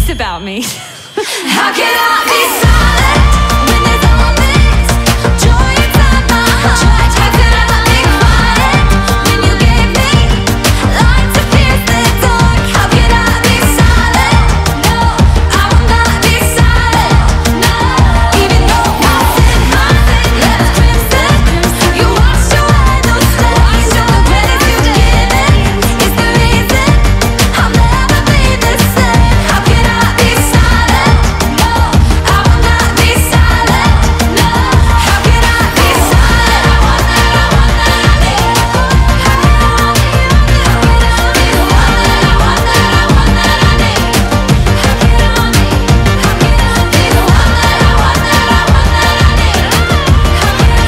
this about me? How can I be silent when there's always joy inside my heart? How could I be quiet when you gave me light to pierce the dark? How can I be silent? No, I will not be silent. No, even though my sin left crimson, you washed away those stains. The credit you've given is the reason I'll never be the same. How can I be silent? No, I will not be silent. No, how can I be silent? I want that, I want that, I need. How can I be the one that I want that, I want that, I need? How can I be the one that I want that, I want that, I need? How can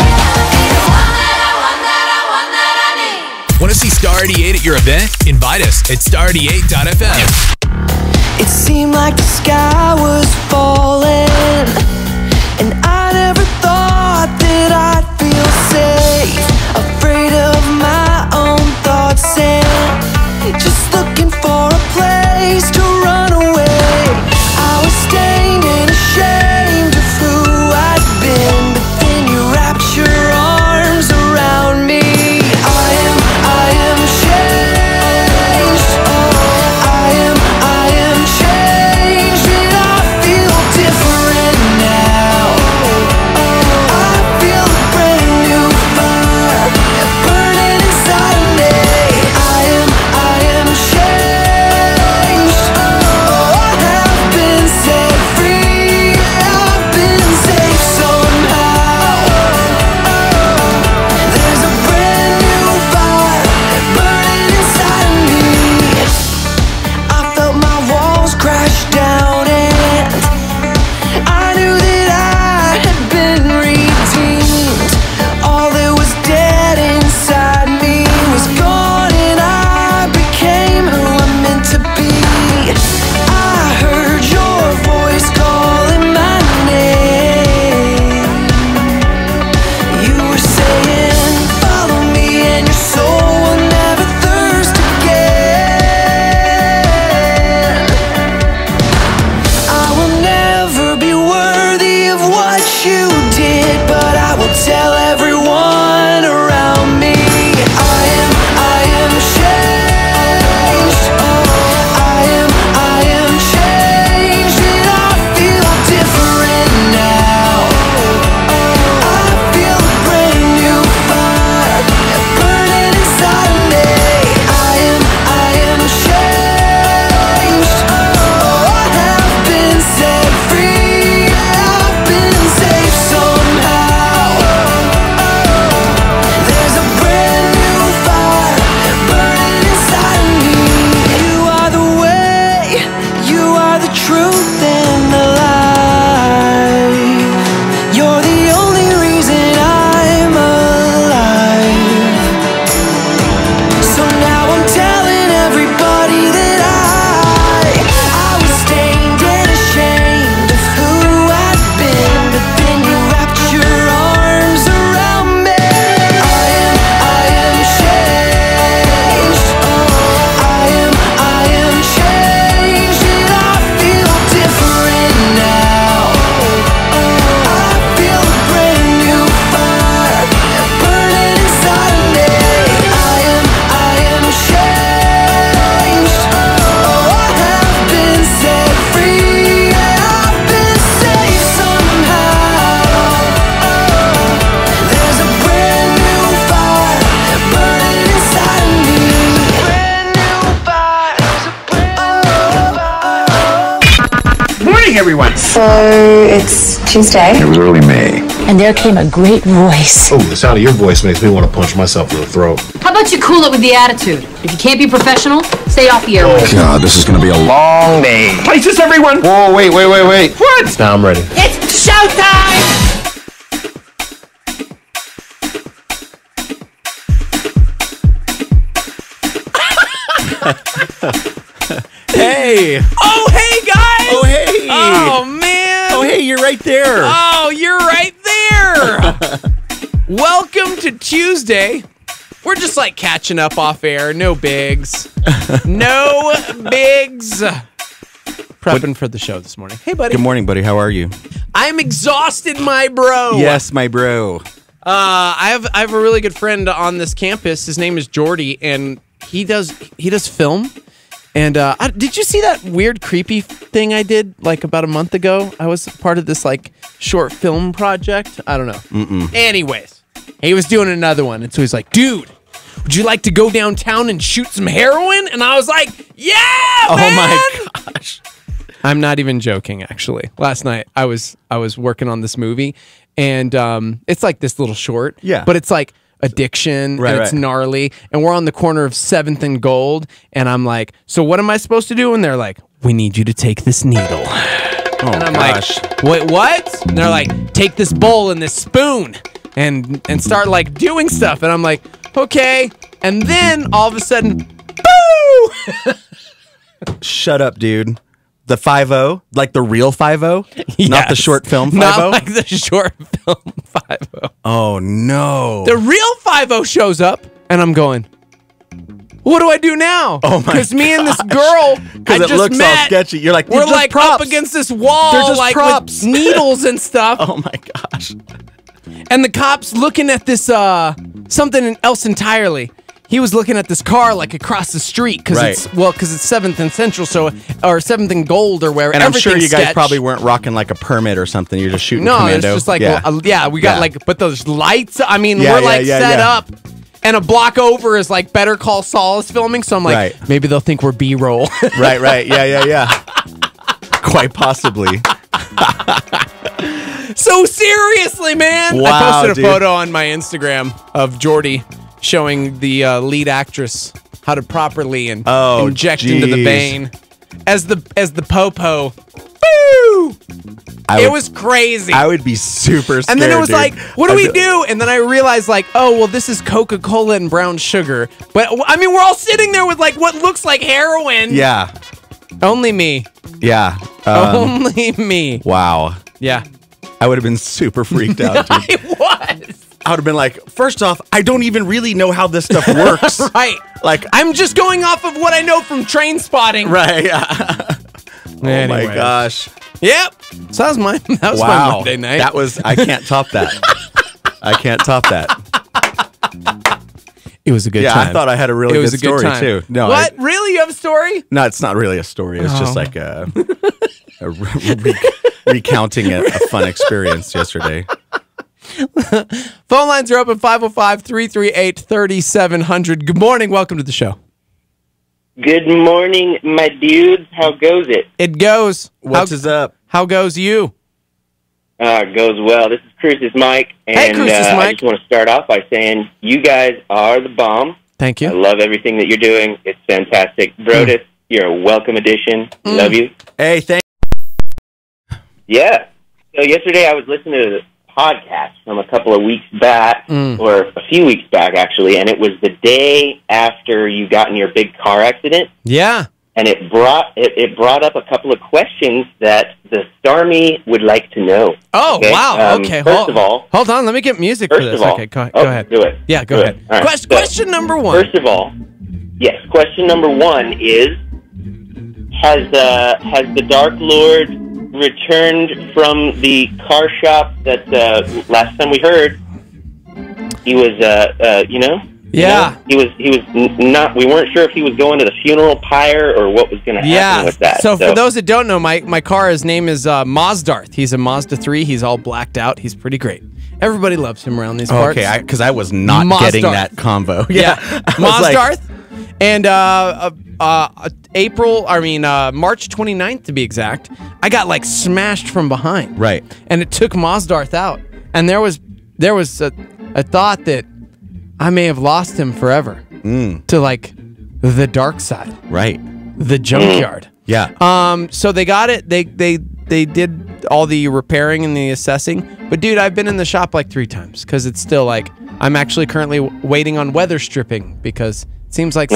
I be the one that I want that, I want that, I need? Want to see Star 88 at your event? Invite us at star88.fm. It seemed like the sky was falling, and I never thought that I'd feel safe, afraid of my own thoughts and just looking for a place to run away. I was stained and ashamed of who I'd been, but then you wrapped your arms around me. I am changed. I am changed, and I feel different now. I feel a brand new fire burning inside of me. I am changed. I have been set free. I've been saved somehow. There's a brand new fire burning inside of me. I felt my walls crash down, and I knew that I had been redeemed. All that was dead inside me was gone, and I became who I'm meant to be. I heard your voice calling my name. You were saying, follow me, and your soul will never thirst again. I will never be worthy of what you did, but I will tell everyone around me. I am changed. I am changed, and I feel different now. I feel a brand new fire burning inside of me. I am changed. I have been set free. I've been saved somehow. There's a brand new fire burning inside of me. You are the way, you are the truth and the life. You're the only reason I'm alive. So now I'm telling everybody that I was stained and ashamed of who I'd been, but then you wrapped your arms around me. I am changed. I am changed, and I feel different now. I feel a brand new fire burning inside of me. I am changed. I have been set free. I've been saved somehow. There's a brand new fire burning inside of me. Brand new fire. There's a brand new fire. Morning, everyone. So it's Tuesday. It was early May. And there came a great voice. Oh, the sound of your voice makes me want to punch myself in the throat. How about you cool it with the attitude? If you can't be professional, stay off the airwaves. God, this is going to be a long day. Places, everyone. Whoa, wait. What? Now I'm ready. It's showtime! Hey! Oh, hey, guys! Oh, hey! Oh, man! Oh, hey, you're right there. Oh, you're right there! Welcome to Tuesday. We're just catching up off air. No bigs. No bigs. prepping for the show this morning. Hey, buddy. Good morning, buddy. How are you? I'm exhausted, my bro. Yes, my bro. I have a really good friend on this campus. His name is Jordy, and he does film. And did you see that weird, creepy thing I did like about a month ago? I was part of this like short film project. I don't know. Anyways, he was doing another one, and so he's like, "Dude, would you like to go downtown and shoot some heroin?" And I was like, "Yeah, man!" Oh my gosh. I'm not even joking. Actually, last night I was working on this movie, and it's like this little short. Yeah. But it's like addiction, and it's gnarly, and we're on the corner of 7th and Gold, and I'm like, "So what am I supposed to do?" And they're like, "We need you to take this needle." Oh, And I'm gosh. like, "Wait, what?" And they're like, "Take this bowl and this spoon and start like doing stuff." And I'm like, "Okay." And then all of a sudden, boo! Shut up, dude. The 5-0? Like the real 5-0? Not the Yes. short film 5-0? Not like the short film 5-0. Oh, no. The real 5-0 shows up, and I'm going, what do I do now? Oh, my Because me and this girl, I Because it just looks met, all sketchy. You're like, we're just like props. up against this wall, They're just like props. with needles and stuff. Oh, my gosh. And the cop's looking at this something else entirely. He was looking at this car like across the street because Right. it's 7th and Central, or 7th and Gold, or where. And I'm sure you everything's guys sketch. probably weren't rocking like a permit or something. You're just shooting No, commando. it's just like we got Yeah. like, but those lights. I mean, Yeah, we're yeah, like yeah, set yeah. up, and a block over is like Better Call Saul is filming. So I'm like, Right. maybe they'll think we're B-roll. Right. Yeah. Quite possibly. So seriously, man, I Wow, posted a dude. photo on my Instagram of Jordy showing the lead actress how to properly inject into the geez. vein as the popo. Boo! It was crazy. I would be super scared. And then it was dude. like, what do I'd we be- do? And then I realized, like, oh, well, this is Coca-Cola and brown sugar. But, I mean, we're all sitting there with, like, what looks like heroin. Yeah. Only me. Yeah. Only me. Wow. Yeah. I would have been super freaked out, dude. I was. I would have been like, first off, I don't even really know how this stuff works. Right. Like, I'm just going off of what I know from Train Spotting. right. Yeah. Oh my Anyways. gosh. Yep. So that was my Wow. Monday night. That was, I can't top that. I can't top that. it was a good Yeah, time. I thought I had a really It was good a good story time. too. No, What? Really? You have a story? No, it's not really a story. It's just Oh. like a recounting a fun experience yesterday. Phone lines are open 505-338-3700. Good morning. Welcome to the show. Good morning, my dudes. How goes it? It goes. What's up? How goes you? Goes well. This is Crucis Mike, and Hey, Crucis I Mike. just want to start off by saying you guys are the bomb. Thank I you. love everything that you're doing. It's fantastic. Brodus, you're a welcome addition. Love you. Hey, thank. Yeah. So yesterday I was listening to the podcast from a couple of weeks back, or a few weeks back, actually, and it was the day after you got in your big car accident. Yeah. And it brought up a couple of questions that the Starmy would like to know. Oh, Okay? wow. Okay. First of all, hold on. Let me get music for first this. of all, Okay, go oh, ahead. do it. Yeah, go Do ahead. it. All right. So, Question number one. First of all, yes. Question number one is: Has the Dark Lord returned from the car shop that last time we heard he was Yeah. he was not, we weren't sure if he was going to the funeral pyre or what was going to happen Yeah. with that. So for those that don't know, my car, his name is Mazdarth. He's a Mazda 3. He's all blacked out. He's pretty great. Everybody loves him around these parts. Okay, because I was not getting Mazdarth. that combo. Yeah. I was like, Mazdarth. And March 29th to be exact, I got like smashed from behind. Right. And it took Mazdarth out. And there was a thought that I may have lost him forever to like the dark side, right. the junkyard. Yeah. So they got it. They did all the repairing and the assessing. But dude, I've been in the shop like 3 times because it's still like I'm actually currently waiting on weather stripping because it seems like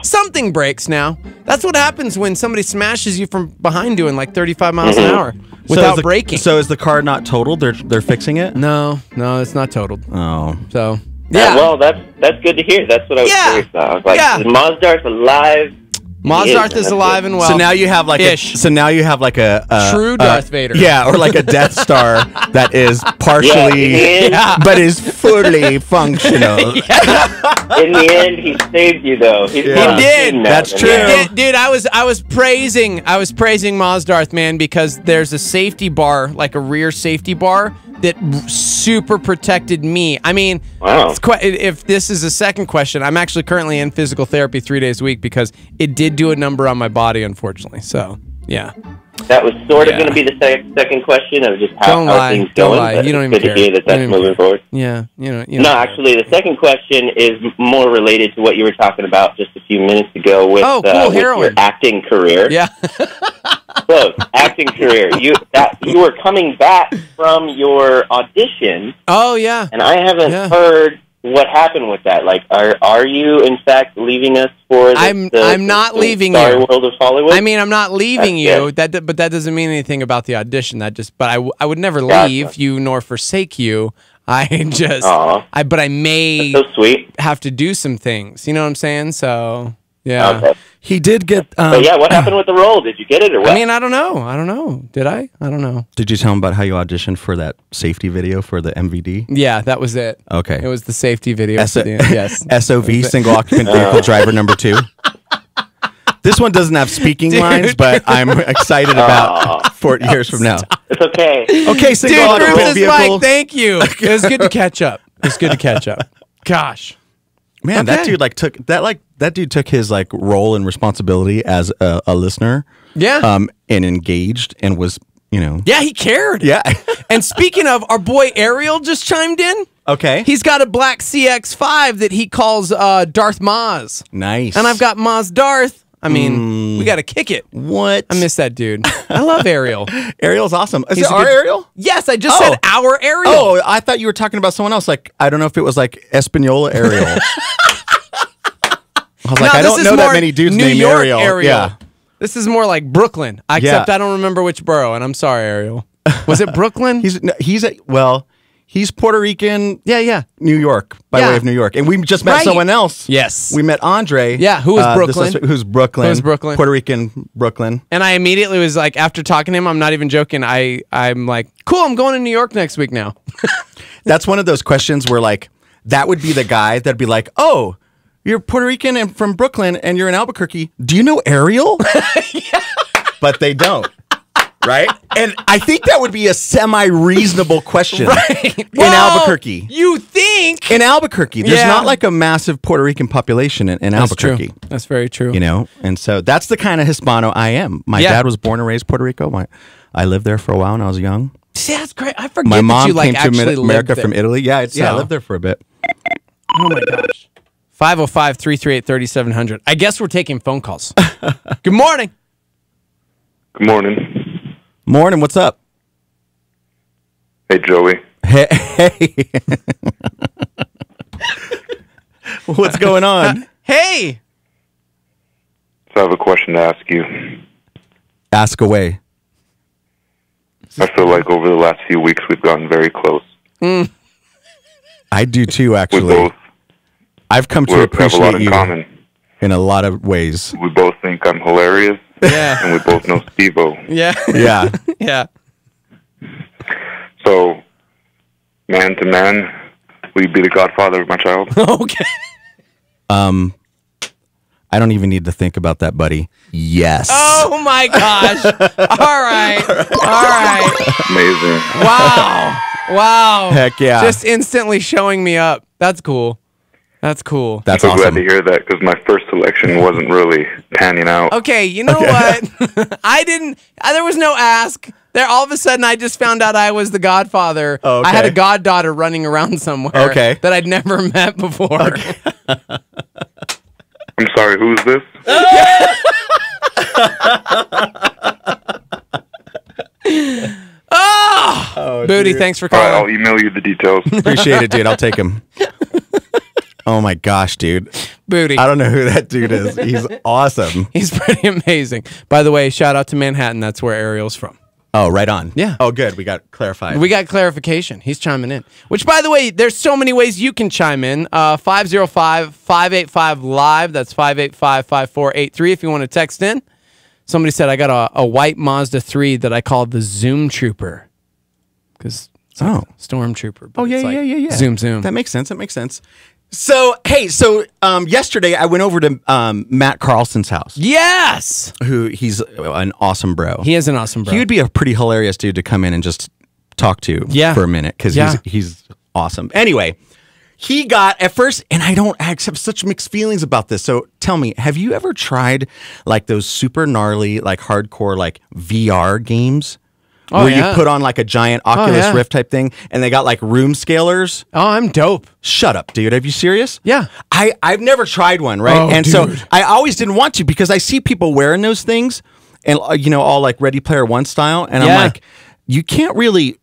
something breaks now. That's what happens when somebody smashes you from behind doing like 35 miles an hour without braking. So is the car not totaled? They're fixing it? No, it's not totaled. Oh. So yeah. well, that's good to hear. That's what I was curious about. I was like, is Mazdarth alive? Maz Darth is alive and well. So now you have like a true Darth Vader. Yeah, or like a Death Star that is partially, but is fully functional. In the end, he saved you, though. He did. That's true. Dude, I was praising Maz Darth, man, because there's a safety bar, like a rear safety bar, that super protected me. I mean, it's if this is a second question, I'm actually currently in physical therapy 3 days a week because it did do a number on my body, unfortunately. So, yeah. That was sort of going to be the second question of just how things don't going. lie. You don't even good care. to hear that that's moving forward. Yeah, No, actually, the second question is more related to what you were talking about just a few minutes ago with, with your acting career. Yeah. Close. Acting career. You were coming back from your audition. Oh, yeah. And I haven't heard what happened with that. Like, are you in fact leaving us for the I'm not leaving sorry you. world of Hollywood? I mean, I'm not leaving you. But that doesn't mean anything about the audition. But I would never leave you nor forsake you. I may that's so sweet. Have to do some things. You know what I'm saying? So yeah. Okay. He did get. But yeah, what happened with the role? Did you get it or what? I mean, I don't know. Did I? I don't know. Did you tell him about how you auditioned for that safety video for the MVD? Yeah, that was it. Okay. It was the safety video. Yes. SOV, single occupant vehicle driver number 2. This one doesn't have speaking lines, but I'm excited about 4 years from now. It's okay. Okay, single occupant vehicle. Mike, thank you. It was good to catch up. Gosh. Man, that dude took his like role and responsibility as a listener. Yeah. And engaged and was, Yeah, he cared. Yeah. And speaking of, our boy Ariel just chimed in. Okay. He's got a black CX-5 that he calls Darth Maz. Nice. And I've got Maz Darth. I mean, we got to kick it. What? I miss that dude. I love Ariel. Ariel's awesome. Is it our Ariel? Yes, I just said our Ariel. Oh, I thought you were talking about someone else. Like, I don't know if it was like Espanola Ariel. I was like, I don't know that many dudes named Ariel. Yeah. This is more like Brooklyn, except I don't remember which borough, and I'm sorry, Ariel. Was it Brooklyn? He's Puerto Rican. Yeah. New York, by way of New York. And we just met someone else. Yes. We met Andre. Yeah, who was Brooklyn. Who's Brooklyn. Puerto Rican Brooklyn. And I immediately was like, after talking to him, I'm not even joking, I'm like, cool, I'm going to New York next week now. That's one of those questions where like, that would be the guy that'd be like, oh, you're Puerto Rican and from Brooklyn and you're in Albuquerque. Do you know Ariel? But they don't. Right? And I think that would be a semi-reasonable question in Albuquerque. You think? In Albuquerque. There's not like a massive Puerto Rican population in Albuquerque. True. That's very true. And so that's the kind of Hispano I am. My dad was born and raised Puerto Rico. I lived there for a while when I was young. See, that's great. I forget my mom that you like came to actually America lived from there. Italy. Yeah, I lived there for a bit. Oh my gosh. 505-338-3700. I guess we're taking phone calls. Good morning. Good morning. Morning, what's up? Hey, Joey. Hey. What's going on? Hey. So I have a question to ask you. Ask away. I feel like over the last few weeks we've gotten very close. I do too, actually. We both I've come to have a appreciate lot in you common. in a lot of ways. We both think I'm hilarious. Yeah. And we both know Steve-O. Yeah. Yeah. Yeah. So, man to man, will you be the godfather of my child? Okay. I don't even need to think about that, buddy. Yes. Oh my gosh. All right. Amazing. Wow. Heck yeah. Just instantly showing me up. That's cool. That's I'm so glad to hear that because my first selection wasn't really panning out. Okay, you know what? There was no ask. There, all of a sudden, I just found out I was the godfather. Oh, okay. I had a goddaughter running around somewhere that I'd never met before. Okay. I'm sorry, who's this? Booty, thanks for All calling. right, I'll email you the details. Appreciate it, dude. I'll take him. Oh my gosh, dude. Booty. I don't know who that dude is. He's awesome. He's pretty amazing. By the way, shout out to Manhattan. That's where Ariel's from. Oh, right on. Yeah. Oh, good. We got clarified. We got clarification. He's chiming in. Which, by the way, there's so many ways you can chime in. 505-585-LIVE. That's 585-5483 if you want to text in. Somebody said, I got a white Mazda 3 that I call the Zoom Trooper. Because it's like Stormtrooper. Oh, yeah. Zoom, zoom. That makes sense. So, hey, yesterday I went over to Matt Carlson's house. Yes! He's an awesome bro. He is an awesome bro. He would be a pretty hilarious dude to come in and just talk to for a minute because he's awesome. Anyway, he got at first, and I have such mixed feelings about this. So tell me, have you ever tried like those super gnarly, like hardcore, like VR games? Where you put on like a giant Oculus Rift type thing, and they got like room scalers. Oh, I'm dope. Shut up, dude. Are you serious? Yeah. I've never tried one, right? Oh, and dude. so I always didn't want to because I see people wearing those things and, all like Ready Player One style. And I'm like, you can't really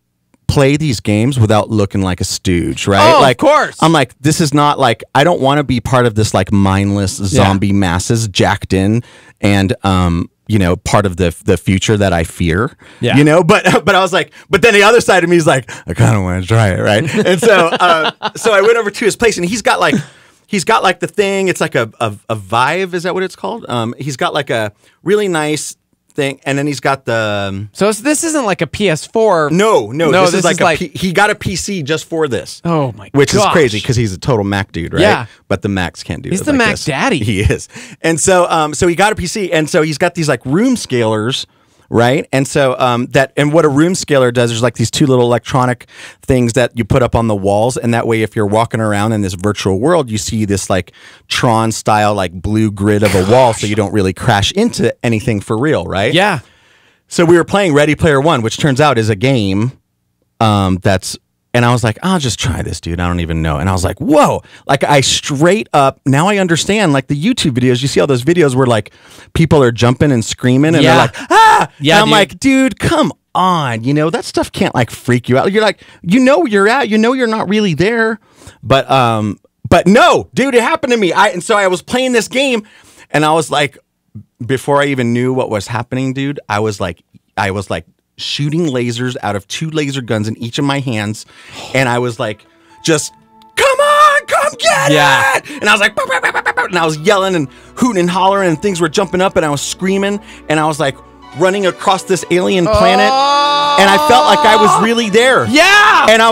play these games without looking like a stooge, right? Oh, like, of course. I'm like, this is not like, I don't want to be part of this like mindless zombie masses jacked in and, part of the future that I fear, but I was like, but then the other side of me is like, I kind of want to try it. Right. And so, so I went over to his place and he's got like the thing, it's like a Vive. Is that what it's called? He's got like a really nice thing. And then he's got the, so this isn't like a PS4. No, this is like he got a PC just for this. Oh my god. Which is crazy because he's a total Mac dude, right? Yeah. But the Macs can't do it. He's the like Mac this. daddy. He is. And so so he got a PC and so he's got these like room scalers, right? And so and what a room scaler does, there's like these two little electronic things that you put up on the walls, and that way if you're walking around in this virtual world, you see this like Tron style like blue grid of a wall, so you don't really crash into anything for real, right? Yeah. So we were playing Ready Player One, which turns out is a game and I was like, I'll just try this, dude. I don't even know. And I was like, whoa. Like I straight up, now I understand like the YouTube videos. You see all those videos where like people are jumping and screaming and they're like, ah. Yeah, and I'm like, dude, come on. That stuff can't like freak you out. You're like, where you're at, you're not really there. But no, dude, it happened to me. And so I was playing this game and I was like, before I even knew what was happening, dude, I was like shooting lasers out of 2 laser guns in each of my hands, and I was like, just come on, come get it! And I was like, bah, bah, bah, bah, bah, and I was yelling and hooting and hollering, and things were jumping up, and I was screaming, and I was like running across this alien planet, and I felt like I was really there. Yeah, and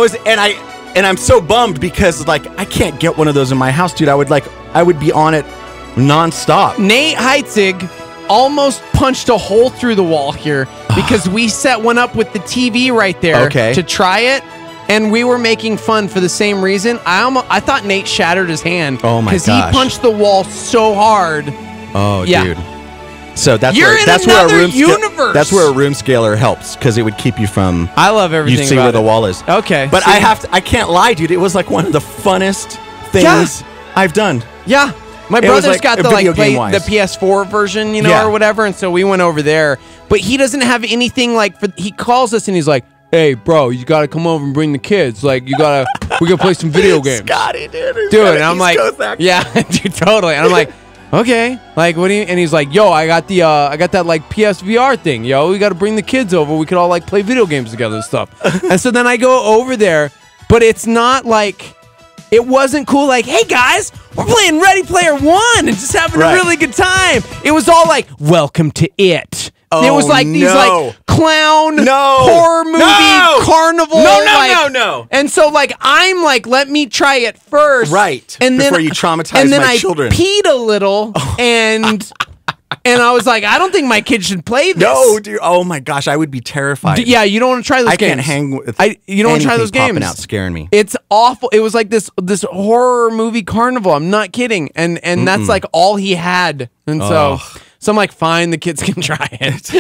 I'm so bummed because like I can't get one of those in my house, dude. I would be on it nonstop. Nate Heitzig almost punched a hole through the wall here because we set one up with the TV right there to try it, and we were making fun for the same reason. I thought Nate shattered his hand. Oh my gosh. Because he punched the wall so hard. Oh, dude. So that's You're where in another universe. That's where a room scaler helps because it would keep you from. I love everything. You see about where the wall is. Okay, but I can't lie, dude. It was like one of the funnest things I've done. Yeah. My brother's like got the PS4 version, or whatever, and so we went over there. But he doesn't have anything like he calls us and he's like, "Hey, bro, you gotta come over and bring the kids. Like, we're gonna play some video games." Scotty, dude. And I'm like, yeah, dude, totally. And I'm like, okay, like, what do you? And he's like, yo, I got that like PSVR thing, yo. We gotta bring the kids over. We could all like play video games together and stuff. And so then I go over there, but it's not like. It wasn't cool like, hey guys, we're playing Ready Player One and just having a really good time. It was all like, welcome to it. Oh, it was like these like clown horror movie carnival. No. And so like I'm like, let me try it first. Right. And before then you traumatize my children. I peed a little and I was like, I don't think my kids should play this. No, dude. Oh my gosh, I would be terrified. Yeah, you don't want to try those games. I can't hang with. You don't want to try those games. Popping out, scaring me. It's awful. It was like this horror movie carnival. I'm not kidding. And that's like all he had. And so I'm like, fine, the kids can try it.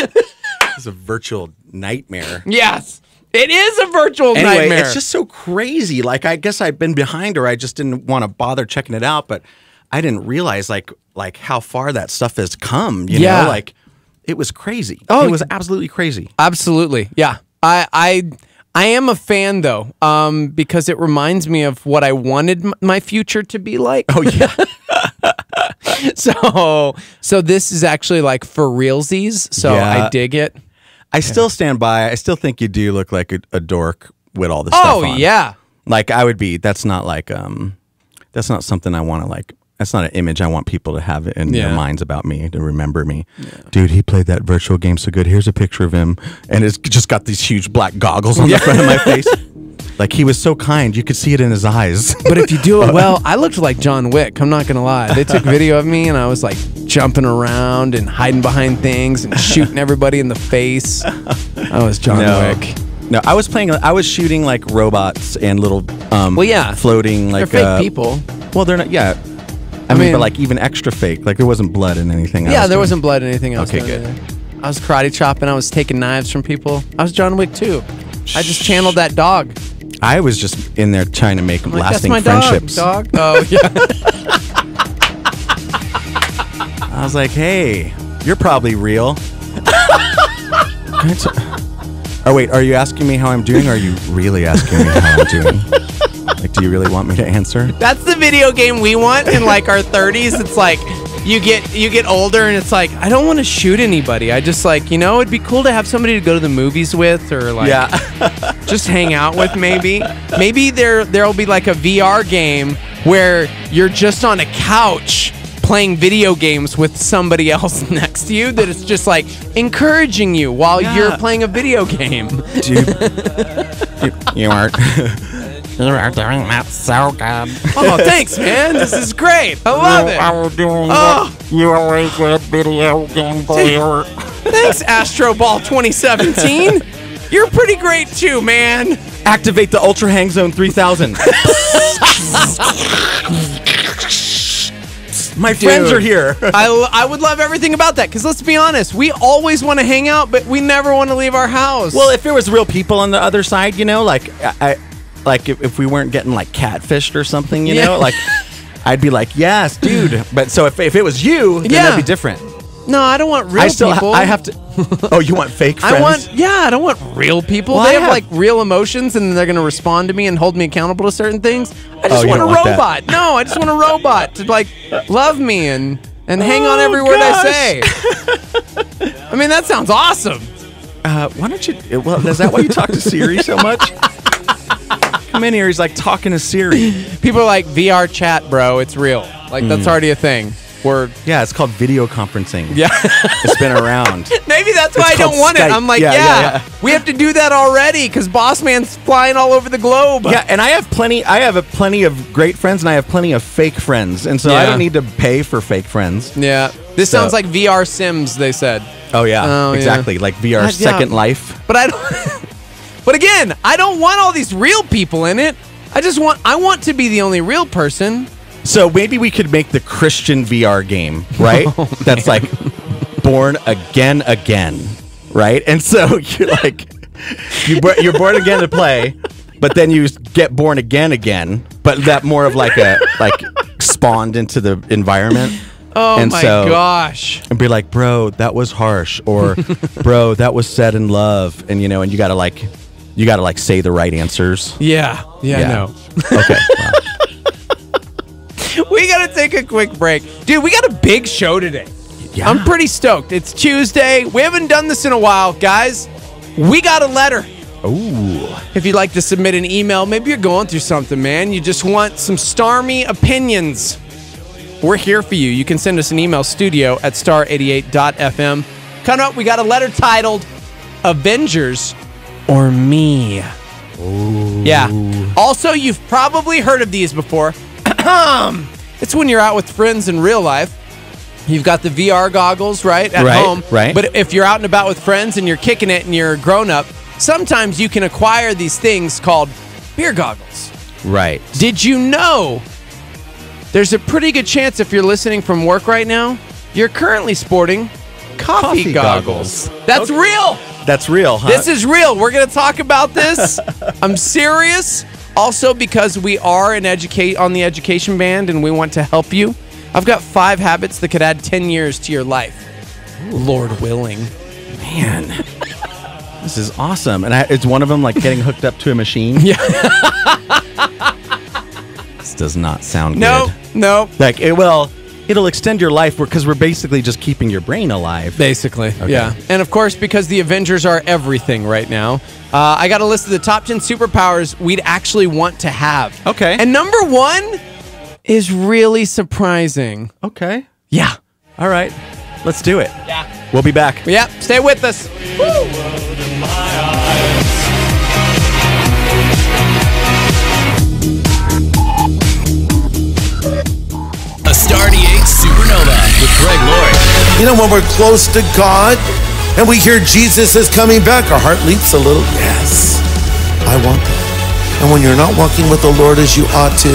It's a virtual nightmare. Yes. It is a virtual anyway, nightmare. It's just so crazy. Like, I guess I've been behind or I just didn't want to bother checking it out, but I didn't realize like how far that stuff has come, you know? Like, it was crazy. Oh, it was absolutely crazy. Absolutely. Yeah. I am a fan though, because it reminds me of what I wanted my future to be like. Oh yeah. So this is actually like for realsies. So I dig it. I still stand by. I still think you do look like a dork with all the stuff on. Oh yeah. Like I would be. That's not like that's not something I want to like. That's not an image I want people to have in their minds about me, to remember me. Yeah. Dude, he played that virtual game so good. Here's a picture of him, and it's just got these huge black goggles on the front of my face. Like he was so kind, you could see it in his eyes. But if you do it well, I looked like John Wick. I'm not gonna lie. They took video of me, and I was like jumping around and hiding behind things and shooting everybody in the face. I was John Wick. No, I was shooting like robots and little floating like they're fake people. Well, they're not. Yeah, I mean, but like even extra fake. Like there wasn't blood in anything. Yeah, there wasn't blood in anything else. Okay, good. I was karate chopping. I was taking knives from people. I was John Wick too. I just channeled that dog. I was just in there trying to make lasting that's my friendships. Dog. Oh yeah. I was like, hey, you're probably real. Oh wait, are you asking me how I'm doing, or are you really asking me how I'm doing? Like, do you really want me to answer? That's the video game we want in like our 30s. It's like you get older and it's like, I don't want to shoot anybody. I just like, it'd be cool to have somebody to go to the movies with, or like just hang out with maybe. Maybe there'll be like a VR game where you're just on a couch playing video games with somebody else next to you that is just like encouraging you while you're playing a video game. Dude, you aren't. You are doing that so good. Oh, thanks, man. This is great. I love it. You are doing that. You are a good video game player. Thanks, Astro Ball 2017. You're pretty great too, man. Activate the Ultra Hang Zone 3000. My friends are here. I would love everything about that, because let's be honest, we always want to hang out, but we never want to leave our house. Well, if there was real people on the other side, like like if we weren't getting like catfished or something, you know, like I'd be like, yes, dude. But so if it was you, then that'd be different. No, I don't want real people. I have to. Oh, you want fake friends? I don't want real people. Well, they have like real emotions, and they're going to respond to me and hold me accountable to certain things. I just want a robot. No, I just want a robot to like love me and hang on every word I say. I mean, that sounds awesome. Why don't you? Well, is that why you talk to Siri so much? Come in here. He's like talking to Siri. People are like, VR chat, bro. It's real. Like that's already a thing. Yeah, it's called video conferencing. Yeah. It's been around. Maybe that's why I don't want Skype. It. I'm like, we have to do that already because Boss Man's flying all over the globe. Yeah, and I have plenty of great friends, and I have plenty of fake friends, and so I don't need to pay for fake friends. Yeah. This sounds like VR Sims, they said. Oh yeah, exactly. Like VR Second Life. But I don't But again, I don't want all these real people in it. I want to be the only real person. So maybe we could make the Christian VR game, right? That's like born again, right? And so you're like, you're born again to play, but then you get born again, but that more of like spawned into the environment. Oh and my gosh! And be like, bro, that was harsh, or bro, that was said in love, and and you gotta like say the right answers. Yeah. No. Okay. Wow. We gotta take a quick break. Dude, we got a big show today. Yeah. I'm pretty stoked. It's Tuesday. We haven't done this in a while, guys. We got a letter. Ooh. If you'd like to submit an email, maybe you're going through something, man. You just want some Starmy opinions. We're here for you. You can send us an email, studio@star88.fm. Coming up, we got a letter titled Avengers or Me. Ooh. Yeah. Also, you've probably heard of these before. It's when you're out with friends in real life. You've got the VR goggles, right, at home. Right. But if you're out and about with friends and you're kicking it and you're grown up, sometimes you can acquire these things called beer goggles. Right. Did you know there's a pretty good chance if you're listening from work right now, you're currently sporting coffee goggles. That's real. That's real, huh? This is real. We're going to talk about this. I'm serious. Also, because we are on the education band and we want to help you, I've got 5 habits that could add 10 years to your life. Ooh. Lord willing. Man, this is awesome. And it's one of them like getting hooked up to a machine. Yeah. This does not sound good. No. Like, It'll extend your life because we're basically just keeping your brain alive. Basically, Okay. yeah. And of course, because the Avengers are everything right now, I got a list of the top 10 superpowers we'd actually want to have. Okay. And number 1 is really surprising. Okay. Yeah. All right. Let's do it. Yeah. We'll be back. Yeah. Stay with us. A Star 88 Supernova with Greg Lord. You know, when we're close to God and we hear Jesus is coming back, our heart leaps a little. Yes, I want that. And when you're not walking with the Lord as you ought to,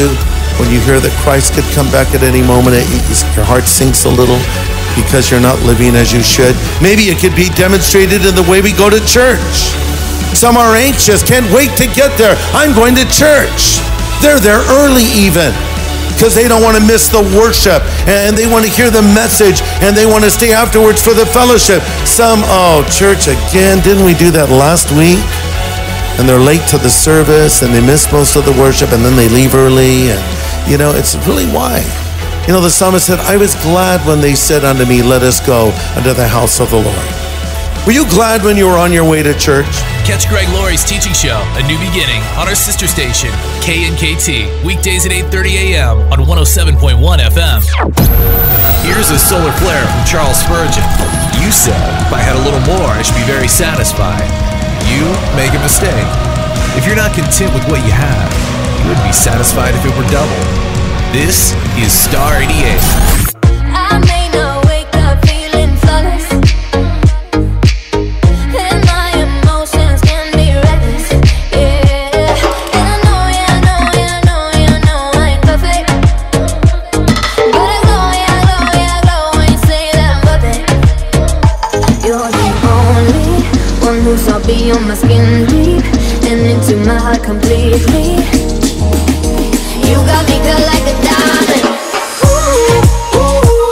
when you hear that Christ could come back at any moment, your heart sinks a little because you're not living as you should. Maybe it could be demonstrated in the way we go to church. Some are anxious, can't wait to get there. I'm going to church. They're there early even, because they don't want to miss the worship, and they want to hear the message, and they want to stay afterwards for the fellowship. Some, church again, didn't we do that last week? And they're late to the service, and they miss most of the worship, and then they leave early, and it's really why. The psalmist said, I was glad when they said unto me, let us go unto the house of the Lord. Were you glad when you were on your way to church? Catch Greg Laurie's teaching show, A New Beginning, on our sister station, KNKT, weekdays at 8:30 a.m. on 107.1 FM. Here's a solar flare from Charles Spurgeon. You said, if I had a little more, I should be very satisfied. You make a mistake. If you're not content with what you have, you would be satisfied if it were double. This is Star 88. I may not wake up feeling flawless, and my emotions can be reckless. Yeah, and I know I ain't perfect, but I glow and say that I'm perfect. You're the only one who saw beyond my skin deep and into my heart completely. You got me cut like a diamond. Ooh, ooh.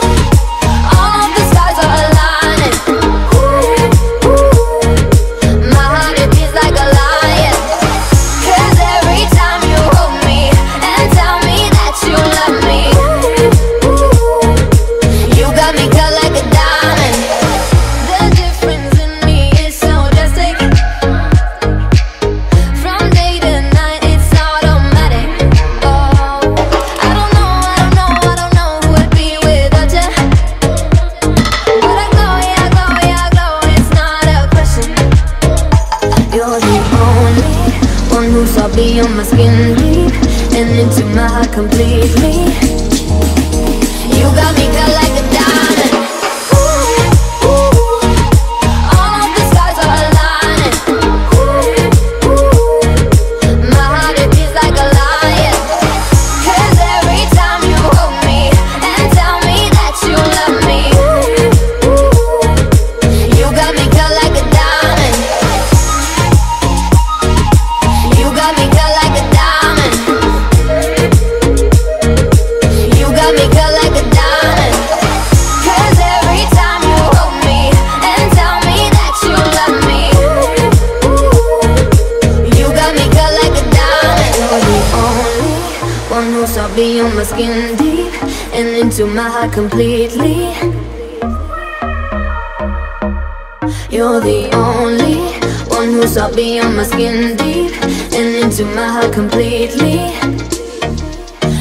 All of the stars are aligning. Ooh, ooh. My heart it beats like a lion. 'Cause every time you hold me and tell me that you love me, ooh, you got me cut like a diamond. The difference in me is so drastic. From day to night it's automatic. I don't know who I'd be without you. But I glow, it's not a question. You're the only one who saw beyond my skin deep and into my heart completely. You got me cut like a diamond. Ooh, ooh. All of the stars are aligning. Ooh, ooh. My heart it beats like a lion. 'Cause every time you hold me and tell me that you love me, ooh, you got me cut like a diamond. You got me cut like a diamond. You got me cut like a diamond. 'Cause every time you hold me and tell me that you love me, ooh, you got me cut like a diamond. You're the only one who saw beyond my skin deep and into my heart completely. You're the only one who saw beyond my skin deep and into my heart completely.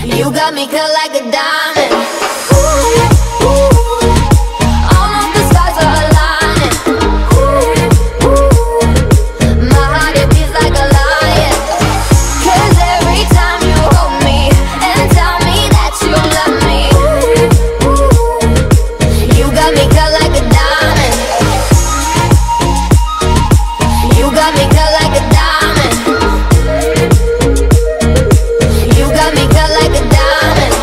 You got me cut like a diamond. Ooh, ooh. All of the stars are aligning. Ooh, ooh. My heart it beats like a lion. 'Cause every time you hold me and tell me that you love me, ooh, you got me cut like a diamond. You got me cut like a diamond. You got me cut like a diamond.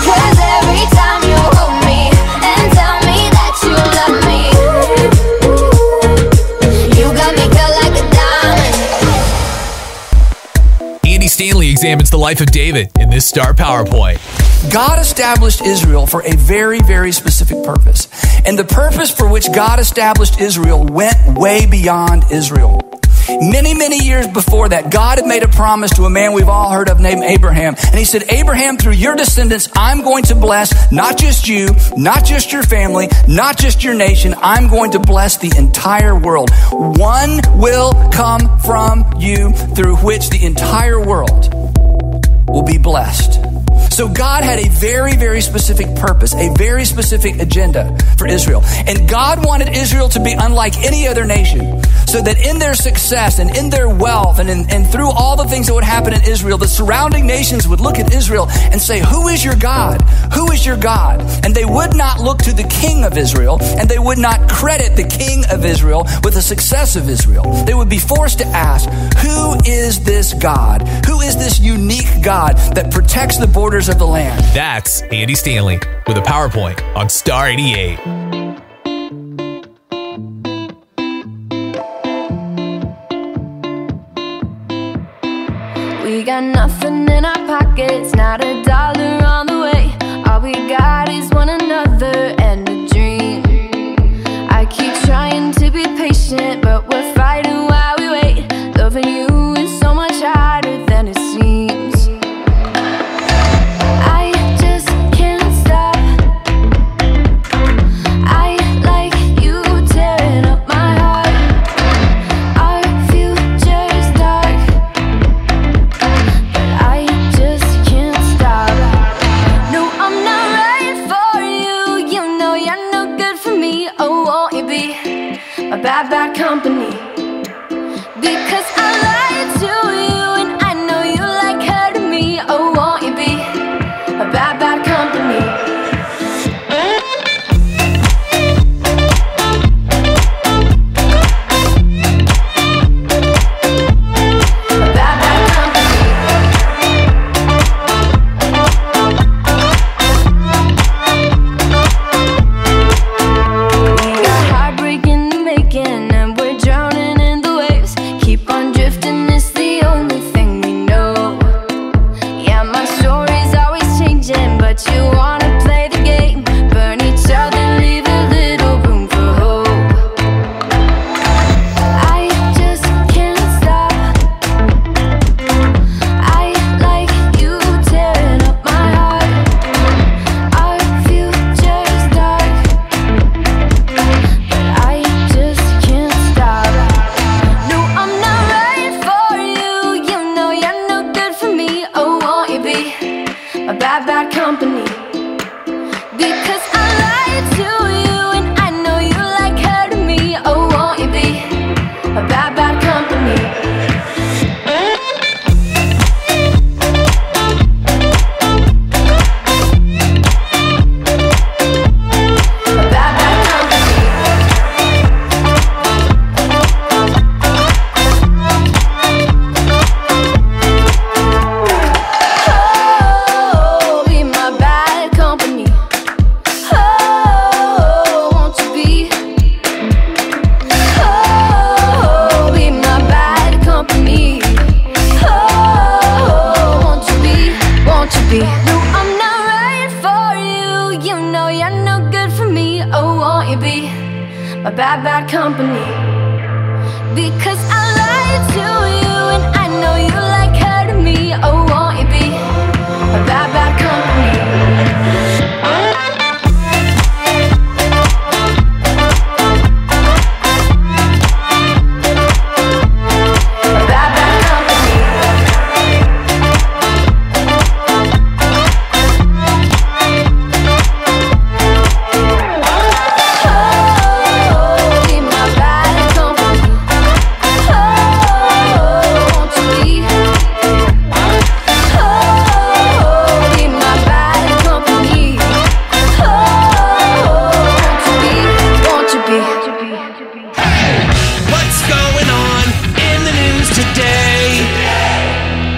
'Cause every time you hold me and tell me that you love me, ooh, you got me cut like a diamond. Andy Stanley examines the life of David in this Star PowerPoint. God established Israel for a very, very specific purpose. And the purpose for which God established Israel went way beyond Israel. Many, many years before that, God had made a promise to a man we've all heard of named Abraham. And he said, Abraham, through your descendants, I'm going to bless not just you, not just your family, not just your nation. I'm going to bless the entire world. One will come from you through which the entire world will be blessed. So God had a very, very specific purpose, a very specific agenda for Israel. And God wanted Israel to be unlike any other nation, so that in their success and in their wealth and through all the things that would happen in Israel, the surrounding nations would look at Israel and say, who is your God? Who is your God? And they would not look to the king of Israel, and they would not credit the king of Israel with the success of Israel. They would be forced to ask, who is this God? Who is this unique God that protects the borders of the land? That's Andy Stanley with a PowerPoint on Star 88. We got nothing in our pockets, not a dollar on the way. All we got is one another and a dream. I keep trying to be patient, but we're fighting while we wait. Loving you is so much harder than it seems. I just can't stop. I like you tearing up my heart. Our future's dark, but I just can't stop. No, I'm not right for you. You know you're no good for me. Oh, won't you be a bad, bad company? Because I lied to you, and I know you like hurting me. Oh, won't you be a bad, bad company? A bad, bad company. We got heartbreak in the making, and we're drowning in the waves. Keep on drifting, it's the only thing we know. Yeah, my story's always changing, but you wanna play the game. Burn each other, leave a little room for hope. I just can't stop. I like you tearing up my heart. Our future's dark, but I just can't stop. No, I'm not right for you. You know you're no good for me. Oh, won't you be a bad, bad company? Because I lied to you, and I know you like hurting me. Oh, won't you be a bad, bad company? A bad, bad company. Oh, be my bad company. Oh, won't you be? Oh, be my bad company. Oh, won't you be? Won't you be? No, I'm not right for you. You know you're no good for me. Oh, won't you be my bad, bad company? Because I lied to you, and I know you like hurting me. Oh, won't you be a bad, bad company? A bad, bad company. Oh, be my bad company. Oh, won't you be? Oh, be my bad company. Oh, won't you be? What's going on in the news today?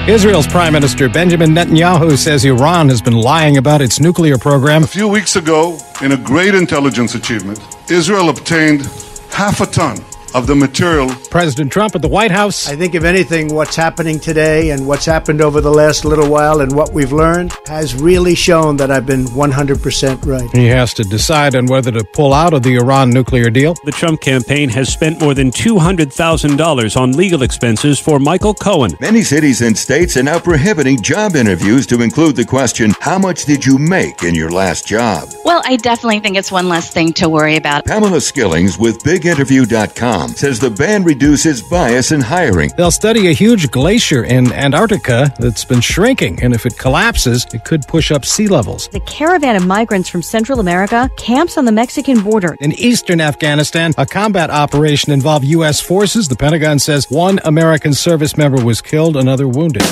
Israel's Prime Minister Benjamin Netanyahu says Iran has been lying about its nuclear program. A few weeks ago, in a great intelligence achievement, Israel obtained half a ton of the material. President Trump at the White House. I think, if anything, what's happening today and what's happened over the last little while and what we've learned has really shown that I've been 100% right. He has to decide on whether to pull out of the Iran nuclear deal. The Trump campaign has spent more than $200,000 on legal expenses for Michael Cohen. Many cities and states are now prohibiting job interviews to include the question, how much did you make in your last job? Well, I definitely think it's one less thing to worry about. Pamela Skillings with BigInterview.com says the ban reduces bias in hiring. They'll study a huge glacier in Antarctica that's been shrinking, and if it collapses, it could push up sea levels. The caravan of migrants from Central America camps on the Mexican border. In eastern Afghanistan, a combat operation involved U.S. forces. The Pentagon says one American service member was killed, another wounded.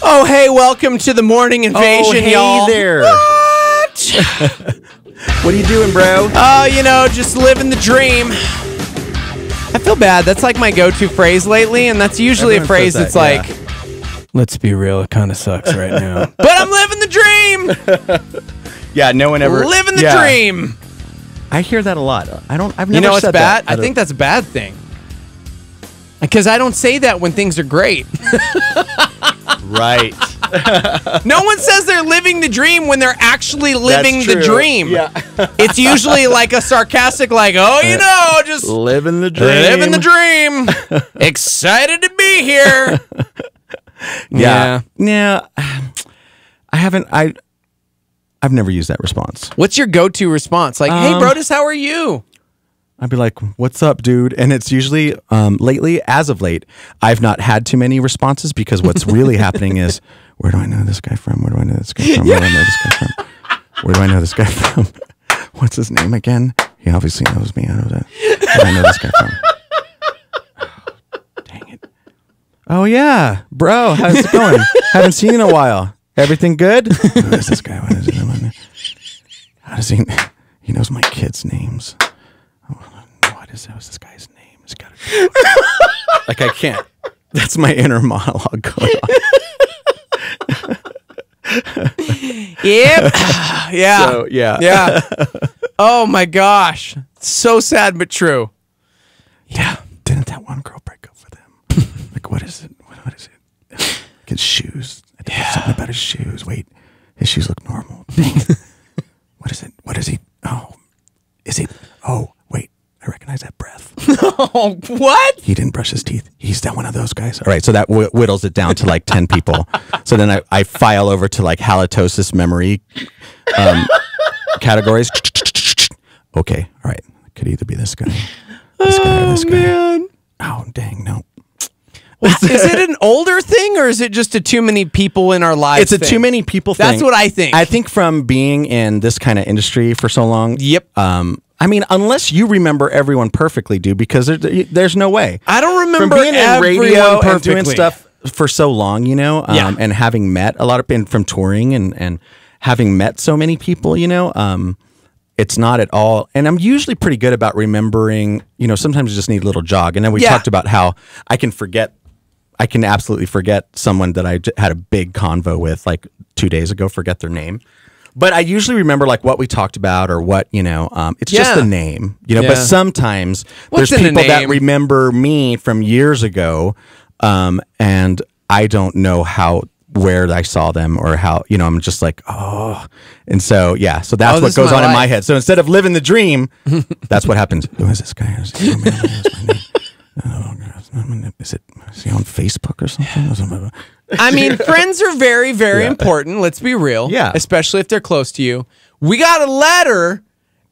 Oh, hey, welcome to the morning invasion, y'all. Hey there. What? What are you doing, bro? Oh, just living the dream. I feel bad. That's like my go-to phrase lately, and that's usually Everyone a phrase says that's that, like, let's be real, it kind of sucks right now. But I'm living the dream. Yeah, no one ever... Living the dream. I hear that a lot. I've never You know what's said bad? that. I think that's a bad thing. Because I don't say that when things are great. Right. No one says they're living the dream when they're actually living That's the true. dream. Yeah. It's usually like a sarcastic, like, just living the dream. living the dream. Excited to be here. Yeah. I haven't. I've never used that response. What's your go-to response? Like, hey, Brodus, how are you? I'd be like, what's up, dude? And it's usually, as of late, I've not had too many responses because what's really happening is, where do I know this guy from? Where do I know this guy from? Where do I know this guy from? Where do I know this guy from? What's his name again? He obviously knows me. I know that. Where do I know this guy from? Oh, dang it. Oh, yeah. Bro, how's it going? Haven't seen you in a while. Everything good? Who is this guy? What is it? How does he... He knows my kids' names. What is this guy's name? It's gotta be... Like, I can't. That's my inner monologue going on. Yep. Yeah. So, yeah. Yeah. Oh, my gosh. So sad, but true. Yeah. Didn't that one girl break up with him? Like, what is it? What is it? Like his shoes. I think there's something about his shoes. Wait. His shoes look normal. Dang it. What is it? What is he? Oh. Is he? Oh, wait. I recognize that breath. Oh, what? He didn't brush his teeth. He's that one of those guys. All right, so that whittles it down to like 10 people. So then I file over to like halitosis memory categories. Okay, all right. Could either be this guy, this guy, or this guy. Man. Oh, dang, no. Is it an older thing, or is it just a too many people in our lives It's a thing? too many people thing. That's what I think. I think from being in this kind of industry for so long. Yep. I mean, unless you remember everyone perfectly, dude, because there's no way. I don't remember from being in radio everyone and doing perfectly. stuff for so long, and having met a lot of people from touring and having met so many people, it's not at all. And I'm usually pretty good about remembering, sometimes you just need a little jog. And then we talked about how I can absolutely forget someone that I had a big convo with like 2 days ago, forget their name. But I usually remember like what we talked about or what, it's just the name, but sometimes there's people that remember me from years ago. And I don't know where I saw them or how, I'm just like, oh, and so, so that's what goes on in my head. So instead of living the dream, that's what happens. Who is this guy? Is he on Facebook or something? I mean, friends are very, very important. Let's be real. Yeah. Especially if they're close to you. We got a letter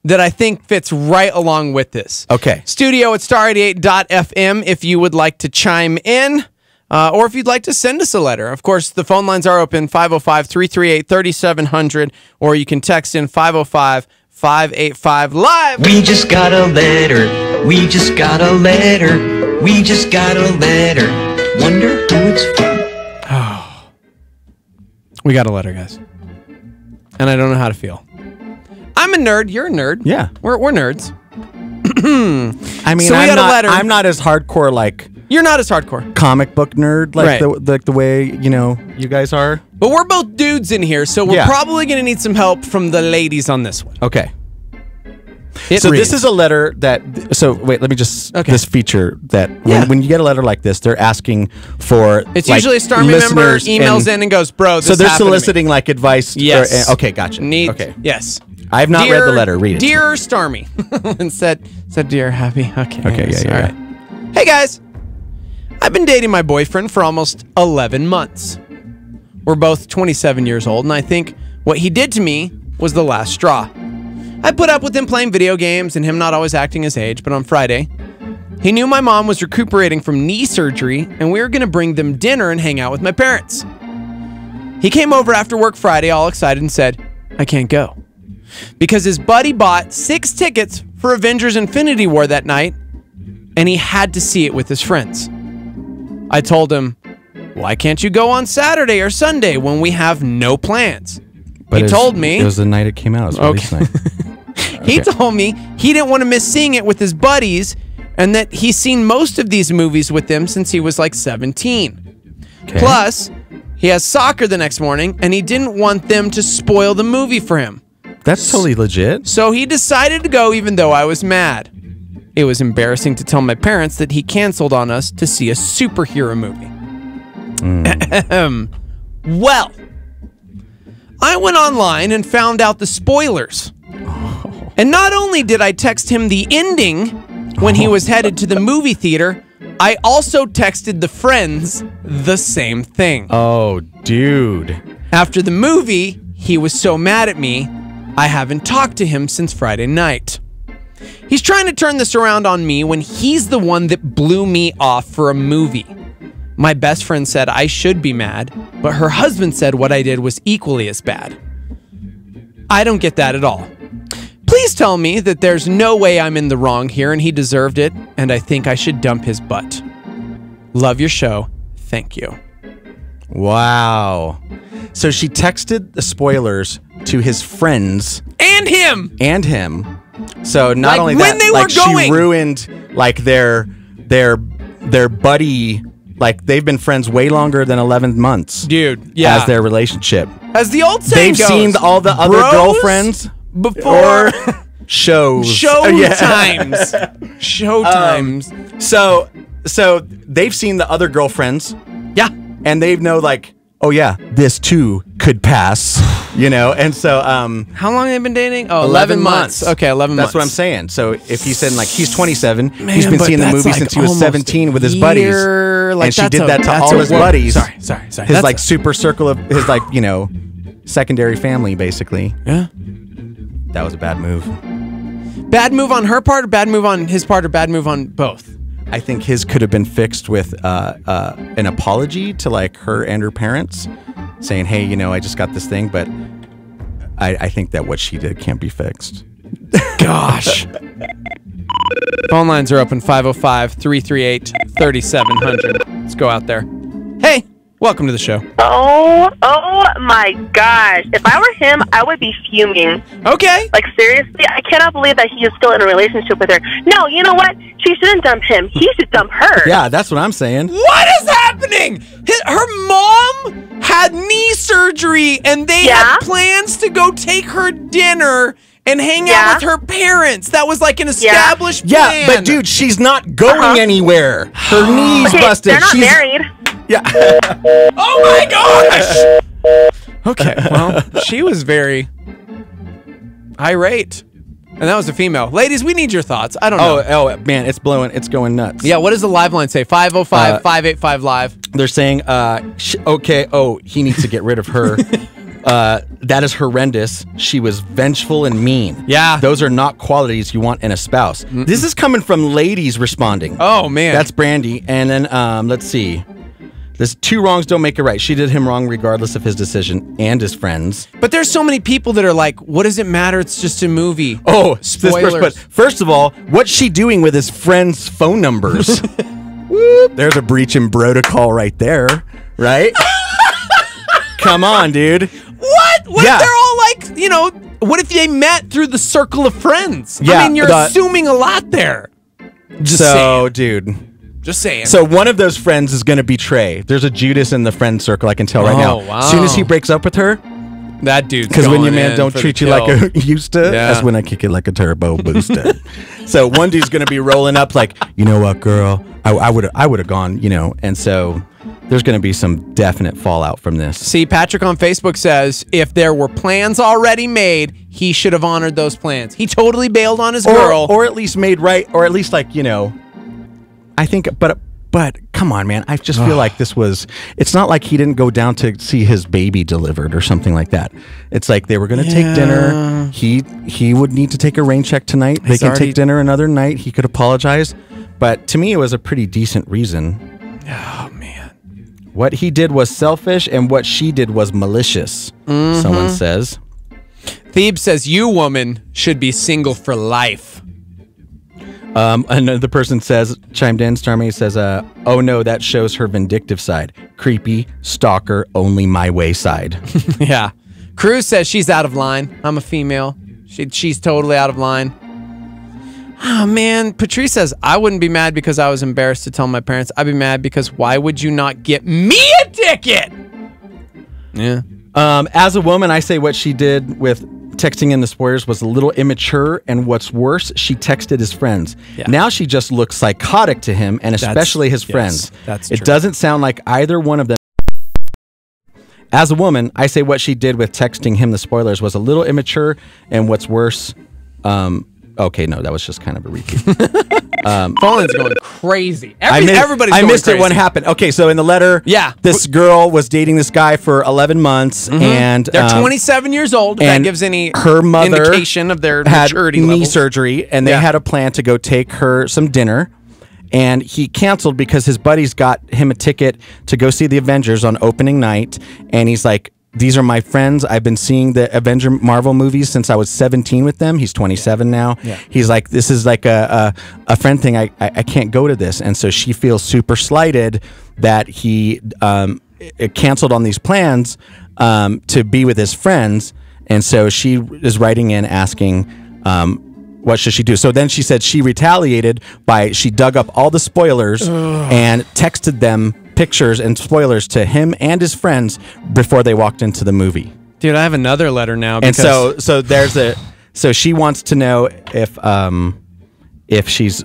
that I think fits right along with this. Okay. Studio at star88.fm if you would like to chime in or if you'd like to send us a letter. Of course, the phone lines are open, 505-338-3700, or you can text in 505-585-LIVE. We just got a letter. We just got a letter. We just got a letter. Wonder who it's from. Oh. We got a letter, guys. And I don't know how to feel. I'm a nerd. You're a nerd. Yeah. We're nerds. I mean, So we I'm got a not, letter. I'm not as hardcore like You're not as hardcore. comic book nerd like Right. the way you guys are. But we're both dudes in here, so we're probably going to need some help from the ladies on this one. Okay. It So reads, this is a letter that. So wait, let me just this feature that when you get a letter like this, they're asking for. It's like, usually a Stormy member listeners emails in and goes, "Bro, this So they're happened to me." soliciting like advice. Yes. Okay, gotcha. Okay. Yes. I have not read the letter. Read it. Dear Stormy, and said, "Dear happy." Okay. Okay. yes, Yeah. all right. Hey guys, I've been dating my boyfriend for almost 11 months. We're both 27 years old, and I think what he did to me was the last straw. I put up with him playing video games and him not always acting his age, but on Friday, he knew my mom was recuperating from knee surgery, and we were going to bring them dinner and hang out with my parents. He came over after work Friday all excited and said, I can't go. Because his buddy bought 6 tickets for Avengers Infinity War that night, and he had to see it with his friends. I told him, why can't you go on Saturday or Sunday when we have no plans? He told me... It was the night it came out. It was release night. He told me he didn't want to miss seeing it with his buddies and that he's seen most of these movies with them since he was like 17. Okay. Plus, he has soccer the next morning and he didn't want them to spoil the movie for him. That's totally legit. So he decided to go even though I was mad. It was embarrassing to tell my parents that he canceled on us to see a superhero movie. Well, I went online and found out the spoilers. And not only did I text him the ending when he was headed to the movie theater, I also texted the friends the same thing. Oh, dude. After the movie, he was so mad at me, I haven't talked to him since Friday night. He's trying to turn this around on me when he's the one that blew me off for a movie. My best friend said I should be mad, but her husband said what I did was equally as bad. I don't get that at all. Please tell me that there's no way I'm in the wrong here and he deserved it, and I think I should dump his butt. Love your show. Thank you. Wow. So she texted the spoilers to his friends and him. So not Like, only when that, they like were going. she ruined like their buddy. Like they've been friends way longer than 11 months, dude. Yeah, as their relationship. As the old saying They've goes, seen all the other bros girlfriends before shows. Show Yeah. times. Show times. So they've seen the other girlfriends. Yeah. And they know like, oh yeah, this too could pass, And so how long have they been dating? Oh, 11 months. Okay, 11 months. That's what I'm saying. So if he said like he's 27, Man, he's been but seeing the that's movie like since he was almost 17 with his a buddies. year. Like, and she that's did a- that to that's all a his whoa. buddies. Sorry. His That's like a- super circle of his like, secondary family basically. Yeah. That was a bad move. Bad move on her part, or bad move on his part, or bad move on both? I think his could have been fixed with an apology to like her and her parents, saying, "Hey, I just got this thing, but I think that what she did can't be fixed." Gosh. Phone lines are open 505-338-3700. Let's go out there. Hey, welcome to the show. Oh my gosh. If I were him, I would be fuming. Okay. Like, seriously, I cannot believe that he is still in a relationship with her. No, you know what? She shouldn't dump him. He should dump her. Yeah, that's what I'm saying. What is happening? Her mom had knee surgery and they had plans to go take her dinner and hang out with her parents. That was like an established plan. Yeah, but dude, she's not going anywhere. Her knee's busted. They're not she's married. Yeah. Oh my gosh. Okay, well, she was very irate. And that was a female. Ladies, we need your thoughts. I don't know. Oh man, it's going nuts. Yeah, what does the live line say? 505-585-LIVE. They're saying, he needs to get rid of her. That is horrendous. She was vengeful and mean. Yeah. Those are not qualities you want in a spouse. This is coming from ladies responding. Oh, man. That's Brandy. And then, let's see. There's 2 wrongs don't make it right. She did him wrong regardless of his decision and his friends. But there's so many people that are like, what does it matter? It's just a movie. Oh, spoilers. But first of all, what's she doing with his friends' phone numbers? Whoop, there's a breach in protocol right there, right? Come on, dude. What? What if they're all like, what if they met through the circle of friends? Yeah, I mean, you're assuming a lot there. Just saying. Dude. Just saying. So one of those friends is going to betray. There's a Judas in the friend circle. I can tell right now. Wow. As soon as he breaks up with her, that dude's because when your going man in don't for treat the you like kill. a used to, that's when I kick it like a turbo booster. So one dude's going to be rolling up like, you know what, girl, I would have gone, and so there's going to be some definite fallout from this. See, Patrick on Facebook says if there were plans already made, he should have honored those plans. He totally bailed on his girl, or at least made right, or at least I think, but come on, man. I just feel like it's not like he didn't go down to see his baby delivered or something like that. It's like they were going to take dinner. He would need to take a rain check tonight. They can take dinner another night. He could apologize. But to me, it was a pretty decent reason. Oh, man. What he did was selfish and what she did was malicious, someone says. Thebes says, you, woman, should be single for life. Another person chimed in, Starmie says, oh no, that shows her vindictive side. Creepy, stalker, only my way side. Yeah. Cruz says she's out of line. I'm a female. She's totally out of line. Oh, man. Patrice says, I wouldn't be mad because I was embarrassed to tell my parents. I'd be mad because why would you not get me a ticket? Yeah. As a woman, I say what she did with texting in the spoilers was a little immature, and what's worse, she texted his friends. Yeah. Now she just looks psychotic to him, and especially his friends. That's it true. Doesn't sound like either one of them. As a woman, I say what she did with texting him the spoilers was a little immature, and what's worse, okay, no, that was just kind of a repeat. Phone's going crazy. Everybody's I going missed crazy. It when it happened. Okay, so in the letter, this girl was dating this guy for 11 months, and they're 27 years old. If that gives any her mother indication of their had maturity knee levels. surgery, and they had a plan to go take her some dinner. And he canceled because his buddies got him a ticket to go see the Avengers on opening night, and he's like, these are my friends. I've been seeing the Avenger Marvel movies since I was 17 with them. He's 27 now. Yeah. He's like, this is like a friend thing. I can't go to this. And so she feels super slighted that he canceled on these plans to be with his friends. And so she is writing in asking, what should she do? So then she said she retaliated she dug up all the spoilers and texted them pictures and spoilers to him and his friends before they walked into the movie. Dude, I have another letter now. And so she wants to know if she's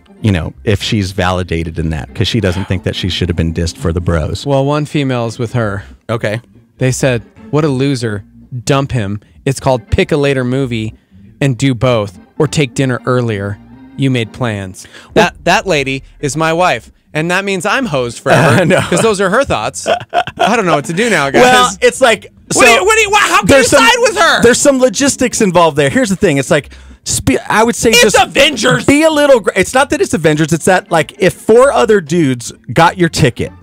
validated in that, because she doesn't think that she should have been dissed for the bros. Well, one female is with her. Okay. They said, what a loser. Dump him. It's called pick a later movie and do both, or take dinner earlier. You made plans. That lady is my wife. And that means I'm hosed forever because those are her thoughts. I don't know what to do now, guys. Well, it's like, how can you side with her? There's some logistics involved there. Here's the thing. It's like, I would say it's Avengers. Be a little. It's not that it's Avengers. It's that, like, if 4 other dudes got your ticket,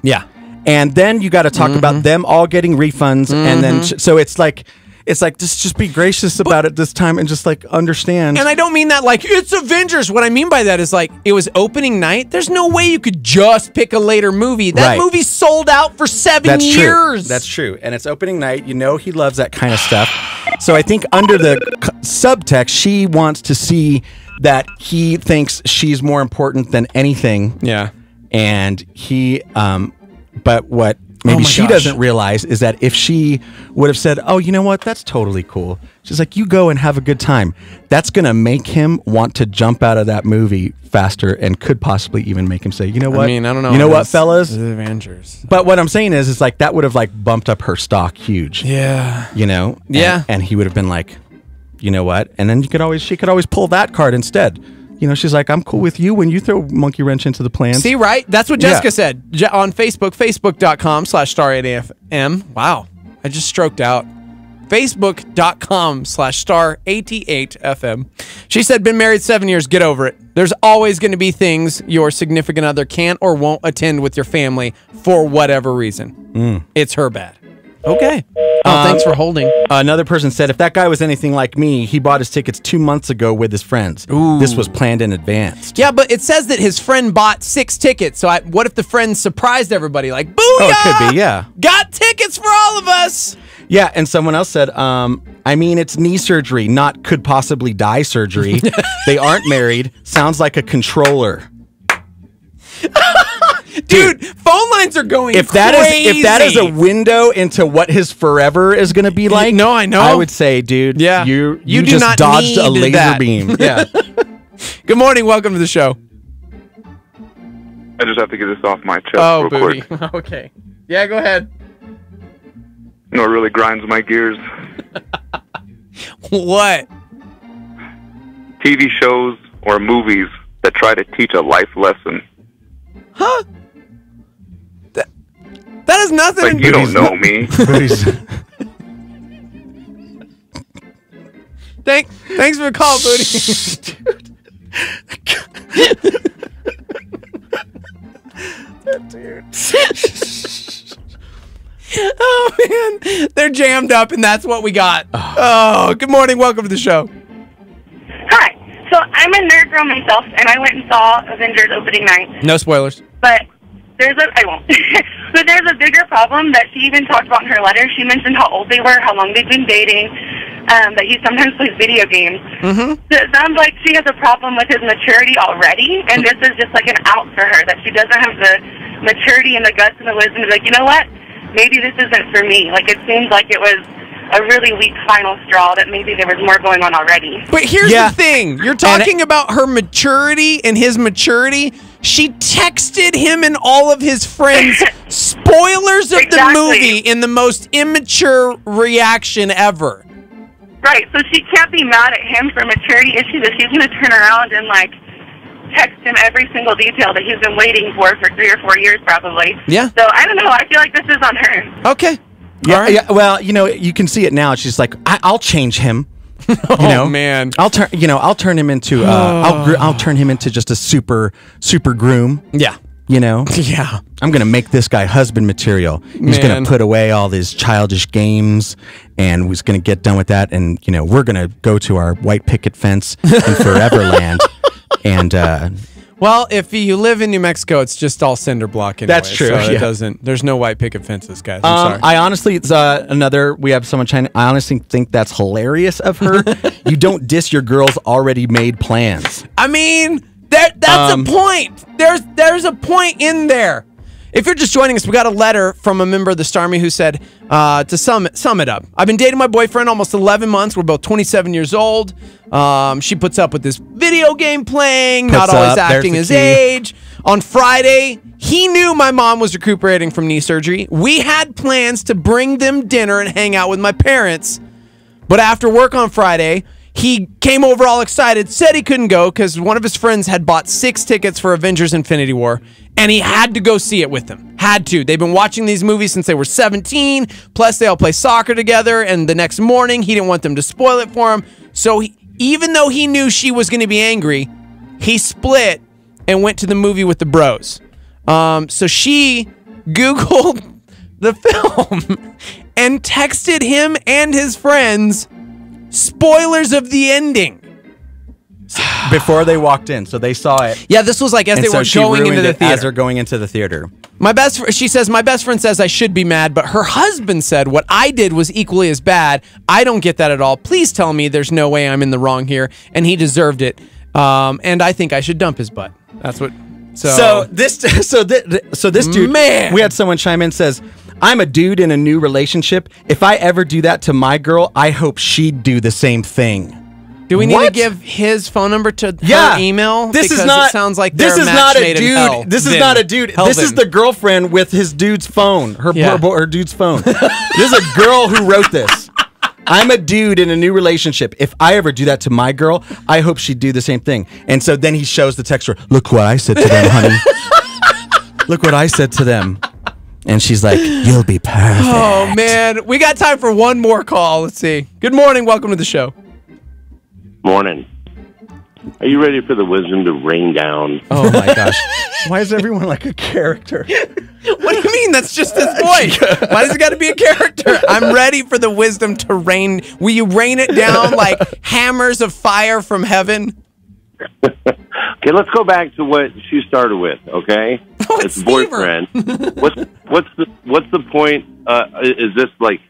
and then you got to talk about them all getting refunds, and then so it's like just be gracious about it this time and just like understand. And I don't mean that like it's Avengers. What I mean by that is like it was opening night. There's no way you could just pick a later movie. That movie sold out for 7 years. True. That's true. And it's opening night. You know he loves that kind of stuff. So I think under the subtext, she wants to see that he thinks she's more important than anything. Yeah. And he, but what maybe she doesn't realize is that if she would have said, oh, you know what, that's totally cool. She's like, you go and have a good time. That's going to make him want to jump out of that movie faster and could possibly even make him say, you know what? I mean, I don't know. You know what, fellas? The Avengers. But what I'm saying is like that would have like bumped up her stock huge. Yeah. You know? Yeah. And he would have been like, you know what? And then she could always pull that card instead. You know, she's like, I'm cool with you when you throw monkey wrench into the plans. See, right? That's what Jessica said on Facebook, facebook.com/star88fm. Wow. I just stroked out. Facebook.com/star88fm. She said, been married 7 years. Get over it. There's always going to be things your significant other can't or won't attend with your family for whatever reason. It's her bad. Okay. Oh, thanks for holding. Another person said, if that guy was anything like me, he bought his tickets 2 months ago with his friends. Ooh. This was planned in advance. Yeah, but it says that his friend bought 6 tickets. So what if the friend surprised everybody? Like, booyah! Oh, it could be, yeah. Got tickets for all of us. Yeah, and someone else said, I mean, it's knee surgery, not could possibly die surgery. They aren't married. Sounds like a controller. Dude, phone lines are going if crazy. If that is a window into what his forever is going to be like, no, I know. I would say, dude, you do just not dodged a need laser that. beam. Yeah. Good morning. Welcome to the show. I just have to get this off my chest Oh, real booty. quick. Okay. Yeah, go ahead. You know, it really grinds my gears. What? TV shows or movies that try to teach a life lesson. Huh? That has nothing Like, to do. you don't know me. Thanks for the call, booty. Oh man, they're jammed up, and that's what we got. Oh, good morning. Welcome to the show. Hi. So I'm a nerd girl myself, and I went and saw Avengers opening night. No spoilers. But I won't. But there's a bigger problem that she even talked about in her letter. She mentioned how old they were, how long they've been dating, that he sometimes plays video games. Mm-hmm. So it sounds like she has a problem with his maturity already, and this is just like an out for her, that she doesn't have the maturity and the guts and the wisdom to be like, you know what? Maybe this isn't for me. Like, it seems like it was a really weak final straw, that maybe there was more going on already. But here's the thing. You're talking about her maturity and his maturity. She texted him and all of his friends spoilers of the movie in the most immature reaction ever. Right, so she can't be mad at him for maturity issues if she's going to turn around and, like, text him every single detail that he's been waiting for 3 or 4 years, probably. Yeah. So, I don't know. I feel like this is on her. Okay. Yeah, yeah. Well, you know, you can see it now. She's like, I'll change him. You know, man. I'll turn him into I'll turn him into just a super groom. Yeah. You know? Yeah. I'm going to make this guy husband material. He's going Man. to put away all these childish games, and he's going to get done with that, and you know, we're going to go to our white picket fence in Foreverland. And well, if you live in New Mexico, it's just all cinder block anyway. That's true, So it yeah. doesn't. There's no white picket fences, guys. I'm sorry. I honestly, it's we have someone trying. I honestly think that's hilarious of her. You don't diss your girl's already made plans. I mean, that's a point. There's a point in there. If you're just joining us, we got a letter from a member of the Starmy who said, to sum it up, I've been dating my boyfriend almost 11 months. We're both 27 years old. She puts up with this video game playing, not always acting his age. On Friday, he knew my mom was recuperating from knee surgery. We had plans to bring them dinner and hang out with my parents. But after work on Friday, he came over all excited, said he couldn't go because one of his friends had bought 6 tickets for Avengers Infinity War, and he had to go see it with them. Had to. They've been watching these movies since they were 17, plus they all play soccer together, and the next morning, he didn't want them to spoil it for him. So even though he knew she was going to be angry, he split and went to the movie with the bros. So she Googled the film and texted him and his friends spoilers of the ending Before they walked in, so they saw it. Yeah, this was like as And they so were she going into ruined the it theater. as they're going into the theater. She says, my best friend says I should be mad, but her husband said what I did was equally as bad. I don't get that at all. Please tell me there's no way I'm in the wrong here, and he deserved it. And I think I should dump his butt. That's what. So this dude, man, we had someone chime in, says, I'm a dude in a new relationship. If I ever do that to my girl, I hope she'd do the same thing. Do we need to give his phone number to her email? This Because is not. It sounds like this they're is match not a made in hell. dude. This is Then. not a dude. This is the girlfriend with his dude's phone. Her dude's phone. This is a girl who wrote this. I'm a dude in a new relationship. If I ever do that to my girl, I hope she'd do the same thing. And so then he shows the text her, look what I said to them, honey. Look what I said to them. And she's like, you'll be perfect. Oh, man. We got time for one more call. Let's see. Good morning. Welcome to the show. Morning. Are you ready for the wisdom to rain down? Oh, my gosh. Why is everyone like a character? What do you mean? That's just his voice. Why does it got to be a character? I'm ready for the wisdom to rain. Will you rain it down like hammers of fire from heaven? Okay, let's go back to what she started with. Okay, it's boyfriend. what's the point? Is this like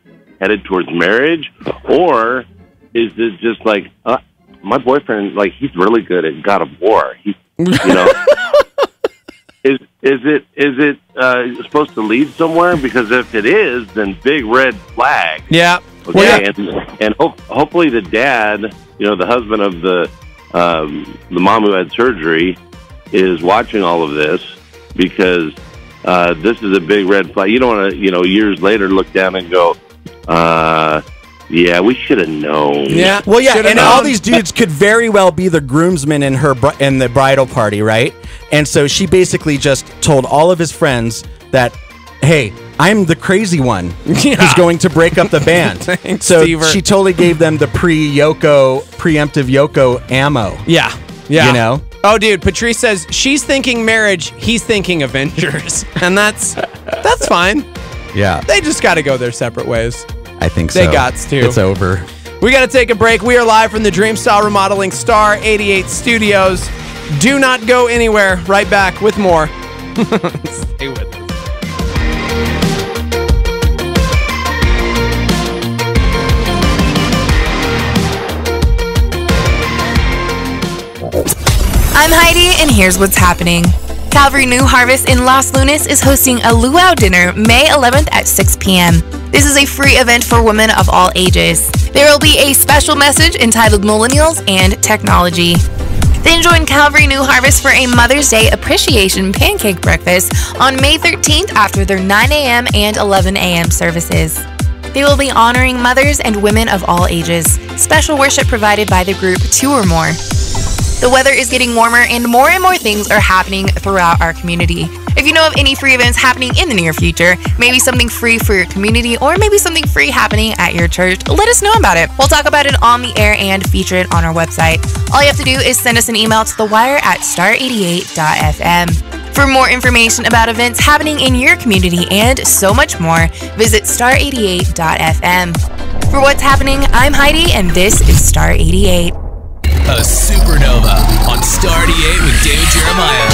headed towards marriage, or is it just like my boyfriend? Like he's really good at God of War. You know. Is it supposed to lead somewhere? Because if it is, then big red flag. Yeah. Okay, and hopefully the dad, the husband of the mom who had surgery, is watching all of this, because this is a big red flag. You don't want to, years later look down and go, yeah, we should have known. Yeah. Well, yeah, and all these dudes could very well be the groomsmen in the bridal party, right? And so she basically just told all of his friends that, hey, I'm the crazy one who's going to break up the band. Thanks, so Stever. she totally gave them the preemptive Yoko ammo. Yeah. Yeah. You know? Oh, dude, Patrice says she's thinking marriage, he's thinking Avengers. And that's fine. Yeah. They just got to go their separate ways. I think so. They gots to. It's over. We got to take a break. We are live from the Dreamstyle Remodeling Star 88 Studios. Do not go anywhere. Right back with more. Stay with us. I'm Heidi, and here's what's happening. Calvary New Harvest in Los Lunas is hosting a luau dinner May 11th at 6 p.m. This is a free event for women of all ages. There will be a special message entitled Millennials and Technology. Then join Calvary New Harvest for a Mother's Day Appreciation Pancake Breakfast on May 13th after their 9 a.m. and 11 a.m. services. They will be honoring mothers and women of all ages. Special worship provided by the group Two or More. The weather is getting warmer and more things are happening throughout our community. If you know of any free events happening in the near future, maybe something free for your community or maybe something free happening at your church, let us know about it. We'll talk about it on the air and feature it on our website. All you have to do is send us an email to thewire@star88.fm. For more information about events happening in your community and so much more, visit star88.fm. For what's happening, I'm Heidi and this is Star 88. A supernova on Star 88 with David Jeremiah.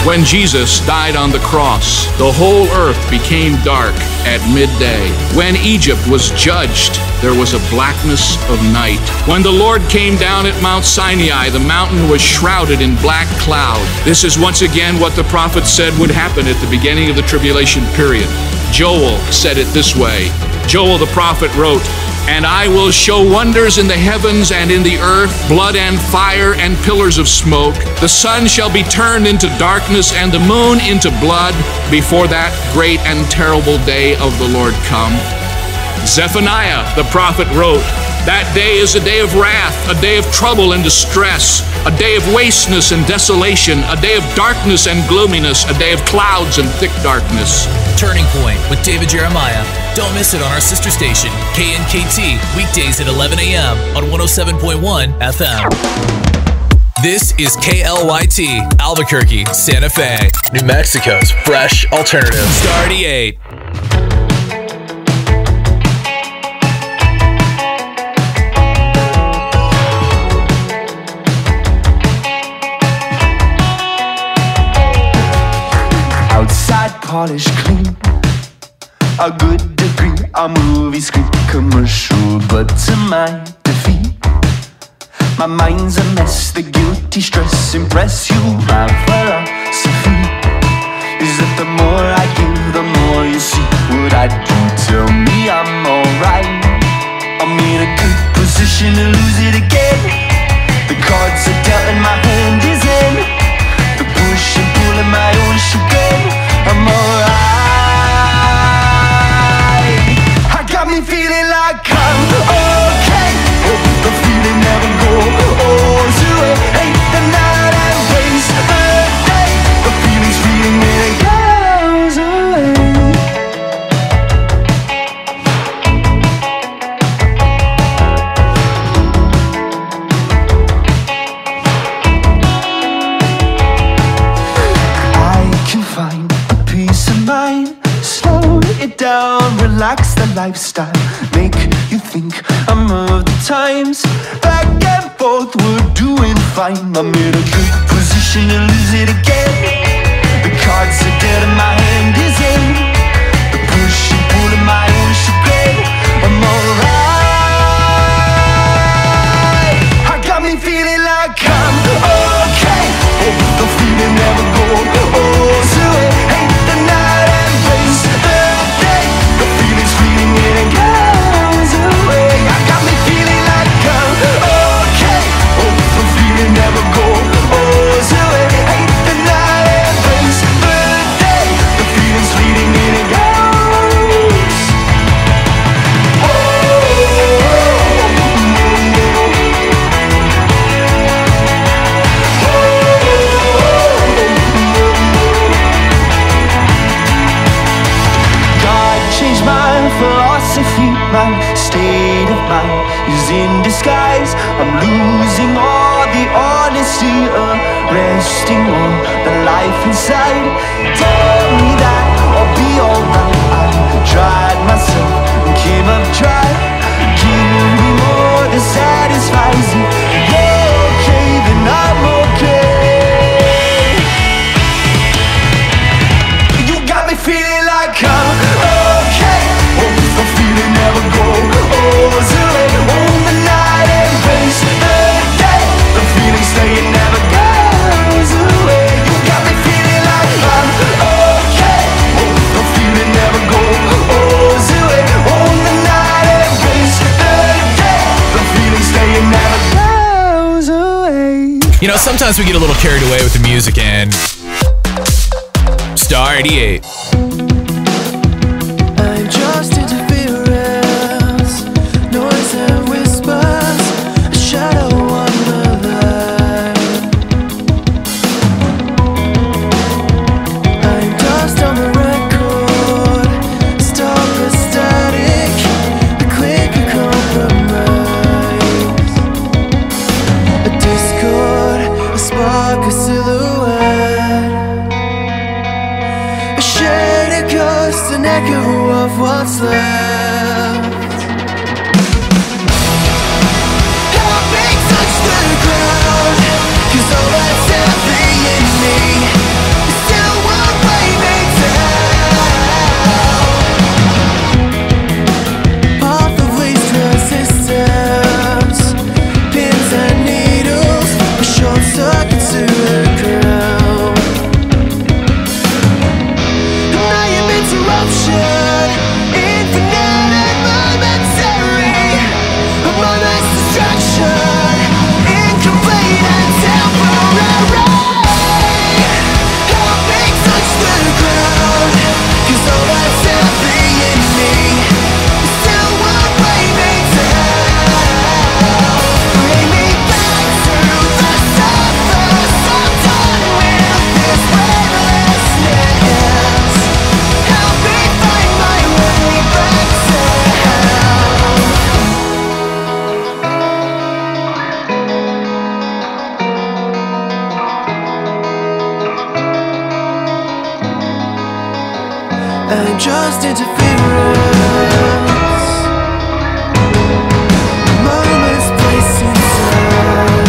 When Jesus died on the cross, the whole earth became dark at midday. When Egypt was judged, there was a blackness of night. When the Lord came down at Mount Sinai, the mountain was shrouded in black cloud. This is once again what the prophet said would happen at the beginning of the tribulation period. Joel said it this way. Joel the prophet wrote, "And I will show wonders in the heavens and in the earth, blood and fire and pillars of smoke. The sun shall be turned into darkness and the moon into blood before that great and terrible day of the Lord come." Zephaniah the prophet wrote, "That day is a day of wrath, a day of trouble and distress, a day of wasteness and desolation, a day of darkness and gloominess, a day of clouds and thick darkness." Turning Point with David Jeremiah. Don't miss it on our sister station, KNKT, weekdays at 11 a.m. on 107.1 FM. This is KLYT, Albuquerque, Santa Fe, New Mexico's fresh alternative. Star 88. Outside polish clean, a good degree, a movie screen commercial, but to my defeat, my mind's a mess, the guilty stress impress you. My philosophy is that the more I give, the more you see. What I do, tell me I'm alright. I'm in a good position to lose it again. The cards are dealt and my hand is in. The push and pull in my own chagrin. I'm alright. I got me feeling like I'm okay. Hope the feeling never goes away. Hate the night and waste the day. The feeling's feeling when it goes away. I can find a peace of mind. Slow it down, relax the lifestyle. Make you think I'm of the times. Back and forth, we're doing fine. I'm in a good position to lose it again. The cards are dead and my hand is in. The push and pull of my own chagrin. I'm alright. I got me feeling like I'm okay. Hope the feeling never goes away. my state of mind is in disguise. I'm losing all the honesty, arresting all the life inside. Tell me that I'll be alright. I tried myself and came up dry. Give me more that satisfies you. You're okay, then I'm okay. You got me feeling like I'm okay. Oh, if the feeling never goes away. On the night and face the day, the feeling staying never goes away. You got me feeling like I'm okay. Oh, if the feeling never goes away. On the night and face the day, the feeling staying never goes away. You know, sometimes we get a little carried away with the music and Star 88. I'm just interference, noise and whispers, a shadow on the line. I'm dust on the record, stop the static, the quicker compromise. A discord, a spark, a silhouette, a shade, a ghost, an echo of what's left. Help me touch the ground, 'cause all that's heavy in me still won't weigh me down. Path of least resistance, pins and needles, a short circuit to the ground. I am interruption, infinite and momentary. A moment's distraction, incomplete and temporary. Help me touch the ground, 'cause all that's heavy in me still won't weigh me down. Bring me back to the surface. I'm done with this weightlessness. Help me find my way back to hell. I'm just interference, moments placed inside.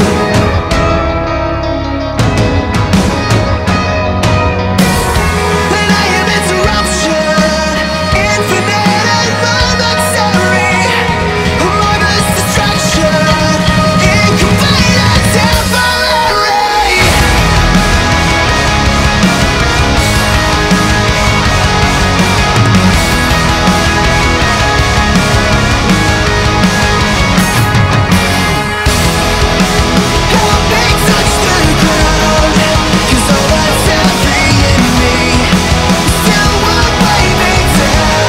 And I am interruption, infinite and momentary. A moment's distraction, incomplete and temporary. Help me touch the ground, 'cause all that's heavy in me still won't weigh me down.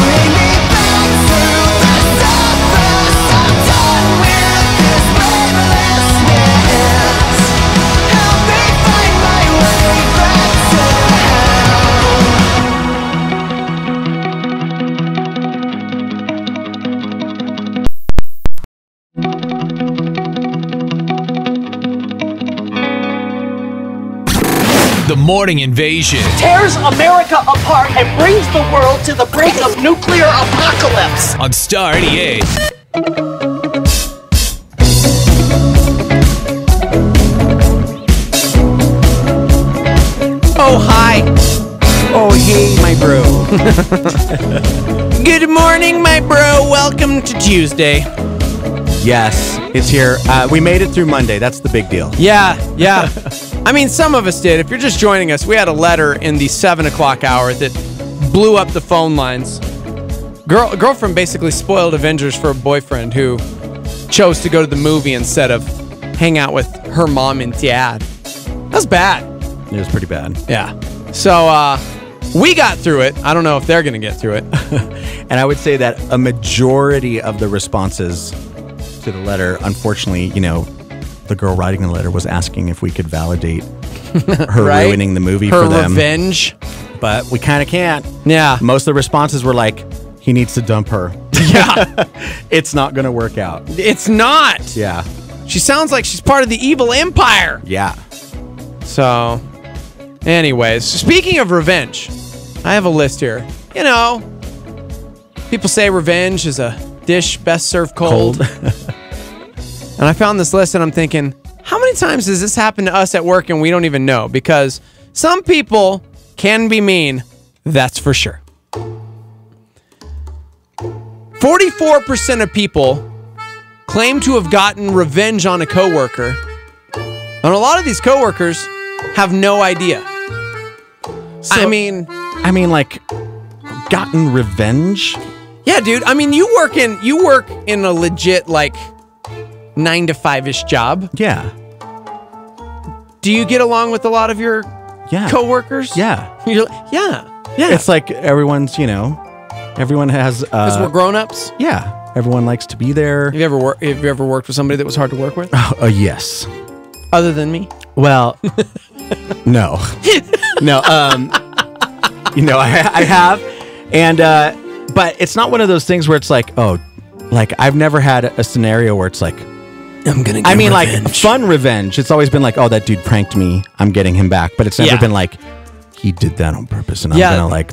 Bring me back to the surface. I'm done with this weightlessness. Help me find my way back to The Morning Invasion. Tears America apart and brings the world to the brink of nuclear apocalypse. On Star 88. Oh, hi. Oh, hey, my bro. Good morning, my bro. Welcome to Tuesday. Yes, it's here. We made it through Monday. That's the big deal. Yeah. I mean, some of us did. If you're just joining us, we had a letter in the 7 o'clock hour that blew up the phone lines. Girlfriend basically spoiled Avengers for a boyfriend who chose to go to the movie instead of hang out with her mom and dad. That's bad. It was pretty bad. Yeah. So, we got through it. I don't know if they're going to get through it. And I would say that a majority of the responses to the letter, unfortunately, the girl writing the letter was asking if we could validate her Right? ruining the movie Her for them. revenge. But we kind of can't. Yeah. Most of the responses were like, He needs to dump her. Yeah. It's not going to work out. It's not. Yeah. She sounds like she's part of the evil empire. Yeah. So, anyways, speaking of revenge, I have a list here. You know, people say revenge is a dish best served cold. And I found this list and I'm thinking, how many times does this happen to us at work and we don't even know? Because some people can be mean, that's for sure. 44% of people claim to have gotten revenge on a coworker. And a lot of these coworkers have no idea. So, I mean, like, gotten revenge? Yeah, dude. I mean, you work in a legit, like, 9 to 5-ish job. Yeah. Do you get along with a lot of your coworkers? Yeah. Yeah. It's like everyone's, you know, everyone has... Because we're grown-ups? Yeah. Everyone likes to be there. Have you ever worked with somebody that was hard to work with? Yes. Other than me? Well, no. No. You know, I have. And, but it's not one of those things where it's like, oh, like I've never had a scenario where it's like, I'm gonna get revenge. Like fun revenge. It's always been like, oh, that dude pranked me. I'm getting him back. But it's never been like, he did that on purpose. And I'm gonna like...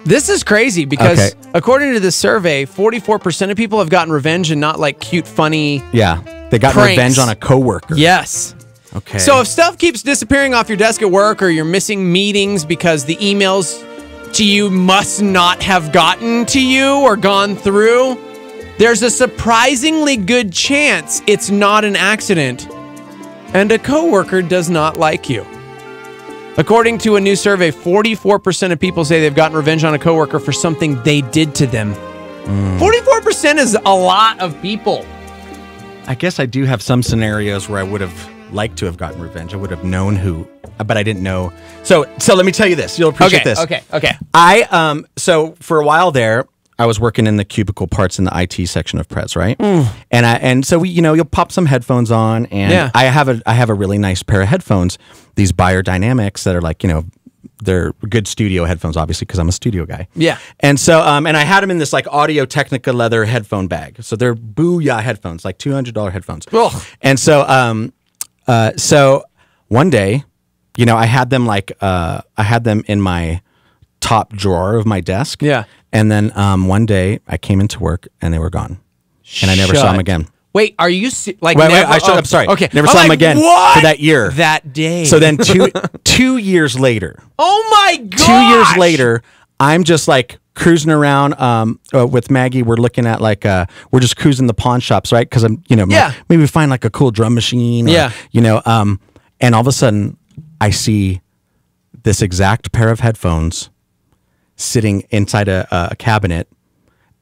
This is crazy because according to this survey, 44% of people have gotten revenge and not like cute, funny. Yeah. They got revenge on a coworker. Yes. Okay. So if stuff keeps disappearing off your desk at work or you're missing meetings because the emails to you must not have gotten to you or gone through, there's a surprisingly good chance it's not an accident and a coworker does not like you. According to a new survey, 44% of people say they've gotten revenge on a coworker for something they did to them. 44% is a lot of people. I guess I do have some scenarios where I would have liked to have gotten revenge. I would have known who, but I didn't know. So let me tell you this. You'll appreciate this. Okay. So for a while there, I was working in the cubicle parts in the IT section of Prez, right? And so we, you know, you'll pop some headphones on, and I have a really nice pair of headphones, these Beyerdynamics that are like, you know, they're good studio headphones, obviously, because I'm a studio guy. Yeah. And so, and I had them in this like Audio Technica leather headphone bag. So they're booyah headphones, like $200 headphones. Ugh. And so, so one day, you know, I had them in my top drawer of my desk. Yeah. And then one day I came into work and they were gone, and I never saw them again. Wait, are you like? Wait, I'm sorry. Okay, never saw them again for that year. That day. So then 2 years later. Oh my god! 2 years later, I'm just like cruising around with Maggie. We're looking at like we're just cruising the pawn shops, right? Because I'm, you know, maybe find like a cool drum machine. Or, you know, and all of a sudden I see this exact pair of headphones sitting inside a cabinet,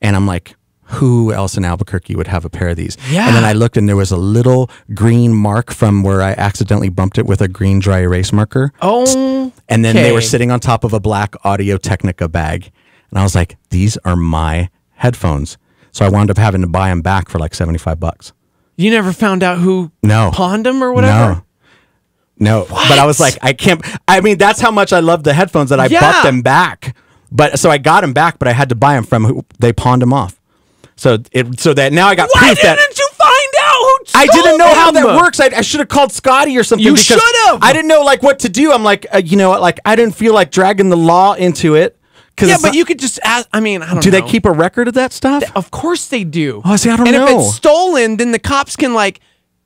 and I'm like, who else in Albuquerque would have a pair of these? Yeah. And then I looked, and there was a little green mark from where I accidentally bumped it with a green dry erase marker. Oh. And then they were sitting on top of a black Audio Technica bag, and I was like, these are my headphones. So I wound up having to buy them back for like $75. You never found out who pawned them or whatever? No. But I was like, I mean, that's how much I love the headphones that I bought them back. But so I got them back, but I had to buy them from who they pawned them off. So that now I got proof that. Why didn't you find out who stole I didn't know how that them? works. I should have called Scotty or something. You because should have. I didn't know like what to do. I'm like, you know, like I didn't feel like dragging the law into it. Yeah, but you could just ask. I mean, I don't know. Do they keep a record of that stuff? Of course they do. Oh, see, I don't know. And if it's stolen, then the cops can like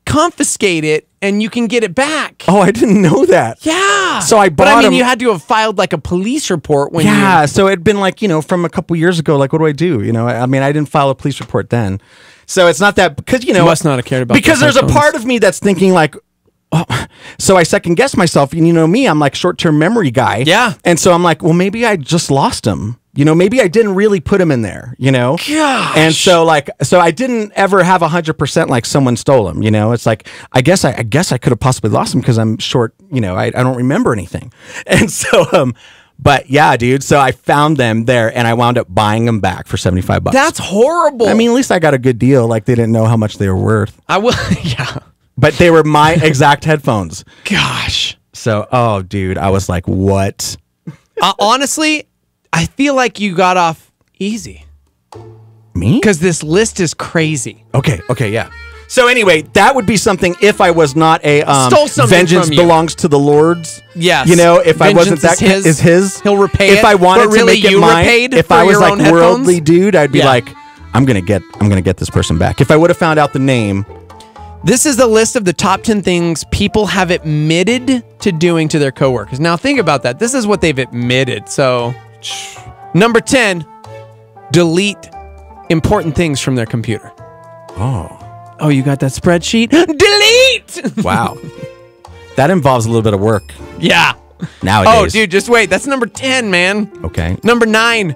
confiscate it and you can get it back. Oh, I didn't know that. Yeah. So I bought But I mean, them. you had to have filed like a police report when Yeah, so it'd been like, you know, from a couple years ago, like, what do I do? You know, I mean, I didn't file a police report then. So it's not that, because, you know. You must not have cared about because those there's headphones. a part of me that's thinking like, oh, so I second guess myself. And you know me, I'm like short-term memory guy. Yeah. And so I'm like, well, maybe I just lost them. You know, maybe I didn't really put them in there, you know? Gosh. And so I didn't ever have 100% like someone stole them, you know? It's like, I guess I could have possibly lost them because I'm short, you know, I don't remember anything. And so, but yeah, dude, so I found them there and I wound up buying them back for $75. That's horrible. I mean, at least I got a good deal. Like they didn't know how much they were worth. I will, yeah. But they were my exact headphones. Gosh. So, oh, dude, I was like, what? Honestly, I feel like you got off Easy. Me? Because this list is crazy. Okay, yeah. So anyway, that would be something if I was not a Stole something vengeance from you. belongs to the Lords. Yes. You know, if I wasn't Vengeance that is his, he'll repay if it, I wanted but really to make it you mine, repaid if for I was your like own headphones? worldly dude, I'd be Yeah. like, I'm gonna get this person back. If I would have found out the name. This is the list of the top 10 things people have admitted to doing to their coworkers. Now think about that. This is what they've admitted. So, number 10, delete important things from their computer. Oh, you got that spreadsheet? Delete! Wow. That involves a little bit of work. Yeah. Nowadays. Oh, dude, just wait. That's number 10, man. Okay. Number 9,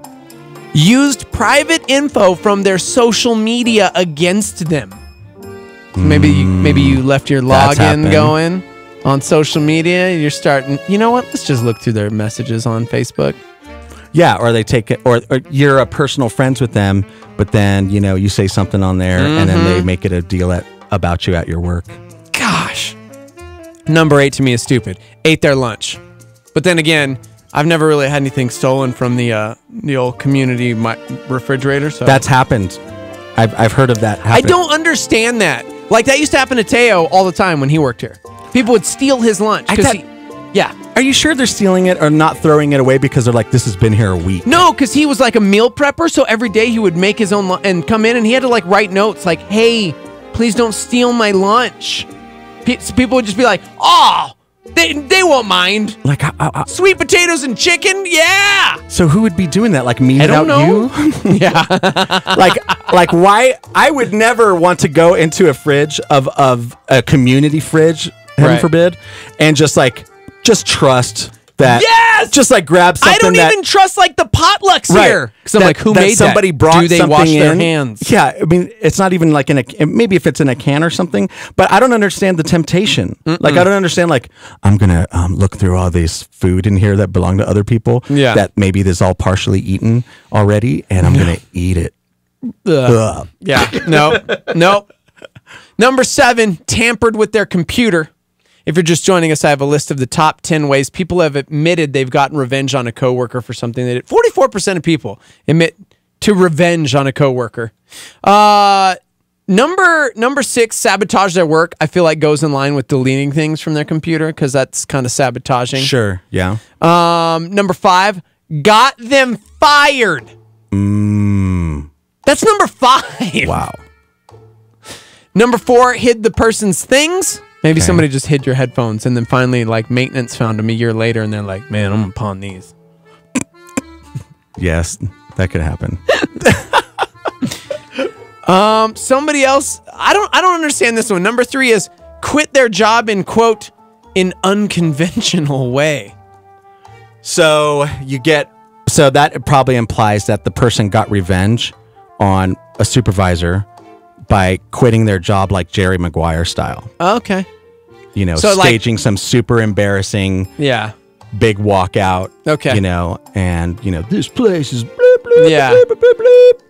used private info from their social media against them. Maybe you left your That's login happened. going on social media. You're starting, you know what? Let's just look through their messages on Facebook. Yeah, or they take it, or you're a personal friends with them, but then you say something on there, and then they make it a deal about you at your work. Gosh. Number 8 to me is stupid. Ate their lunch. But then again, I've never really had anything stolen from the old community refrigerator. So That's happened. I've heard of that I happening. don't understand that. Like that used to happen to Teo all the time when he worked here. People would steal his lunch. Yeah. Are you sure they're stealing it or not throwing it away because they're like, this has been here a week? No, because he was like a meal prepper, so every day he would make his own and come in, and he had to like write notes like, "Hey, please don't steal my lunch." People would just be like, "Oh, they won't mind." Like sweet potatoes and chicken, yeah. So who would be doing that? Like me I don't without know. you? Yeah. like why? I would never want to go into a fridge of a community fridge, heaven Right. forbid, and just trust that. Yes! Just like grab something I don't that, even trust like the potlucks Right. here. Because I'm That- like, who that made somebody that? brought Do they something wash their in? hands? Yeah, I mean, it's not even like maybe if it's in a can or something, but I don't understand the temptation. Like, I don't understand, like, I'm going to look through all this food in here that belong to other people Yeah. that maybe this all partially eaten already, and I'm going to eat it. Ugh. Yeah. Nope. Number 7, tampered with their computer. If you're just joining us, I have a list of the top 10 ways people have admitted they've gotten revenge on a coworker for something they did. 44% of people admit to revenge on a coworker. Number 6, sabotage their work. I feel like goes in line with deleting things from their computer because that's kind of sabotaging. Sure, yeah. Number 5, got them fired. That's number 5. Wow. Number 4, hid the person's things. Maybe somebody just hid your headphones and then finally like maintenance found them a year later and they're like, man, I'm gonna pawn these. Yes, that could happen. Somebody else, I don't understand this one. Number 3 is quit their job in quote an unconventional way. So that probably implies that the person got revenge on a supervisor by quitting their job like Jerry Maguire style. Okay. So, Staging some super embarrassing big walkout. Okay. And this place is bloop, bloop, Yeah. bloop, bloop, bloop, bloop.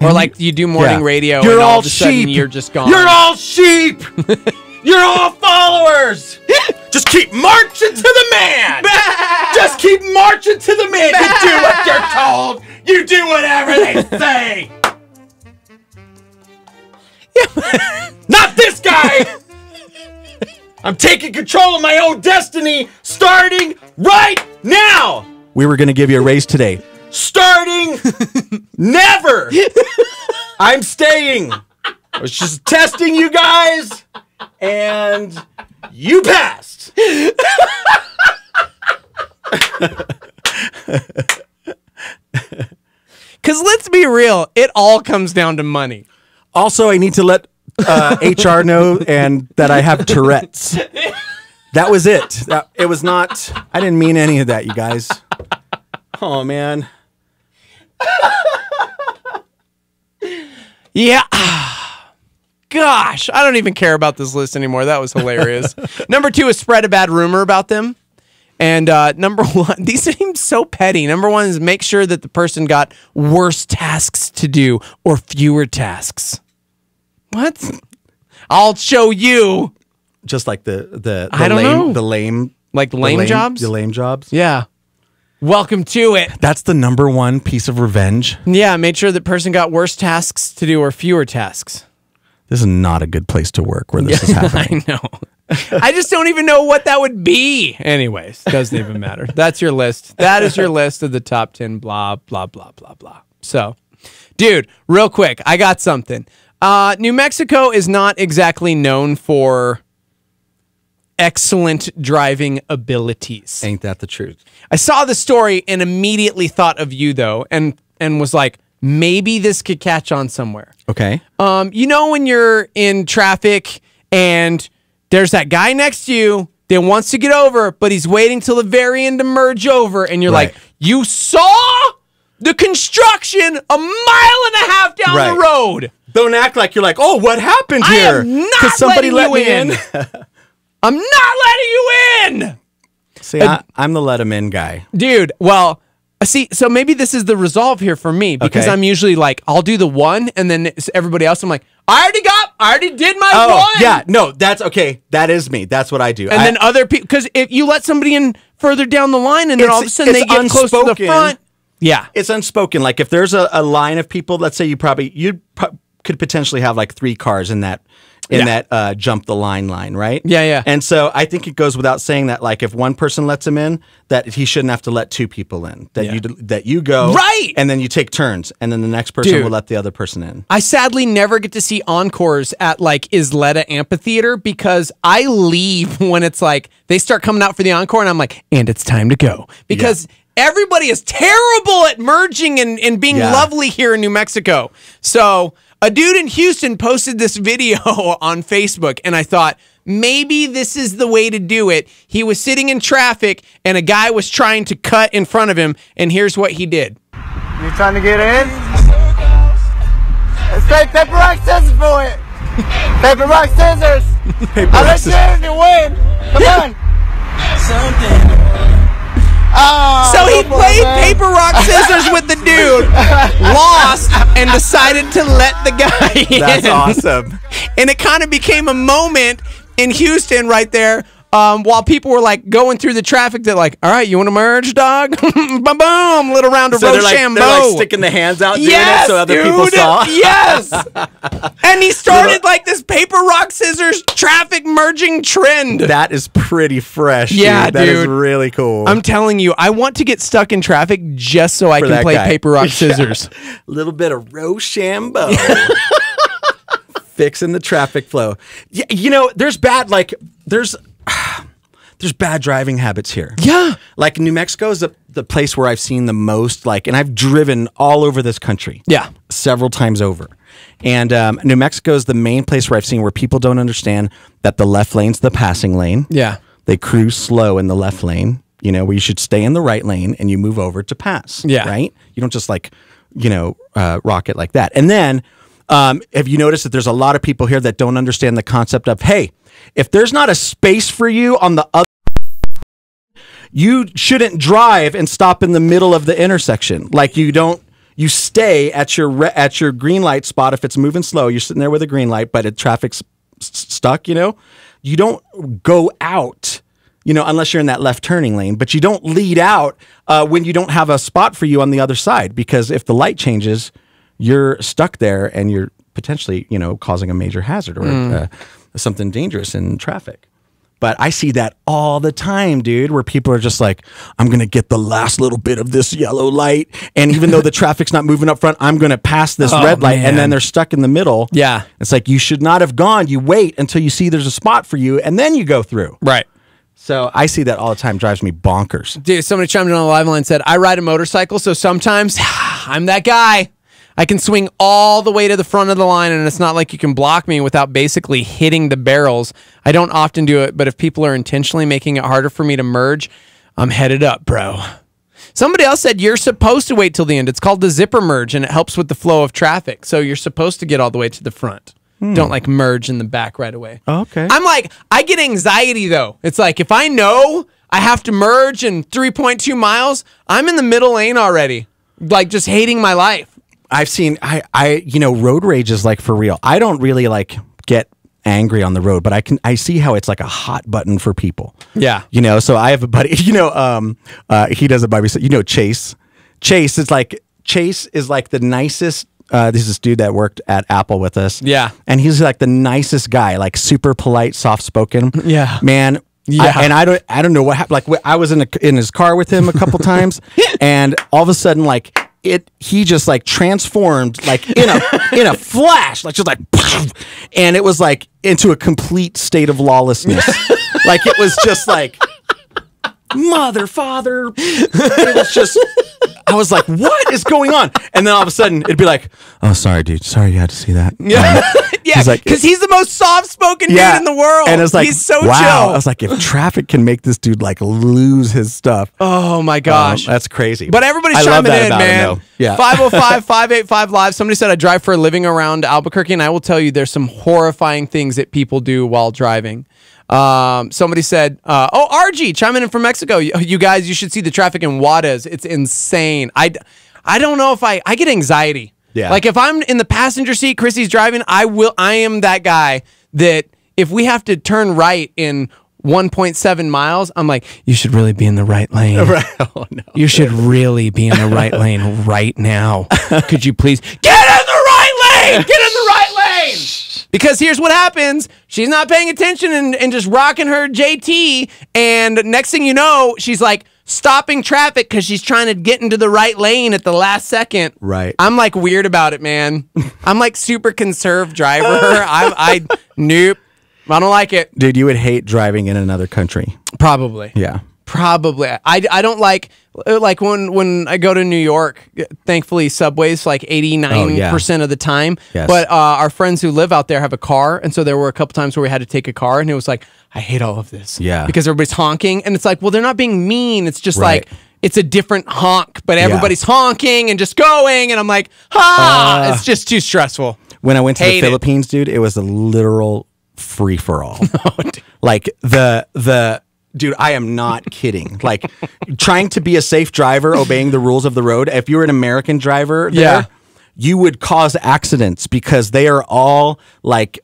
Or like you do morning radio You're and all all of a sudden sheep. you're just gone. You're all sheep. You're all followers. Just keep marching to the man. Just keep marching to the man. You do what you're told. You do whatever they say. Not this guy. I'm taking control of my own destiny starting right now. We were going to give you a raise today. Starting never. I'm staying. I was just testing you guys, and you passed. Because let's be real, it all comes down to money. Also, I need to let HR know and that I have Tourette's. That was it. It was not. I didn't mean any of that, you guys. Oh man. Yeah. Gosh, I don't even care about this list anymore. That was hilarious. Number 2 is spread a bad rumor about them. And number 1, these seem so petty. Number 1 is make sure that the person got worse tasks to do or fewer tasks. What? I'll show you. Just like the I don't lame, know. the lame, like lame jobs? The lame jobs. Yeah. Welcome to it. That's the number one piece of revenge. Yeah, made sure the person got worse tasks to do or fewer tasks. This is not a good place to work where this is happening. I know. I just don't even know what that would be. Anyways, doesn't even matter. That's your list. That is your list of the top 10 blah, blah, blah, blah, blah. So, dude, real quick, I got something. New Mexico is not exactly known for excellent driving abilities. Ain't that the truth? I saw the story and immediately thought of you, though, and was like, maybe this could catch on somewhere. Okay. You know when you're in traffic and there's that guy next to you that wants to get over, but he's waiting till the very end to merge over, and you're like, you saw the construction a mile and a half down the road. Don't act like you're like, oh, what happened here? I am not somebody letting let you me in. I'm not letting you in. See, I'm the let him in guy. Dude, well, see, so maybe this is the resolve here for me, because I'm usually like, I'll do the one, and then everybody else, I'm like, I already did my one. Yeah, no, that's okay. That is me. That's what I do. And then other people, because if you let somebody in further down the line, and then all of a sudden they get close to the front. Yeah. It's unspoken. Like if there's a line of people, let's say you could potentially have like 3 cars in that jump the line, right? Yeah, yeah. And so I think it goes without saying that like if one person lets him in, that he shouldn't have to let 2 people in. That you go right, and then you take turns, and then the next person will let the other person in. I sadly never get to see encores at like Isleta Amphitheater because I leave when it's like they start coming out for the encore, and I'm like, and it's time to go because. Everybody is terrible at merging and being lovely here in New Mexico. So a dude in Houston posted this video on Facebook, and I thought, maybe this is the way to do it. He was sitting in traffic, and a guy was trying to cut in front of him, and here's what he did. You trying to get in? Let's take paper, rock, scissors for it. Paper, rock, scissors. I'll let you in if you win. Come on. So he played paper, rock, scissors with the dude, lost, and decided to let the guy in. That's awesome. And it kind of became a moment in Houston right there while people were like going through the traffic. They're like, all right, you want to merge, dog? Boom, boom, little round of Rochambeau. They're like sticking the hands out doing it so other people saw. Yes. And he started like this paper, rock, scissors traffic merging trend. That is pretty fresh. Yeah, dude. That is really cool. I'm telling you, I want to get stuck in traffic just so I can play paper, rock, scissors. A little bit of Rochambeau. Fixing the traffic flow. Yeah, you know, there's bad driving habits here. Yeah. Like New Mexico is the place where I've seen the most, like, and I've driven all over this country. Yeah. Several times over. And New Mexico is the main place where I've seen where people don't understand that the left lane's the passing lane. Yeah. They cruise slow in the left lane, you know, where you should stay in the right lane and you move over to pass. Yeah. Right? You don't just like, rock it like that. And then have you noticed that there's a lot of people here that don't understand the concept of, hey, if there's not a space for you on the other, you shouldn't drive and stop in the middle of the intersection. Like you stay at your green light spot. If it's moving slow, you're sitting there with a green light, but traffic's stuck, you don't go out, unless you're in that left turning lane, but you don't lead out when you don't have a spot for you on the other side, because if the light changes, you're stuck there and you're potentially, causing a major hazard or something dangerous in traffic. But I see that all the time, dude, where people are just like, I'm going to get the last little bit of this yellow light. And even though the traffic's not moving up front, I'm going to pass this red light. And then they're stuck in the middle. Yeah. It's like, you should not have gone. You wait until you see there's a spot for you and then you go through. Right. So I see that all the time. Drives me bonkers. Dude, somebody chimed in on the live line and said, I ride a motorcycle, so sometimes I'm that guy. I can swing all the way to the front of the line, and it's not like you can block me without basically hitting the barrels. I don't often do it, but if people are intentionally making it harder for me to merge, I'm headed up, bro. Somebody else said you're supposed to wait till the end. It's called the zipper merge, and it helps with the flow of traffic. So you're supposed to get all the way to the front. Don't like merge in the back right away. Oh, okay. I'm like, I get anxiety though. It's like if I know I have to merge in 3.2 miles, I'm in the middle lane already. Like just hating my life. I've seen, road rage is like for real. I don't really like get angry on the road, but I see how it's like a hot button for people. Yeah. You know, so I have a buddy, you know, he does it by himself. You know, Chase is like the nicest. This is dude that worked at Apple with us. Yeah. And he's like the nicest guy, like super polite, soft spoken. Yeah. Man. Yeah. I don't know what happened. Like I was in his car with him a couple times, and all of a sudden, like he just like transformed like in a flash, like just like, and it was like into a complete state of lawlessness. Like it was just like, mother, father. It was just. I was like, what is going on? And then all of a sudden, it'd be like, oh, sorry, dude. Sorry you had to see that. Yeah. Yeah, He's like, because he's the most soft-spoken dude in the world. And it's like, he's so wow. chill. I was like, if traffic can make this dude like lose his stuff. Oh, my gosh. That's crazy. But everybody's I love chiming that in, about man. him, though. Yeah. 505-585-LIVE. Somebody said I drive for a living around Albuquerque, and I will tell you there's some horrifying things that people do while driving. Somebody said, RG, chiming in from Mexico. You guys, you should see the traffic in Juarez. It's insane. I don't know if I get anxiety. Yeah. Like if I'm in the passenger seat, Chrissy's driving, I am that guy that if we have to turn right in 1.7 miles, I'm like, you should really be in the right lane. Right. Oh, no. You should really be in the right lane right now. Could you please get in the right lane? Get in the right lane. Because here's what happens. She's not paying attention and just rocking her JT. And next thing you know, she's like stopping traffic because she's trying to get into the right lane at the last second. Right. I'm like weird about it, man. I'm like super conserved driver. Nope. I don't like it. Dude, you would hate driving in another country. Probably. Yeah. Probably. I don't like when I go to New York, thankfully subways like 89% of the time. Yes. But our friends who live out there have a car. And so there were a couple times where we had to take a car and it was like, I hate all of this. Yeah. Because everybody's honking. And it's like, well, they're not being mean. It's just Right. like, it's a different honk, but everybody's honking and just going. And I'm like, it's just too stressful. When I went to Hate the it. Philippines, dude, it was a literal free for all. Like the dude, I am not kidding. Like trying to be a safe driver, obeying the rules of the road. If you were an American driver there, you would cause accidents because they are all like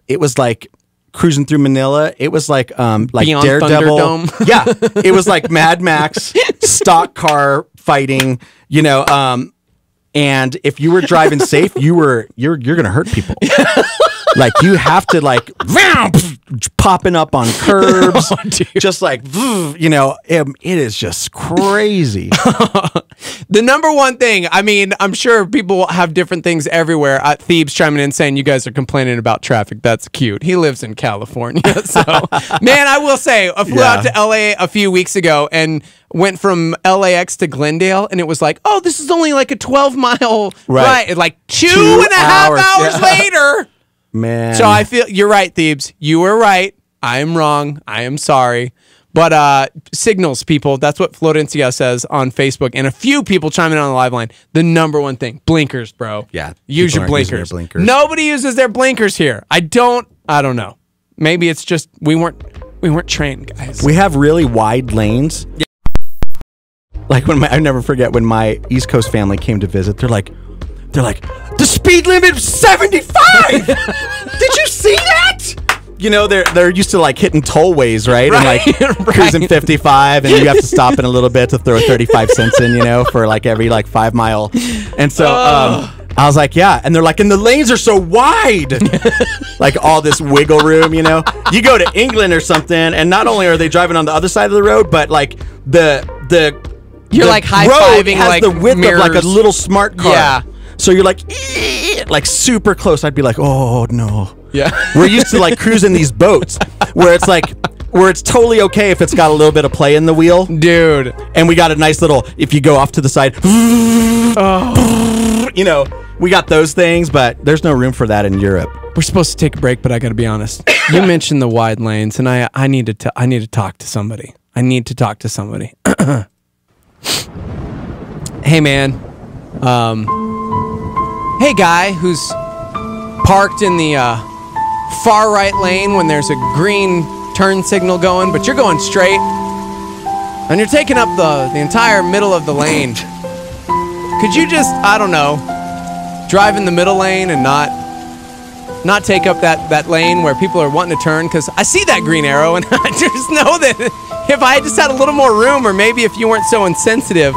it was like cruising through Manila. It was like Beyond Daredevil. Thunderdome. Yeah. It was like Mad Max, stock car fighting, you know, and if you were driving safe, you're gonna hurt people. Like you have to like popping up on curbs, just like you know, it is just crazy. The number one thing, I mean, I'm sure people have different things everywhere. Thebes chiming in saying you guys are complaining about traffic. That's cute. He lives in California, so man, I will say I flew out to LA a few weeks ago and went from LAX to Glendale, and it was like, oh, this is only like a 12-mile ride. Like 2.5 hours later. Man. So I feel you're right, Thebes. You were right. I am wrong. I am sorry. But signals, people. That's what Florencia says on Facebook. And a few people chiming in on the live line. The number one thing. Blinkers, bro. Yeah. Use your people aren't using blinkers. their blinkers. Nobody uses their blinkers here. I don't know. Maybe it's just we weren't trained, guys. We have really wide lanes. Yeah. Like I never forget when my East Coast family came to visit. They're like, the speed limit is 75. Did you see that? You know, they're used to like hitting tollways, right? And like cruising 55, and you have to stop in a little bit to throw 35 cents in, you know, for like every like 5 mile. And so I was like, yeah. And they're like, and the lanes are so wide. Like all this wiggle room, you know. You go to England or something, and not only are they driving on the other side of the road, but like you're like high-fiving has like the width mirrors. of like a little smart car. Yeah. So you're like super close. I'd be like, oh no. Yeah. We're used to like cruising these boats where it's totally okay if it's got a little bit of play in the wheel. Dude. And we got a nice little, if you go off to the side, you know, we got those things, but there's no room for that in Europe. We're supposed to take a break, but I got to be honest. You mentioned the wide lanes, and I need to talk to somebody. I need to talk to somebody. Hey, man. Hey, guy who's parked in the far right lane when there's a green turn signal going, but you're going straight, and you're taking up the entire middle of the lane. Could you just, I don't know, drive in the middle lane and not not take up that lane where people are wanting to turn, because I see that green arrow, and I just know that if I just had a little more room, or maybe if you weren't so insensitive,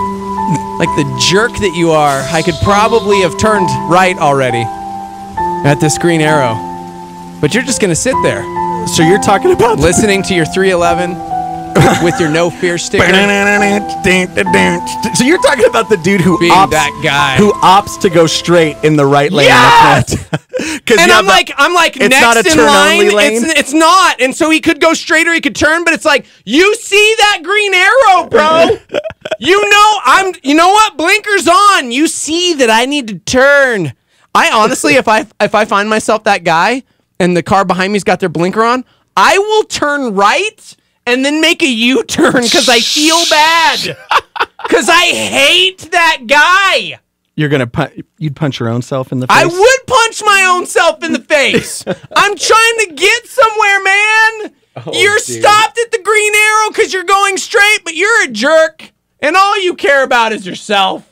like the jerk that you are, I could probably have turned right already at this green arrow. But you're just going to sit there. So you're talking about listening to your 311 with your no fear sticker. So you're talking about the dude who being opts, that guy who opts to go straight in the right lane. Yes! And I'm like, it's next not a in turn line. only lane. It's not. And so he could go straight or he could turn, but it's like, you see that green arrow, bro. You know what? Blinkers on. You see that I need to turn. I honestly, if I find myself that guy and the car behind me's got their blinker on, I will turn right and then make a U-turn because I feel bad. Because I hate that guy. You'd punch your own self in the face? I would punch my own self in the face. I'm trying to get somewhere, man. You're stopped at the green arrow because you're going straight, but you're a jerk. And all you care about is yourself.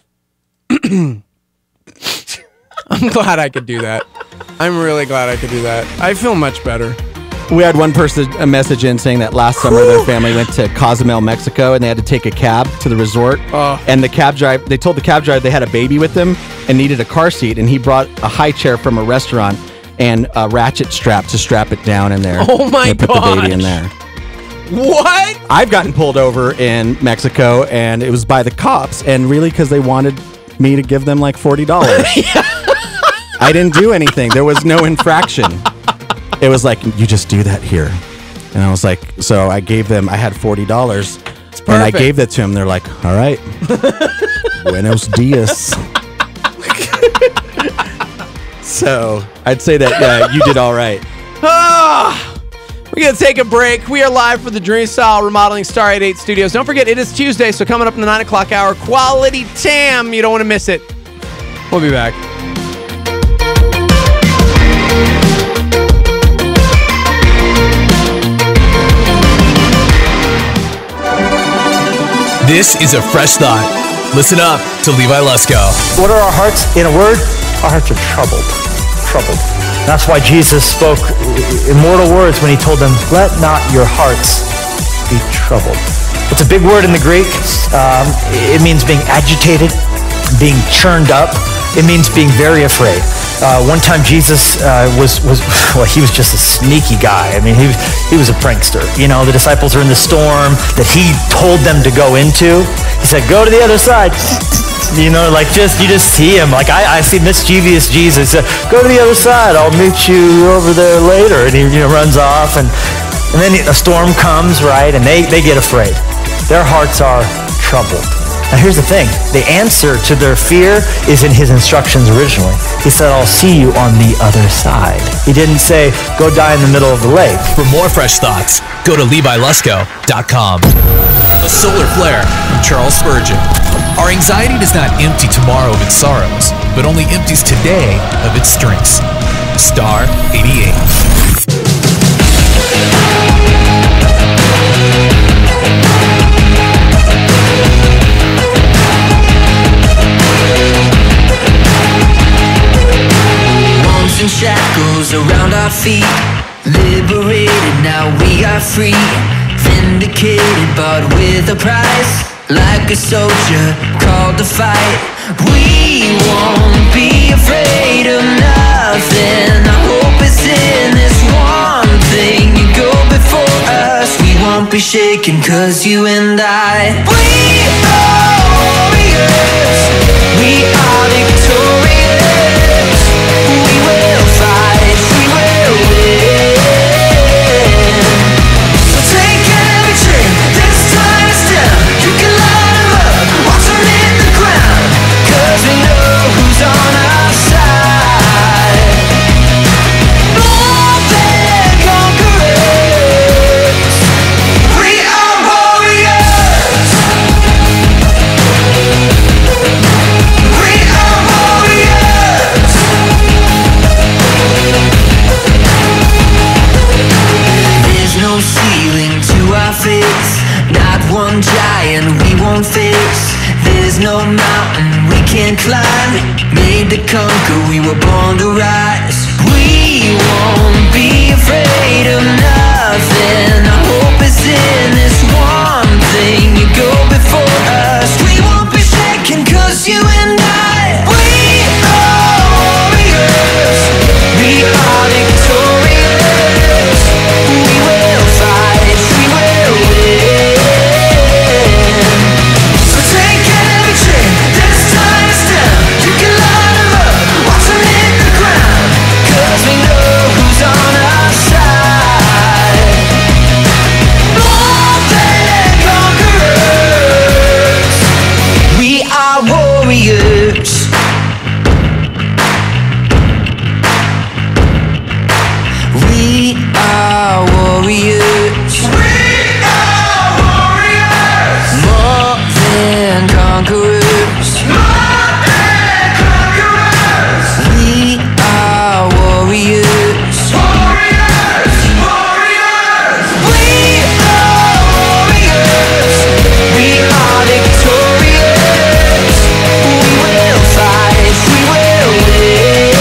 I'm glad I could do that. I'm really glad I could do that. I feel much better. We had one person a message in saying that last summer their family went to Cozumel, Mexico, and they had to take a cab to the resort. And the cab driver, they told the cab driver they had a baby with them and needed a car seat, and he brought a high chair from a restaurant and a ratchet strap to strap it down in there. Oh my god! Put the baby in there. What? I've gotten pulled over in Mexico, and it was by the cops, and really because they wanted me to give them like $40. I didn't do anything. There was no infraction. It was like, you just do that here. And I was like, so I gave them, I had $40. And I gave that to them. They're like, all right. Buenos dias. So I'd say that you did all right. We're going to take a break. We are live for the Dream Style Remodeling Star 88 Studios. Don't forget, it is Tuesday, so coming up in the 9 o'clock hour, Quality Tam. You don't want to miss it. We'll be back. This is a fresh thought. Listen up to Levi Lusko. What are our hearts? In a word, our hearts are troubled. Troubled. That's why Jesus spoke immortal words when he told them, let not your hearts be troubled. It's a big word in the Greek. It means being agitated, being churned up. It means being very afraid. One time Jesus he was just a sneaky guy. I mean, he was a prankster. You know, the disciples are in the storm that he told them to go into. He said, go to the other side. You know, like you just see him. Like I see mischievous Jesus. He said, go to the other side. I'll meet you over there later. And he runs off. And then a storm comes, right? And they get afraid. Their hearts are troubled. Now here's the thing. The answer to their fear is in his instructions originally. He said, I'll see you on the other side. He didn't say, go die in the middle of the lake. For more fresh thoughts, go to LeviLusko.com. A solar flare from Charles Spurgeon. Our anxiety does not empty tomorrow of its sorrows, but only empties today of its strengths. Star 88. And shackles around our feet, liberated, now we are free, vindicated, but with a price, like a soldier called to fight. We won't be afraid of nothing. Our hope is in this one thing. You go before us, we won't be shaken, 'cause you and I, we are warriors, we are victorious. We will fight, we will win. So take every dream, this time it's down. You can light them up, watch them hit the ground, 'cause we know who's on our side. More than conquerors, we are warriors. We are warriors. There's no ceiling to our faith, not one giant we won't face. There's no mountain we can't climb, made to conquer, we were born to rise. We won't be afraid of nothing. The hope is in this one thing. You go before us. We won't be shaken, 'cause you and I, we are warriors. We are victorious. We will fight, we will win. So take every chain that's tying us down. You can line them up, watch them hit the ground. 'Cause we know who's on our side. More than conquerors. We are warriors. We are warriors. We are warriors. More than conquerors. More than conquerors. We are warriors. Warriors. Warriors. We are warriors. We are victorious. We will fight. We will win.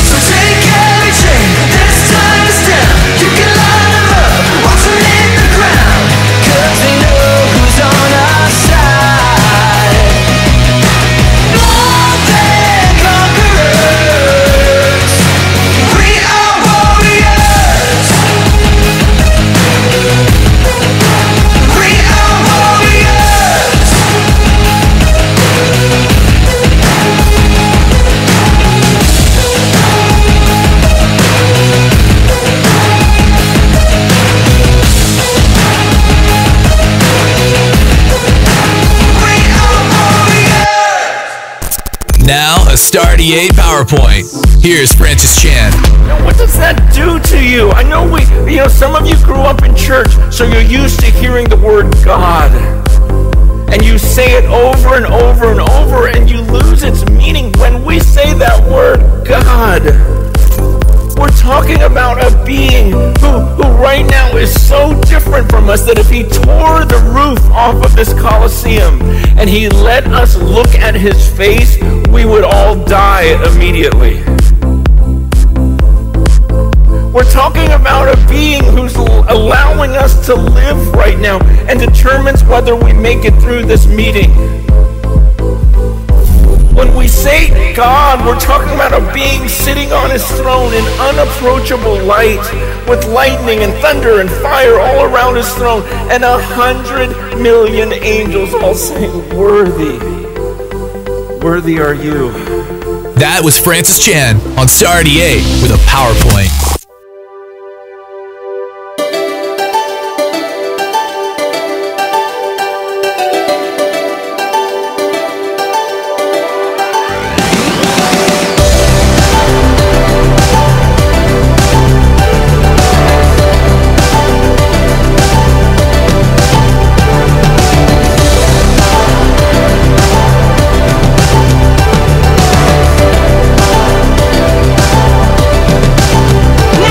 So take every chain that's tying us down. You can line them up, watch them hit the ground. 'Cause we know who's on our side. More than conquerors. We are warriors. We are warriors. Now, a Star 88 PowerPoint. Here's Francis Chan. Now, what does that do to you? I know some of you grew up in church, so you're used to hearing the word God. And you say it over and over and over, and you lose its meaning when we say that word God. We're talking about a being who right now is so different from us that if he tore the roof off of this Colosseum and he let us look at his face, we would all die immediately. We're talking about a being who's allowing us to live right now and determines whether we make it through this meeting. When we say God, we're talking about a being sitting on his throne in unapproachable light, with lightning and thunder and fire all around his throne, and 100 million angels all saying, "Worthy, worthy are you." That was Francis Chan on Star 88 with a PowerPoint. We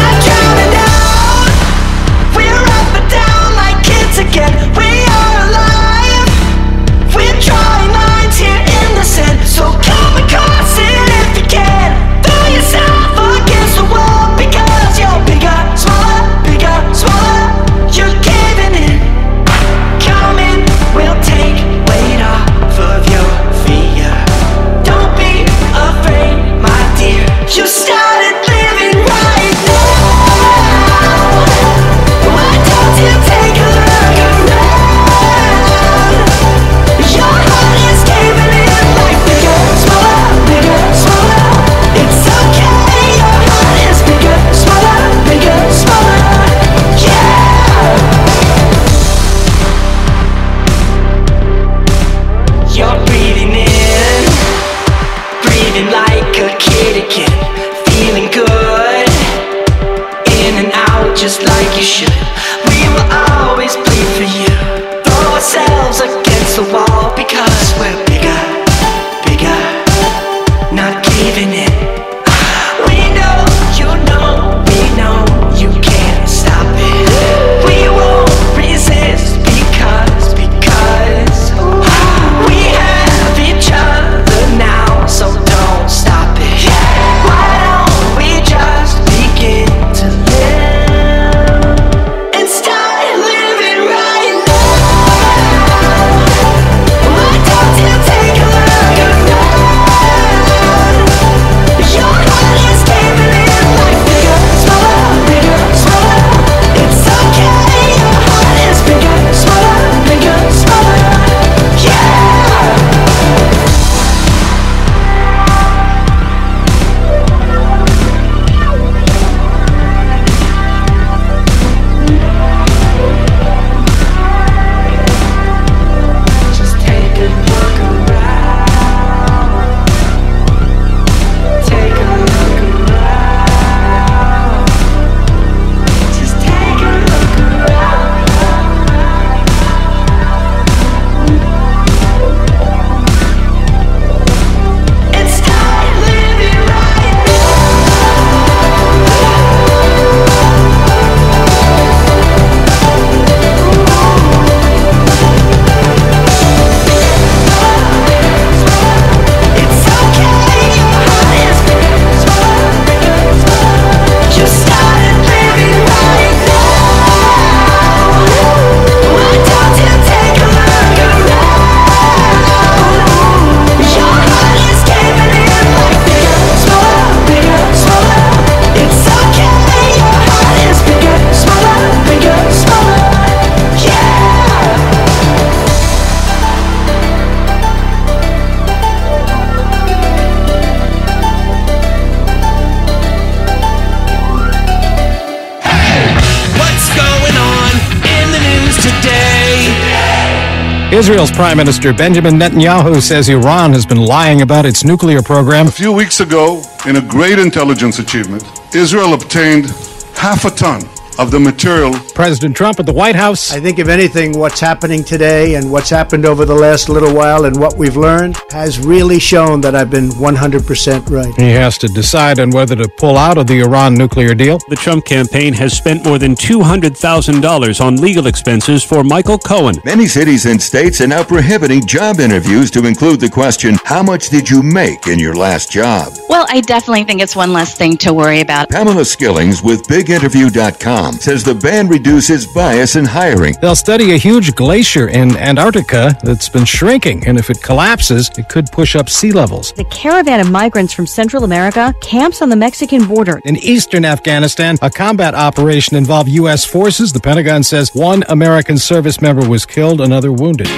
Israel's Prime Minister Benjamin Netanyahu says Iran has been lying about its nuclear program. A few weeks ago, in a great intelligence achievement, Israel obtained half a ton of the material. President Trump at the White House. I think, if anything, what's happening today and what's happened over the last little while and what we've learned has really shown that I've been 100% right. He has to decide on whether to pull out of the Iran nuclear deal. The Trump campaign has spent more than $200,000 on legal expenses for Michael Cohen. Many cities and states are now prohibiting job interviews to include the question, how much did you make in your last job? Well, I definitely think it's one less thing to worry about. Pamela Skillings with BigInterview.com says the ban reduces bias in hiring. They'll study a huge glacier in Antarctica that's been shrinking, and if it collapses, it could push up sea levels. The caravan of migrants from Central America camps on the Mexican border. In eastern Afghanistan, a combat operation involved U.S. forces. The Pentagon says one American service member was killed, another wounded.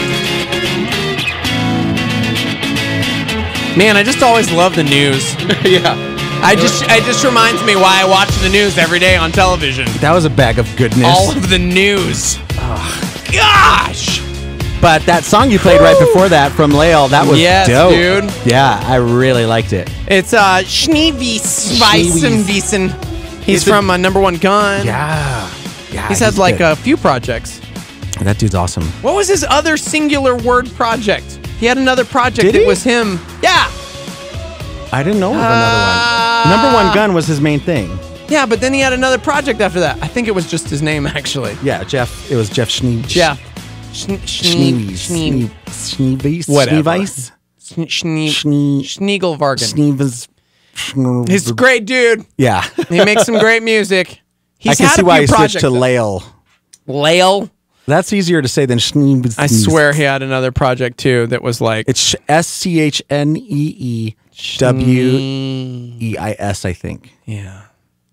Man, I just always love the news. Yeah. It just reminds me why I watch the news every day on television. That was a bag of goodness. All of the news. Oh, gosh. But that song you played right before that from Lael, that was dope. Dude. Yeah, I really liked it. It's Schneewiesen. He's from Number One Gun. Yeah. He's had like a few projects. That dude's awesome. What was his other singular word project? He had another project that was him. Yeah. I didn't know of another one. Number One Gun was his main thing. Yeah, but then he had another project after that. I think it was just his name, actually. Yeah, Jeff. It was Jeff Schnee. Jeff. Schneewies. Whatever. Schneewies. Schneegelvargen. Schneewies. He's a great dude. Yeah. He makes some great music. He's I can had see a why few he switched projects, to though. Lael. Lael? That's easier to say than Schneewies. I swear he had another project, too, that was like... It's SCHNEEWEIS, I think. Yeah.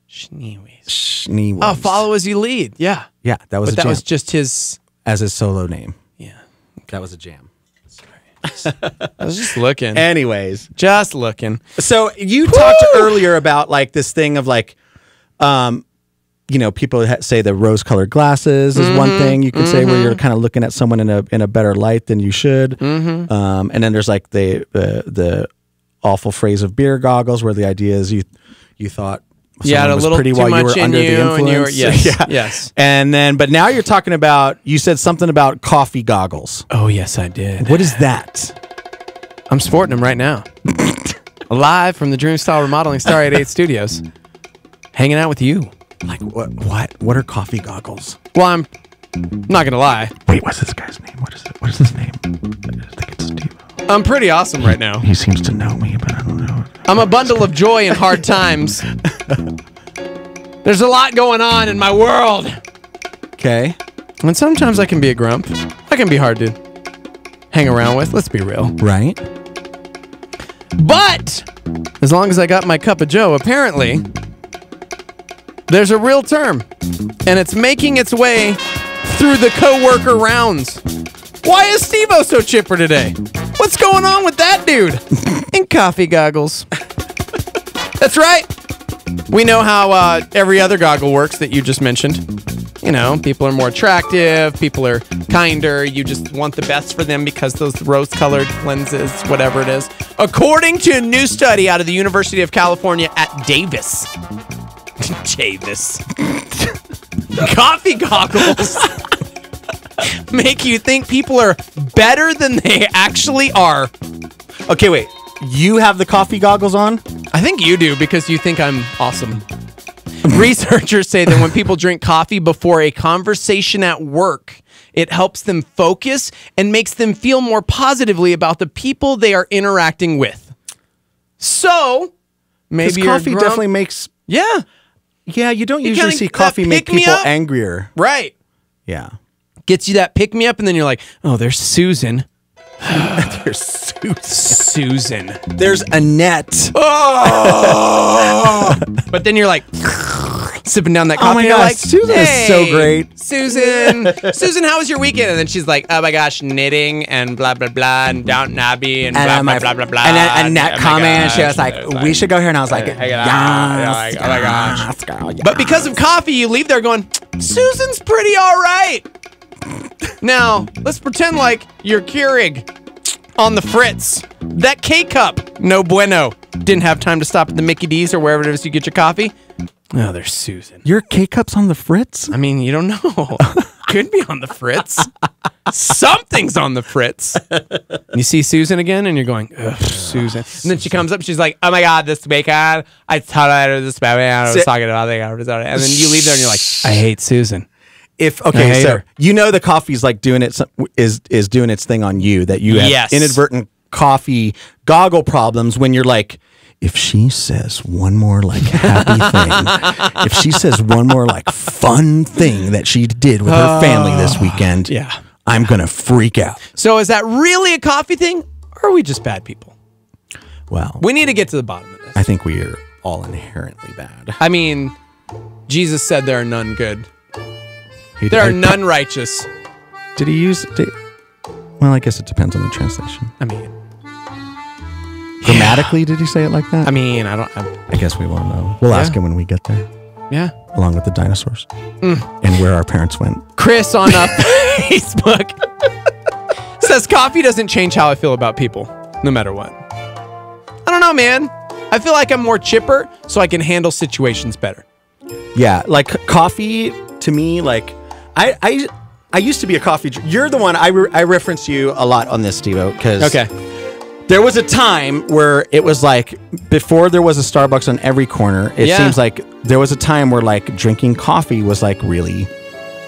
Schneewies. Schneewies. Oh, Follow As You Lead. Yeah. Yeah, that was But a that jam. was just his... As his solo name. Yeah. That was a jam. I was just looking. Anyways. Just looking. So you talked earlier about like this thing of like, you know, people say the rose-colored glasses is one thing you could say where you're kind of looking at someone in a better light than you should. And then there's like the awful phrase of beer goggles, where the idea is you thought someone was pretty while you were under the influence. Yes. And then, but now you're talking about, you said something about coffee goggles. Oh, yes, I did. What is that? I'm sporting them right now. Live from the Dream Style Remodeling Star 88 Studios. Hanging out with you. Like, what are coffee goggles? Well, I'm not going to lie. Wait, what's this guy's name? What is his name? I think it's Steve. I'm pretty awesome right now. He seems to know me, but I don't know. I'm a bundle of joy in hard times. There's a lot going on in my world. Okay. And sometimes I can be a grump. I can be hard to hang around with. Let's be real. Right. But as long as I got my cup of joe, apparently there's a real term, and it's making its way through the coworker rounds. Why is Steve-O so chipper today? What's going on with that dude? In coffee goggles. That's right. We know how every other goggle works that you just mentioned. You know, people are more attractive, people are kinder, you just want the best for them because those rose-colored lenses, whatever it is. According to a new study out of the University of California at Davis. Coffee goggles make you think people are better than they actually are. Okay, wait. You have the coffee goggles on? I think you do because you think I'm awesome. Researchers say that when people drink coffee before a conversation at work, it helps them focus and makes them feel more positively about the people they are interacting with. So, maybe coffee definitely makes... Yeah. Yeah, you don't usually see coffee make people angrier. Right. Yeah. Gets you that pick-me-up, and then you're like, oh, there's Susan. There's Susan. There's Annette. Oh! But then you're like sipping down that coffee. Oh my and you're gosh, like, Susan is so great. Susan, how was your weekend? And then she's like, oh my gosh, knitting and blah blah blah and Downton Abbey and blah blah blah blah blah. And then Annette commented, she was like, we should go here. And I was like, yes, oh my gosh. But because of coffee, you leave there going, Susan's pretty all right. Now, let's pretend like you're Keurig on the fritz. That K-cup, no bueno. Didn't have time to stop at the Mickey D's or wherever it is you get your coffee. Oh, there's Susan. Your K-cups on the fritz? I mean, you don't know. Could be on the fritz. Something's on the fritz. You see Susan again, and you're going, ugh, Susan. And then she comes up, and she's like, oh my God, this bacon. I thought I had this bacon. I was talking about it. And then you leave there, and you're like, I hate Susan. Okay, so you know the coffee's like doing it is doing its thing on you, that you have inadvertent coffee goggle problems when you're like, if she says one more like happy thing, if she says one more like fun thing that she did with her family this weekend, I'm gonna freak out. So is that really a coffee thing, or are we just bad people? Well, we need to get to the bottom of this. I think we are all inherently bad. I mean, Jesus said there are none good. There are none righteous. Did he use? Well, I guess it depends on the translation. I mean, grammatically, did he say it like that? I mean, I guess we won't know. We'll ask him when we get there. Yeah. Along with the dinosaurs and where our parents went. Chris on Facebook says coffee doesn't change how I feel about people, no matter what. I don't know, man. I feel like I'm more chipper, so I can handle situations better. Yeah, like coffee to me, like I used to be a coffee. You're the one I reference you a lot on this, Steve-O, because there was a time where it was like before there was a Starbucks on every corner. It seems like there was a time where like drinking coffee was like really,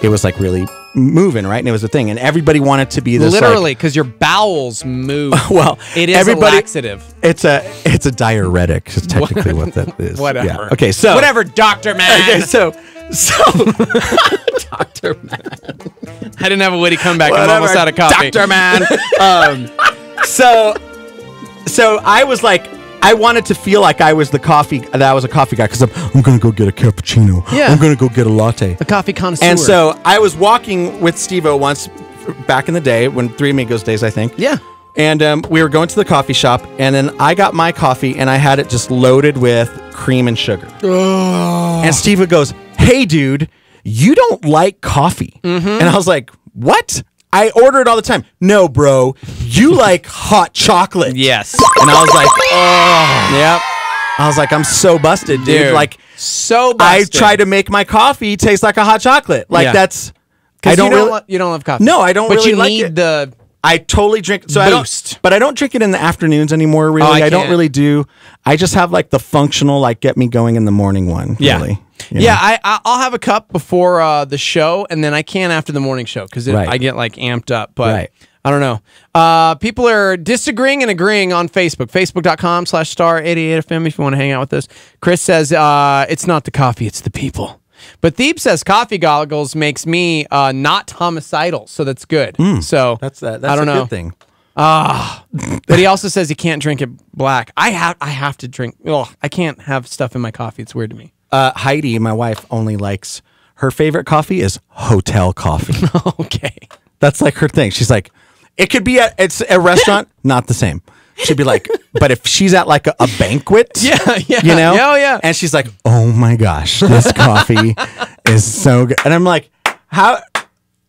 it was like really moving, right? And it was a thing, and everybody wanted to be this literally because your bowels move. Well, it is a laxative. It's a diuretic. Is technically what that is. Whatever. Yeah. Okay, so whatever, Dr. Man. Okay, so Dr. Man. I didn't have a witty comeback. I'm almost out of coffee. Dr. Man. So I was like, I wanted to feel like I was a coffee guy because I'm going to go get a cappuccino. Yeah. I'm going to go get a latte. A coffee connoisseur. And so I was walking with Steve-O once back in the day, when Three Amigos days, I think. Yeah. And we were going to the coffee shop, and then I got my coffee, and I had it just loaded with cream and sugar. Oh. And Steve goes, hey, dude, you don't like coffee. And I was like, what? I order it all the time. No, bro, you like hot chocolate. Yes. And I was like, oh. Yep. I was like, I'm so busted, dude. Like, so busted. I try to make my coffee taste like a hot chocolate. Like, that's... you don't love coffee. No, I don't but really you like need it. the... I totally drink... So boost. But I don't drink it in the afternoons anymore, really. I don't really do... I just have, like, the functional, like, get me going in the morning one, really. Yeah, I'll have a cup before the show, and then I can't after the morning show because I get like amped up. But I don't know. People are disagreeing and agreeing on Facebook. Facebook.com/star88FM if you want to hang out with us. Chris says it's not the coffee, it's the people. But Thebe says coffee goggles makes me not homicidal, so that's good. So that's I don't know. Good thing. But he also says he can't drink it black. I have to drink. I can't have stuff in my coffee. It's weird to me. Heidi, my wife, only likes, her favorite coffee is hotel coffee. Okay. That's like her thing. She's like, it could be it's a restaurant, not the same. She'd be like, but if she's at like a banquet, you know? And she's like, oh my gosh, this coffee is so good. And I'm like, how?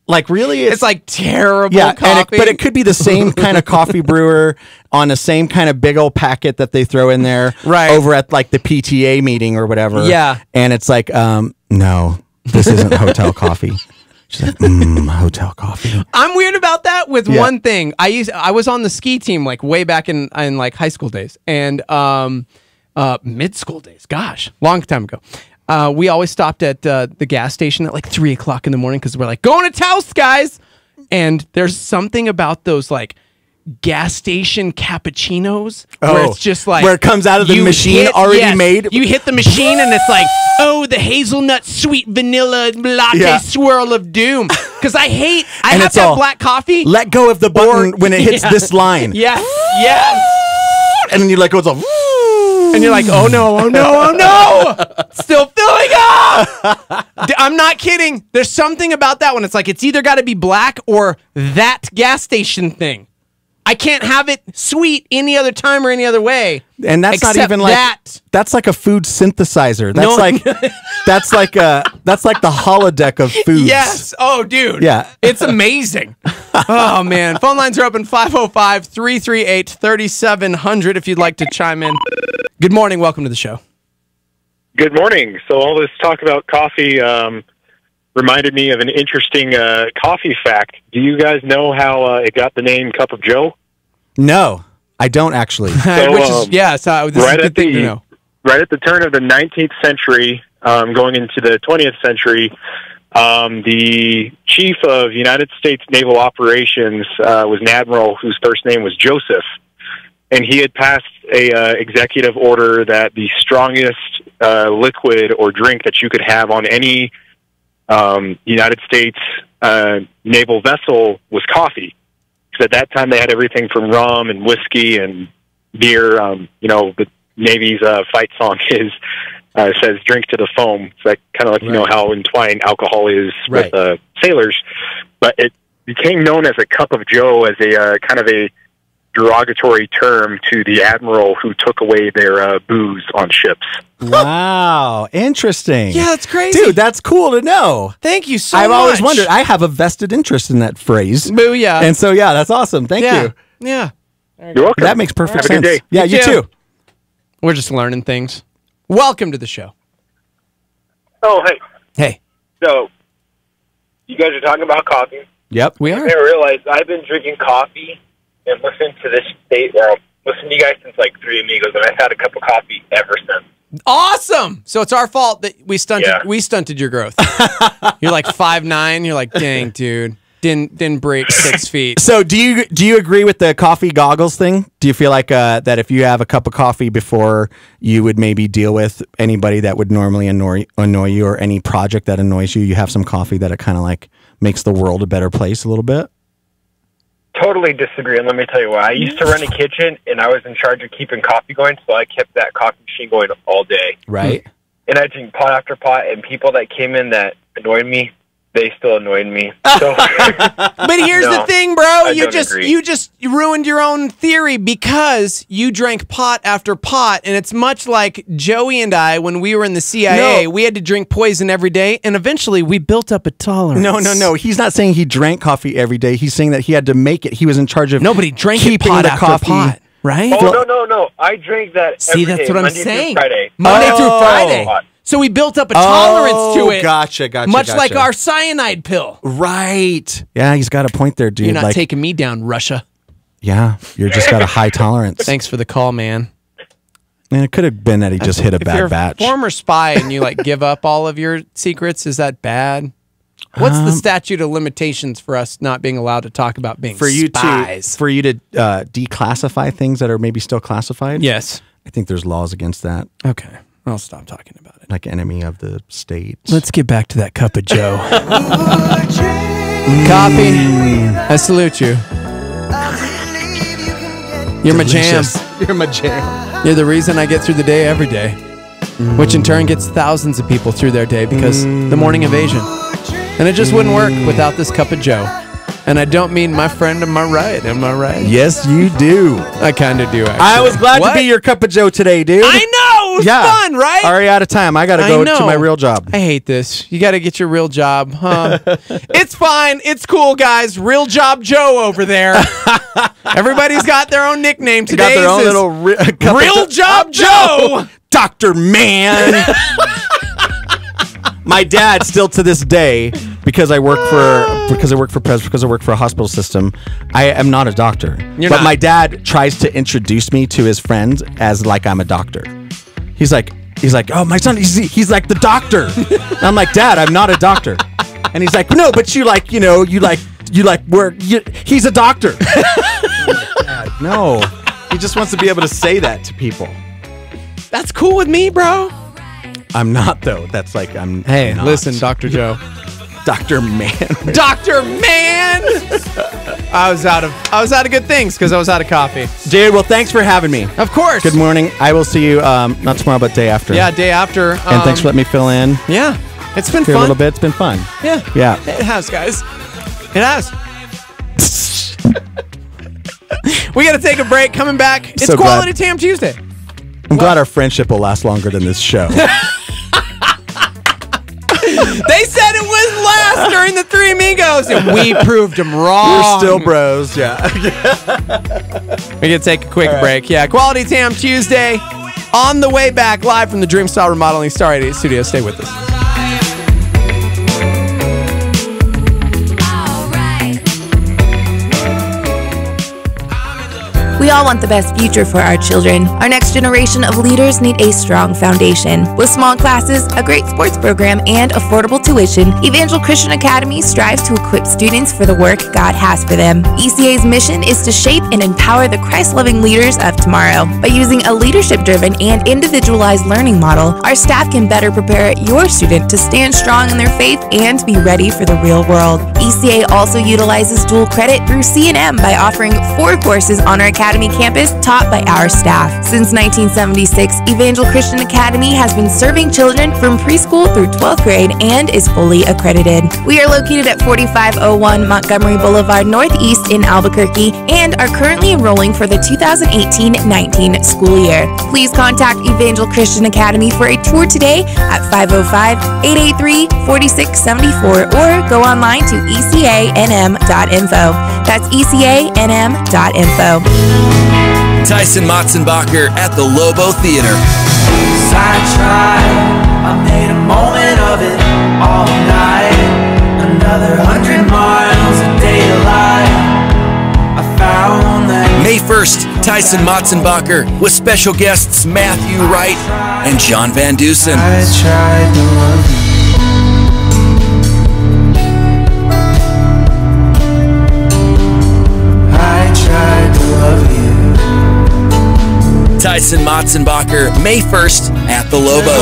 Like, really? It's like terrible coffee. But it could be the same kind of coffee brewer on the same kind of big old packet that they throw in there over at like the PTA meeting or whatever. Yeah. And it's like, no, this isn't hotel coffee. She's like, hotel coffee. I'm weird about that with one thing. I was on the ski team like way back in like high school days and mid school days. Gosh, long time ago. We always stopped at the gas station at like 3 o'clock in the morning because we're like, going to Taos, guys. And there's something about those like gas station cappuccinos where it's just like, where it comes out of the machine already made. You hit the machine and it's like, oh, the hazelnut sweet vanilla latte swirl of doom. Because I have to have black coffee. Let go of the button when it hits this line. Yes. And then you let go of the... And you're like, oh no, still filling up. I'm not kidding. There's something about that one. It's like, it's either got to be black or that gas station thing. I can't have it sweet any other time or any other way. And that's not except even like that. That's like a food synthesizer. That's No. like that's like the holodeck of foods. Yes. Oh, dude. Yeah. It's amazing. Oh, man. Phone lines are open 505-338-3700 if you'd like to chime in. Good morning. Welcome to the show. Good morning. So all this talk about coffee reminded me of an interesting coffee fact. Do you guys know how it got the name Cup of Joe? No, I don't actually. Which is, this is a good thing to know. Right at the turn of the 19th century, going into the 20th century, the chief of United States Naval Operations was an admiral whose first name was Joseph. And he had passed a executive order that the strongest liquid or drink that you could have on any United States naval vessel was coffee. Because at that time they had everything from rum and whiskey and beer. The Navy's fight song says "drink to the foam." So that kind of let you know how entwined alcohol is with sailors. But it became known as a cup of Joe as a kind of a derogatory term to the admiral who took away their booze on ships. Wow, interesting. Yeah, that's crazy. Dude, that's cool to know. Thank you so I've much. always wondered. I have a vested interest in that phrase. Booyah. And so, yeah, that's awesome. Thank you. Yeah. You're welcome. That makes perfect Have a sense. good day. Yeah, you too. We're just learning things. Welcome to the show. Oh, hey. Hey. So, you guys are talking about coffee. Yep. We I realized I've been drinking coffee and listening to this state where I've listened to you guys since like Three Amigos, and I've had a cup of coffee ever since. Awesome. So it's our fault that we stunted your growth. You're like 5'9". You're like, dang, dude. Didn't break 6 feet. So do you agree with the coffee goggles thing? Do you feel like that if you have a cup of coffee before you would maybe deal with anybody that would normally annoy you or any project that annoys you, you have some coffee that it kind of like makes the world a better place a little bit? Totally disagree, and let me tell you why. I used to run a kitchen, and I was in charge of keeping coffee going, so I kept that coffee machine going all day. Right. And I drink pot after pot, and people that came in that annoyed me, they still annoyed me. So, But here's the thing, bro. I You don't just agree. you just ruined your own theory because you drank pot after pot, and it's much like Joey and I when we were in the CIA. No. We had to drink poison every day, and eventually we built up a tolerance. No. He's not saying he drank coffee every day. He's saying that he had to make it. He was in charge of Nobody drank it keeping pot the after coffee. pot, right? Oh, no. I drink that See, every that's day, what I'm Monday saying. through Friday. Monday through Oh. Friday. So we built up a tolerance to it. Gotcha. Much like our cyanide pill. Right. Yeah, he's got a point there, dude. You're not like, taking me down, Russia. yeah, you're just got a high tolerance. Thanks for the call, man. And it could have been that he just hit a If bad you're batch. a former spy and you like give up all of your secrets, is that bad? What's the statute of limitations for us not being allowed to talk about being for you spies? to declassify things that are maybe still classified? Yes. I think there's laws against that. Okay. I'll stop talking about it. Like enemy of the state. Let's get back to that cup of Joe. Copy. I salute you. You're my jam. Delicious. You're my jam. You're the reason I get through the day every day, which in turn gets thousands of people through their day because the morning invasion. And it just wouldn't work without this cup of Joe. And I don't mean my friend, am I right? Am I right? Yes, you do. I kind of do, actually. I was glad What? to be your cup of Joe today, dude. I know! It was fun, right? Already out of time. I got to I go know. to my real job. I hate this. You got to get your real job, huh? It's fine. It's cool, guys. Real Job Joe over there. Everybody's got their own nickname today. Got their own little cup of Real Job Joe. Dr. Man. My dad still to this day, because I work for a hospital system, I am not a doctor. You're but not. my dad tries to introduce me to his friends as like I'm a doctor. He's like, oh, my son, he's like the doctor. And I'm like, Dad, I'm not a doctor. And he's like, no, but you work. He's a doctor. Dad, no, he just wants to be able to say that to people. That's cool with me, bro. I'm not though. That's like I'm. Hey, not. listen, Dr. Joe. Dr. Man. Dr. Man. I was out of good things because I was out of coffee. Dude, well, thanks for having me. Of course. Good morning. I will see you not tomorrow, but day after. Yeah, day after. And thanks for letting me fill in. Yeah, it's been Here fun. a little bit. It's been fun. Yeah. Yeah. It has, guys. It has. We got to take a break. Coming back, it's So Quality glad- Tam Tuesday. I'm glad our friendship will last longer than this show. They said it was last during the Three Amigos, and we proved them wrong. We're still bros, yeah. We're going to take a quick break. Yeah, Quality Tam Tuesday. On the way back, live from the Dreamstyle Remodeling Star 88 studio. Stay with us. We all want the best future for our children. Our next generation of leaders need a strong foundation. With small classes, a great sports program, and affordable tuition, Evangel Christian Academy strives to equip students for the work God has for them. ECA's mission is to shape and empower the Christ-loving leaders of tomorrow. By using a leadership-driven and individualized learning model, our staff can better prepare your student to stand strong in their faith and be ready for the real world. ECA also utilizes dual credit through C&M by offering 4 courses on our Academy campus taught by our staff. Since 1976, Evangel Christian Academy has been serving children from preschool through 12th grade and is fully accredited. We are located at 4501 Montgomery Boulevard Northeast in Albuquerque and are currently enrolling for the 2018-19 school year. Please contact Evangel Christian Academy for a tour today at 505-883-4674 or go online to ecanm.info. That's ecanm.info. Tyson Matzenbacher at the Lobo Theater. I tried, I made a moment of it all night. Another 100 miles a day alive. I found that May 1st, Tyson Matzenbacher with special guests Matthew Wright and John Van Dusen. I tried to love you. I tried to love you. Tyson Matzenbacher, May 1st at the Lobo.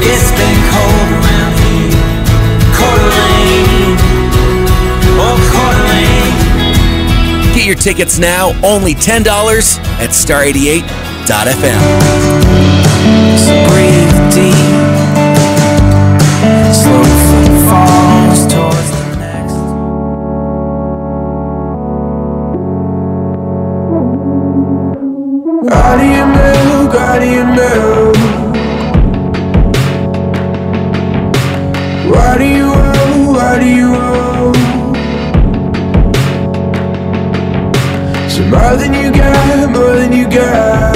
It's been cold around here. Coeur d'Alene. Oh, Coeur d'Alene. Get your tickets now, only $10 at star88.fm. So breathe deep. Slow falls towards the next. How do you move? How do you move? Why do you owe? Why do you owe? So more than you got, more than you got.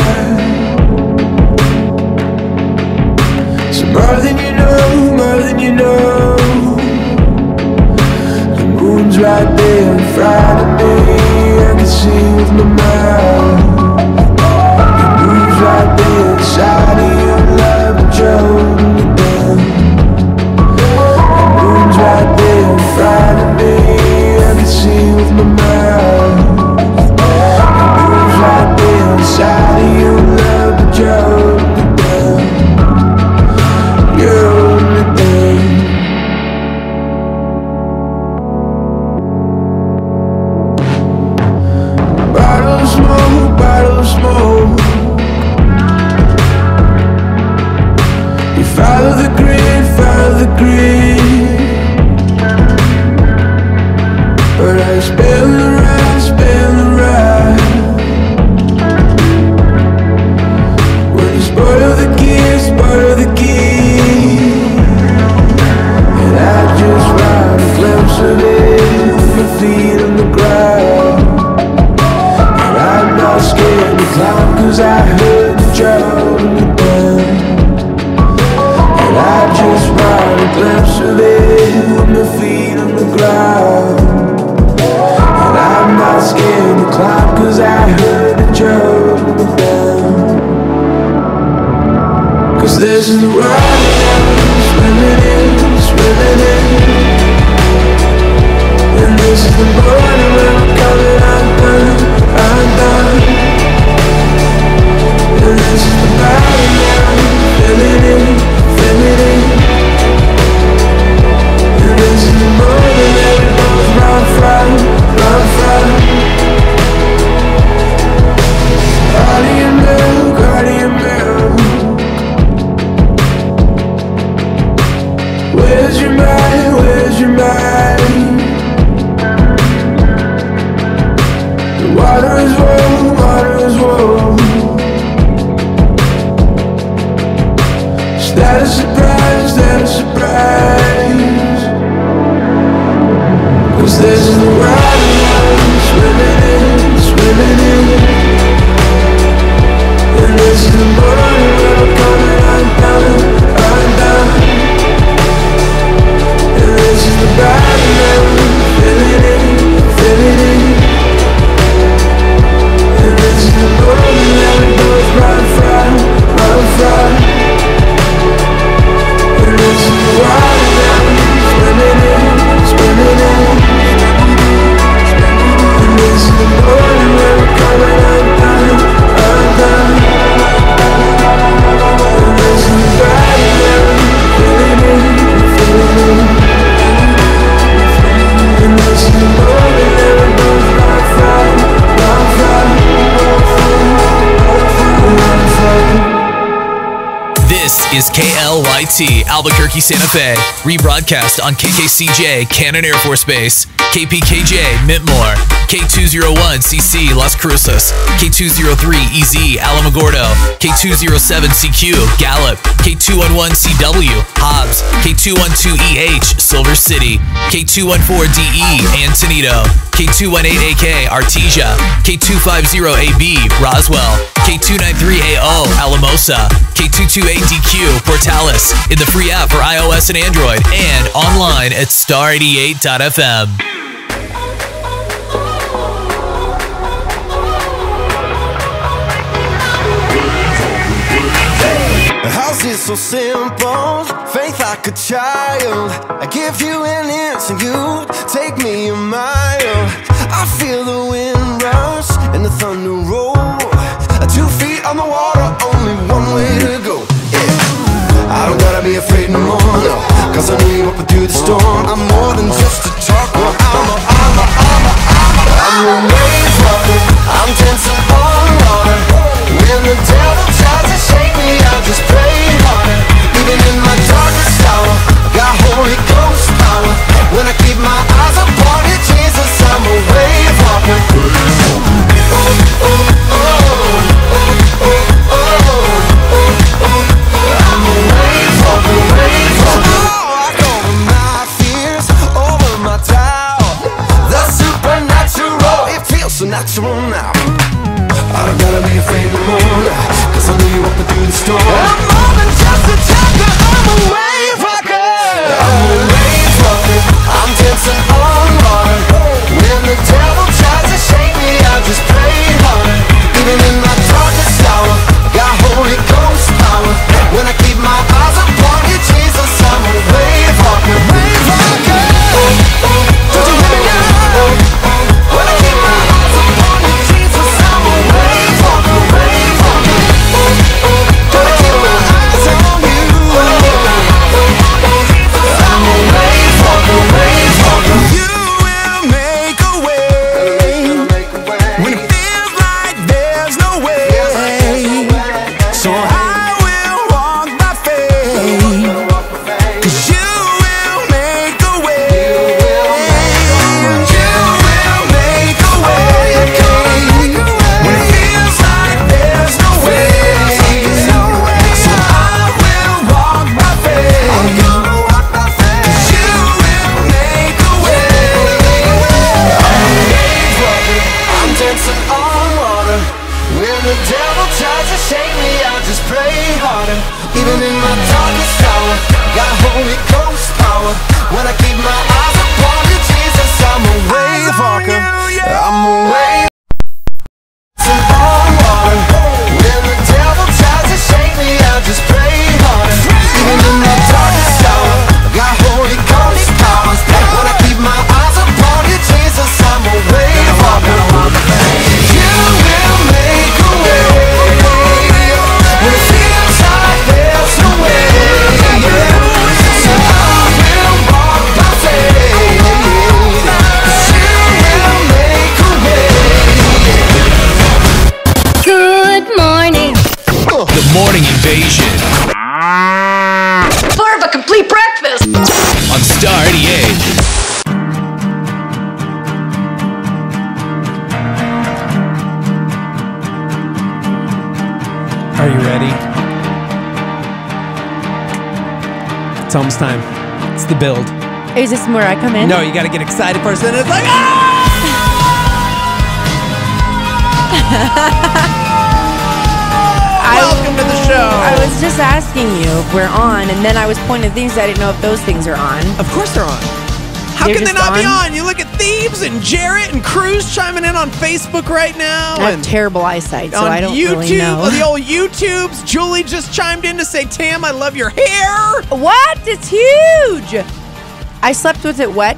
So more than you know, more than you know. The moon's right there in front of me. I can see with my mouth. It moves right there inside of you, love and drove me down. The moon's right there in front of me. I can see with my mouth. It moves right there inside of you, love and drove me down. You're the only thing. Bottle of smoke, bottle of smoke. You follow the grid, follow the grid. But I spell the ride, spell the ride. When you spoil the kid, spoil the kid. And I just ride a glimpse of it with my feet on the ground. And I'm not scared to climb, cause I heard the drum me down. And I just ride a glimpse of it with my feet on the ground. And I'm not scared to climb, cause I heard the drum me down. Cause this is the ride I'm swimming in, swimming in. And this is the morning when I'm coming undone, undone. And this is the body now, filling in, filling in. And this is the morning that we both run from, run from. How do you move, how do you move? is KLYT Albuquerque, Santa Fe. Rebroadcast on KKCJ Cannon Air Force Base, KPKJ Mintmore, K201CC Las Cruces, K203EZ Alamogordo, K207CQ Gallup, K211CW Hobbs, K212EH Silver City, K214DE Antonito, K218AK Artesia, K250AB Roswell, K293AO Alamosa, K228DQ Portales, in the free app for iOS and Android, and online at star88.fm. How's it so simple? Faith like a child. I give you an inch and you take me a mile. I feel the wind rush and the thunder roll. 2 feet on the water, only one way to go. Yeah. I don't gotta be afraid no more, no, 'cause I know you up through the storm. I'm more than just a talker. I'm a wave walker. I'm dancing on water. When the devil tries to shake me, I just pray harder. Even in my darkest hour, I got Holy Ghost power. When I keep my eyes upon you, Jesus, I'm a wave walker. I'm a wave walker, wave walker. Oh, I go over my fears, over my doubt. The supernatural, it feels so natural now. I don't gotta be afraid no more, 'cause I know you up through the storm. I'm more than just a talker, I'm a wave walker. I'm a wave walker, I'm dancing on water. When the devil tries to shake me, I just pray harder. Even in my darkest hour, I got Holy Ghost power. When I keep my eyes upon you, Jesus, I'm a wave walker. Wave walker. Don't you hear me now? When I keep my eyes upon you, Jesus, I'm a wave walker, wave walker. When I keep my eyes on you, I'm a wave walker, wave walker. You will make a way when it feels like there's no way. So I will walk by faith, 'cause you will make a way. You will make a way when it feels like there's no way. So I will walk by faith, 'cause you will make a way. I'm dancing on water. When the devil tries to shake me, I just pray harder. Even in my darkest hour, got Holy Ghost power. When I keep my eyes upon you, Jesus, I'm a wave walker. I'm a wave. Dancing on water. When the devil tries to shake me, I just pray harder. Even in my darkest hour, got Holy Ghost power. When I keep my eyes upon you, Jesus, I'm a wave walker. You will make a way when it feels like there's no way. So I will walk by faith, 'cause you will make a way. Good morning. The Morning Invasion More of a complete breakfast. on Star 88. Are you ready? It's almost time. It's the build. Is this where I come in? No, you got to get excited first, and it's like, welcome to the show. I was just asking you if we're on, and then I was pointing at things I didn't know if those things are on. Of course they're on. How They're can they just not be on? You look at Thieves and Jarrett and Cruz chiming in on Facebook right now. I have and terrible eyesight, so on I don't YouTube, really know. the old YouTubes. Julie just chimed in to say, Tam, I love your hair. What? It's huge. I slept with it wet,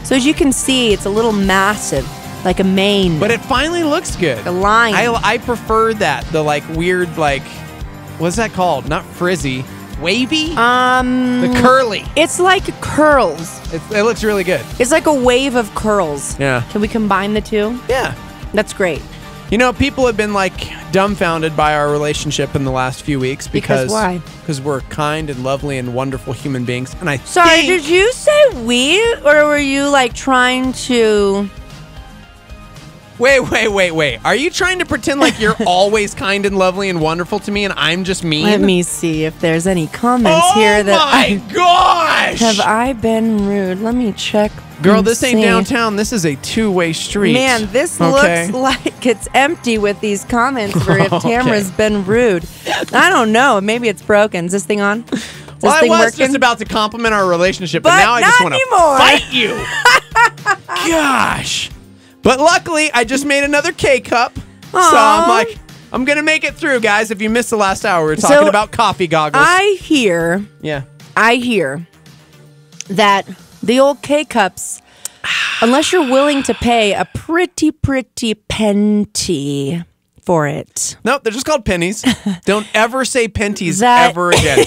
so as you can see, it's a little massive, like a mane. But it finally looks good. A line. I prefer that. The like weird, like, what's that called? Not frizzy. Wavy? The curly. It's like curls. It looks really good. It's like a wave of curls. Yeah. Can we combine the two? Yeah. That's great. You know, people have been like dumbfounded by our relationship in the last few weeks because why? because we're kind and lovely and wonderful human beings. And I Sorry, think... did you say we, or were you like trying to... Wait. Are you trying to pretend like you're always kind and lovely and wonderful to me and I'm just mean? Let me see if there's any comments here that... Oh my gosh! Have I been rude? Let me check. Girl, and this ain't see. downtown. This is a two-way street. Man, this Okay. looks like it's empty with these comments for if Tamara's been rude. I don't know. Maybe it's broken. Is this thing on? Is this Well, I thing was working? just about to compliment our relationship, but But now I just not want to anymore. fight you. Gosh. But luckily, I just made another K-cup. So Aw. I'm like, I'm going to make it through, guys. If you missed the last hour, we're talking So, about coffee goggles. I hear that the old K-cups, unless you're willing to pay a pretty penty for it. Nope, they're just called pennies. Don't ever say penties That- ever again.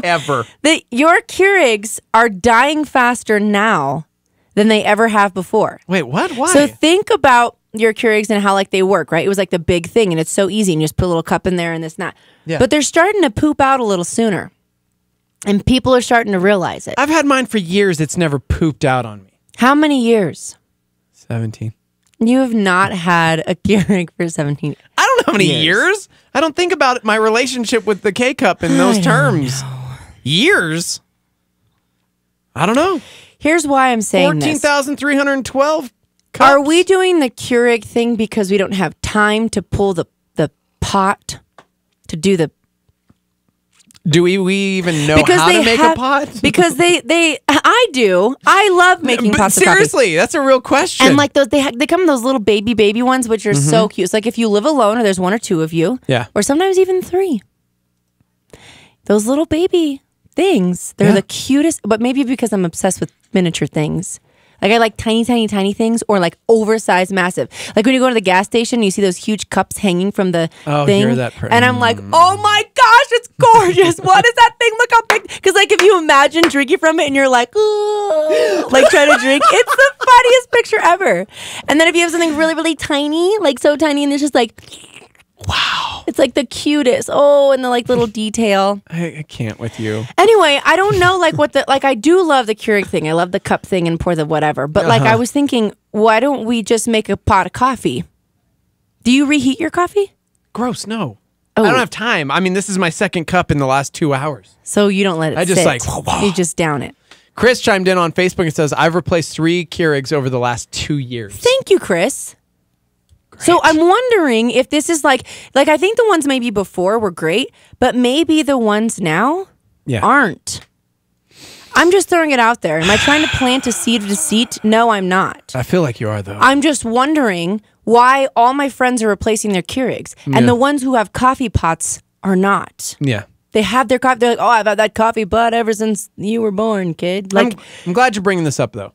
Ever. That your Keurigs are dying faster now than they ever have before. Wait, what? Why? So think about your Keurigs and how like they work, right? It was like the big thing and it's so easy and you just put a little cup in there and this and that. Yeah. But they're starting to poop out a little sooner. And people are starting to realize it. I've had mine for years. It's never pooped out on me. How many years? 17. You have not had a Keurig for 17. I don't know how many years. I don't think about my relationship with the K-cup in those terms. Years? I don't know. Here's why I'm saying this. 14,312 cups. Are we doing the Keurig thing because we don't have time to pull the pot to do the... Do we even know how to make a pot? Because I do. I love making But pots of coffee. seriously, that's a real question. And like those, they come in those little baby ones, which are so cute. It's like if you live alone or there's one or two of you. Yeah. Or sometimes even three. Those little baby things. They're the cutest, but maybe because I'm obsessed with miniature things. Like I like tiny things or like oversized massive. Like when you go to the gas station, you see those huge cups hanging from the thing. you're that and I'm like, oh my gosh, it's gorgeous. What is that thing? Look how big. Because like if you imagine drinking from it and you're like, ooh, like trying to drink, it's the funniest picture ever. And then if you have something really tiny, like so tiny and it's just like, wow. It's like the cutest. Oh, and the like little detail. I can't with you. Anyway, I don't know like what the, like I do love the Keurig thing. I love the cup thing and pour the whatever. But like I was thinking, why don't we just make a pot of coffee? Do you reheat your coffee? Gross, no. Oh. I don't have time. I mean, this is my second cup in the last 2 hours. So you don't let it I just sit. like, You just down it. Chris chimed in on Facebook and says, I've replaced 3 Keurigs over the last 2 years. Thank you, Chris. So I'm wondering if this is like I think the ones maybe before were great, but maybe the ones now aren't. I'm just throwing it out there. Am I trying to plant a seed of deceit? No, I'm not. I feel like you are, though. I'm just wondering why all my friends are replacing their Keurigs and the ones who have coffee pots are not. Yeah. They have their coffee. They're like, oh, I've had that coffee pot ever since you were born, kid. Like, I'm glad you're bringing this up, though.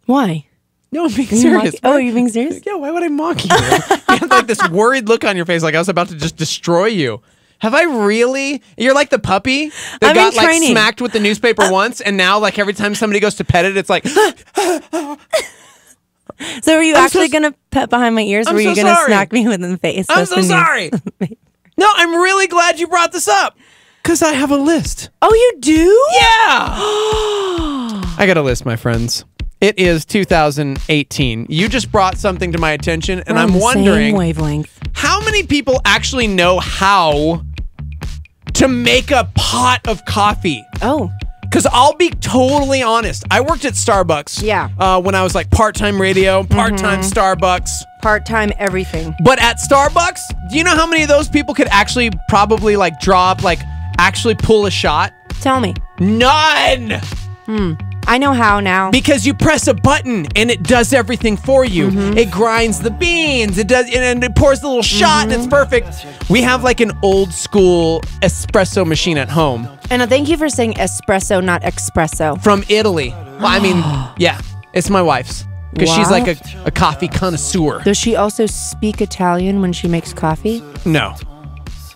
why? No, I'm being Are you serious. mocking- Oh, you're being serious? Yeah, why would I mock you? You had like this worried look on your face like I was about to just destroy you. Have I really? You're like the puppy that I'm got in like training. smacked with the newspaper once, and now like every time somebody goes to pet it, it's like, So are you I'm actually so- going to pet behind my ears? Or I'm were you so going to sorry. smack me with the face? I'm That's so when you- sorry. No, I'm really glad you brought this up because I have a list. Oh, you do? Yeah. I got a list, my friends. It is 2018. You just brought something to my attention, and We're on I'm the wondering same wavelength. how many people actually know how to make a pot of coffee. Oh. Because I'll be totally honest. I worked at Starbucks. Yeah. When I was like part-time radio, part-time Starbucks. Part-time everything. But at Starbucks, do you know how many of those people could actually probably like drop, like actually pull a shot? Tell me. None! I know how now. Because you press a button and it does everything for you. It grinds the beans, it does, and it pours the little shot, and it's perfect. We have like an old school espresso machine at home. And thank you for saying espresso, not espresso. From Italy. Well, I mean, yeah, it's my wife's. Because she's like a coffee connoisseur. Does she also speak Italian when she makes coffee? No.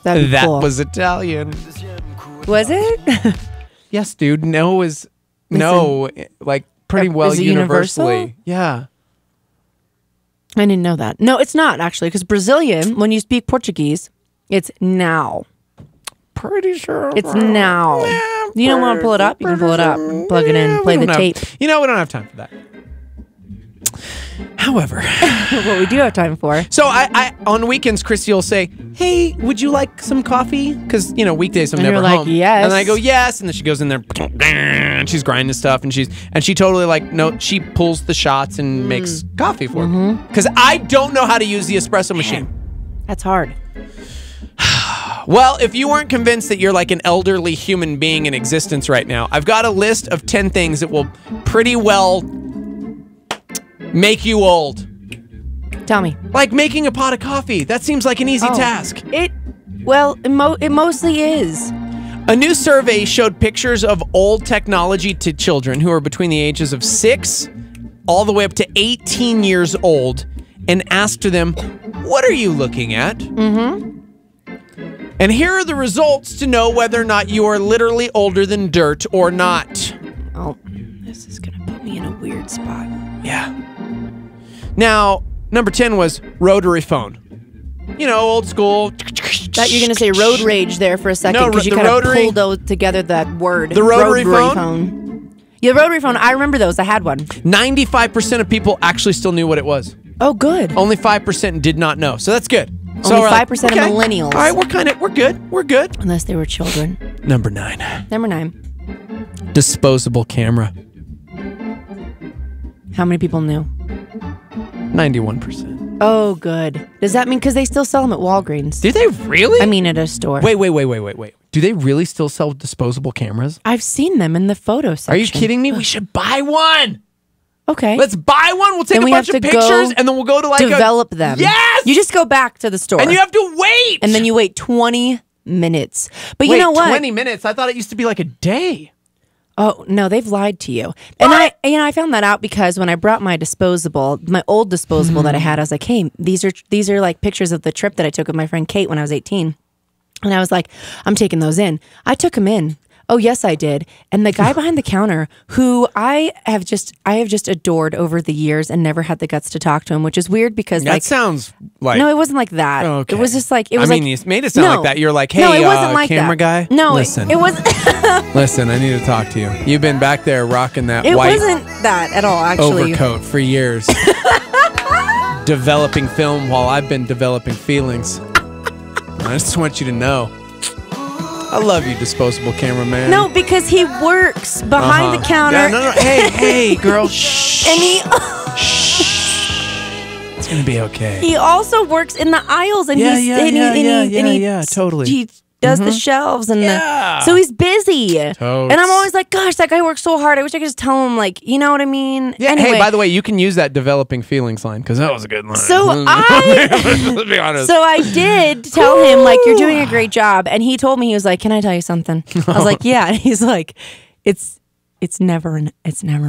That'd be That cool. was Italian. Was it? Yes, dude. No is no, like pretty well Is it universal? universally. Yeah. I didn't know that. No, it's not actually, because Brazilian, when you speak Portuguese, it's now. pretty sure It's now. You don't want to pull it up? You can pull it up. Plug it in. Play the tape. You know, we don't have time for that. However, what we do have time for. So I on weekends, Christy will say, "Hey, would you like some coffee?" Because weekdays I'm And never you're like, home. yes. And I go yes, and then she goes in there and she's grinding stuff, and she totally no. She pulls the shots and makes coffee for me because I don't know how to use the espresso machine. That's hard. Well, if you weren't convinced that you're like an elderly human being in existence right now, I've got a list of 10 things that will pretty well make you old. Tell me. Like making a pot of coffee. That seems like an easy task. It mostly is. A new survey showed pictures of old technology to children who are between the ages of 6 all the way up to 18 years old and asked them, "What are you looking at?" Mm-hmm. And here are the results to know whether or not you are literally older than dirt or not. Oh, this is going to put me in a weird spot. Yeah. Now, number 10 was rotary phone. Old school. Thought you were going to say road rage there for a second No, because you the kind of rotary- pulled together that word. The rotary phone? Yeah, rotary phone. I remember those. I had one. 95% of people actually still knew what it was. Oh, good. Only 5% did not know. So that's good. Only we're 5% of millennials. All right, we're good. We're good. Unless they were children. Number 9. Number 9. Disposable camera. How many people knew? 91%. Oh, good. Does that mean because they still sell them at Walgreens? Do they really? I mean, at a store. Wait. Do they really still sell disposable cameras? I've seen them in the photo section. Are you kidding me? We should buy one. Okay. Let's buy one. We'll take Then a we bunch have of to pictures go and then we'll go to develop them. Yes! You just go back to the store. And you have to wait. And then you wait 20 minutes. But Wait, you know what? 20 minutes? I thought it used to be like a day. Oh, no, they've lied to you. And I found that out because when I brought my old disposable that I had, I was like, "Hey, these are like pictures of the trip that I took with my friend Kate when I was 18." And I was like, "I'm taking those in." I took them in. Oh, yes, I did. And the guy behind the counter, who I have just adored over the years and never had the guts to talk to him, which is weird because That sounds like... No, it wasn't like that. Okay. It was just like... you made it sound like that. You're like, "Hey, no, it wasn't like camera that. guy, No, listen. it wasn't... Listen, I need to talk to you. You've been back there rocking that It white wasn't that at all, actually. overcoat for years. Developing film while I've been developing feelings. I just want you to know. I love you, disposable cameraman. No, because he works behind the counter. Yeah, no. Hey, girl. Shh. And he... It's going to be okay. He also works in the aisles, and totally. He does the shelves and so he's busy. And I'm always like, gosh, that guy works so hard. I wish I could just tell him, like, you know what I mean? Yeah. Anyway, Hey, by the way, you can use that developing feelings line because that was a good line. So let's be honest. So I did tell him, like, you're doing a great job, and he told me, he was like, "Can I tell you something?" I was like, "Yeah." And he's like, "It's never an